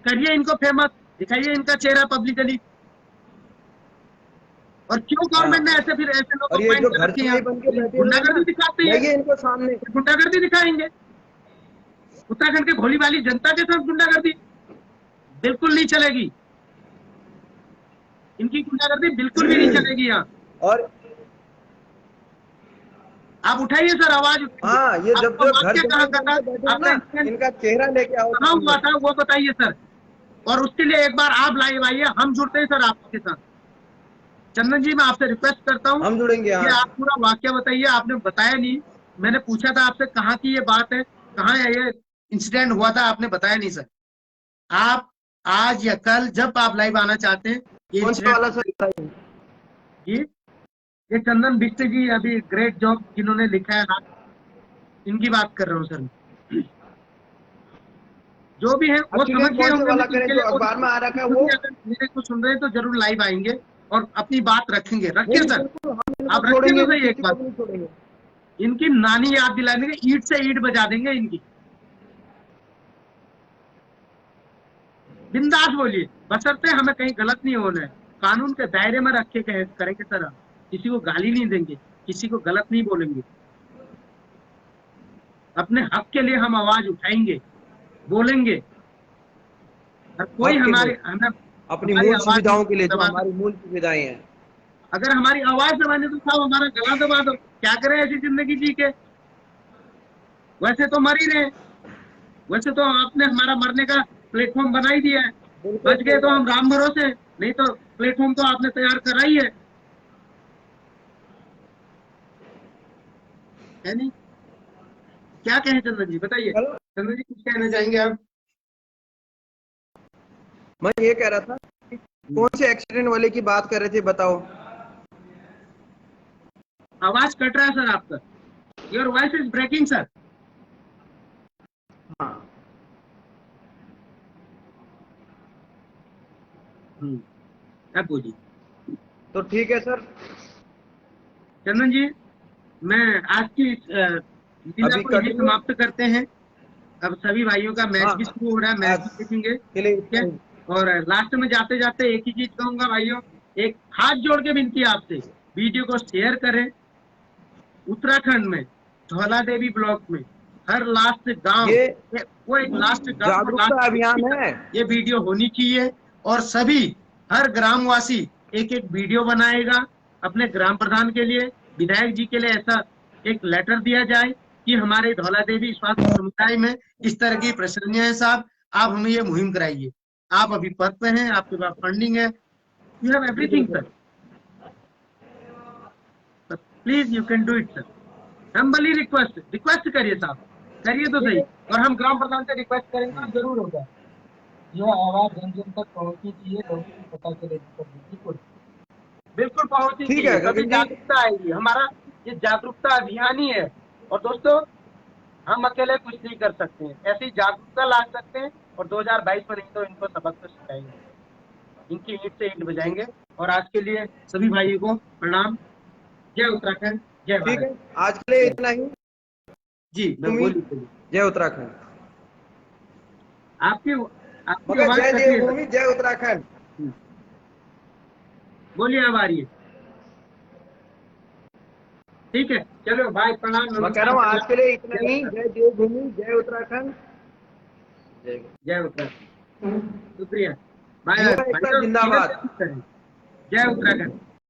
करिए इनको फेमस, दिखाइए इनका चेहरा पब्लिकली। और क्यों गवर्नमेंट ने ऐसे लोग और ये जो घर चुनाई बन के बैठे गुंडागर्दी दिखाते हैं, ये इनको सामने गुंडागर्दी दिखाएंगे। उत्तराखंड के भोली भाली जनता के साथ गुंडागर्दी बिल्कुल नहीं चलेगी। इनकी गुंडागर्दी बिल्कुल भी नहीं चलेगी यहाँ। और आप उठाइए सर आवाज। हाँ, ये जब जो घर कहाँ का था, इनका चेहरा लेके आओ, कहाँ हुआ था वो बताइए सर। और उसके लिए एक बार आप लाइव आइए, हम जुड़ते हैं सर आपके साथ। चंदन जी मैं आपसे रिक्वेस्ट करता हूँ, हम जुड़ेंगे। ये आप पूरा वाक्य बताइए। आपने बताया नहीं, मैंने पूछा था आपसे कहाँ की ये बात है, कहाँ ये इंसिडेंट हुआ था, आपने बताया नहीं सर। आप आज या कल जब आप लाइव आना चाहते हैं, ये वाला सर ये चंदन बिष्ट जी अभी ग्रेट जॉब जिन्होंने लिखा है, इनकी बात कर रहा हूँ सर। जो भी है वो समझ गए होंगे, अखबार में आ रखा है वो। मेरे को सुन रहे हैं तो जरूर लाइव आएंगे और अपनी बात रखेंगे। रखिए सर, आप रखेंगे भाई। एक बात इनकी नानी याद दिला देंगे, ईंट से ईंट बजा देंगे इनकी। बिंदास बोलिए, बशर्ते हमें कहीं गलत नहीं होना है। कानून के दायरे में रख के करेंगे सर। हम किसी को गाली नहीं देंगे, किसी को गलत नहीं बोलेंगे। अपने हक के लिए हम आवाज उठाएंगे, बोलेंगे। और कोई हमें अपनी मूल सुविधाओं के लिए, जो हमारी मूल सुविधाएं हैं, अगर हमारी आवाज दबाने तो साहब हमारा गला दबा दो। क्या करें ऐसी जिंदगी जी के? वैसे तो मर ही रहे, वैसे तो आपने हमारा मरने का प्लेटफॉर्म बना ही दिया है। बच गए तो हम राम भरोसे, नहीं तो प्लेटफॉर्म तो आपने तैयार करा ही है नहीं? क्या कहें चंदन जी, बताइए। चंदन जी कुछ कहना चाहेंगे आप? मैं ये कह रहा था, कौन से एक्सीडेंट वाले की बात कर रहे थे, बताओ। आवाज कट रहा है सर आपका। Your voice is breaking sir. हाँ, अब बोलिए। तो ठीक है सर। चंदन जी मैं आज की लीला को यही समाप्त करते हैं। अब सभी भाइयों का मैच भी शुरू हो रहा है, मैच भी देखेंगे, ठीक है। और लास्ट में जाते जाते एक ही चीज कहूंगा भाइयों, एक हाथ जोड़ के विनती आपसे, वीडियो को शेयर करें। उत्तराखंड में धौला देवी ब्लॉक में हर लास्ट गांव, वो एक लास्ट जागरूकता अभियान है, ये वीडियो होनी चाहिए। और सभी हर ग्रामवासी एक एक वीडियो बनाएगा अपने ग्राम प्रधान के लिए, विधायक जी के लिए। ऐसा एक लेटर दिया जाए कि हमारे धौला देवी स्वास्थ्य समुदाय में इस तरह की परेशानियां हैं साहब, आप हमें ये मुहिम कराइए। आप अभी पद पे हैं, आपके पास फंडिंग है, you have everything sir, please you can do it sir. Humbly request करिए साहब, करिए तो सही। और हम ग्राम प्रधान से रिक्वेस्ट करेंगे, जरूर होगा। यह आवाज जन जन तक पहुंचनी चाहिए, लोगों को पता चले। बिल्कुल पहुंचनी चाहिए, तभी जागरूकता आएगी। हमारा ये जागरूकता अभियान ही है। और दोस्तों हम अकेले कुछ नहीं कर सकते हैं, ऐसी जागरूकता ला सकते हैं। और 2022 में नहीं तो इनको सबक तो सिखाएंगे, इनकी ईंट से ईंट बजाएंगे। और आज के लिए सभी भाइयों को प्रणाम। जय उत्तराखंड, जय भारत। आज के लिए इतना ही जी। मैं बोलिए। जय उत्तराखंड। आपकी जय देवभूमि, जय उत्तराखंड। बोलिए, अब आ रही है? ठीक है, चलो भाई प्रणाम। मैं कह रहा हूँ आज के लिए इतना ही। जय देवभूमि, जय उत्तराखंड, जय उत्तराखंड। शुक्रिया, बाय। जिंदाबाद। जय उत्तराखंड।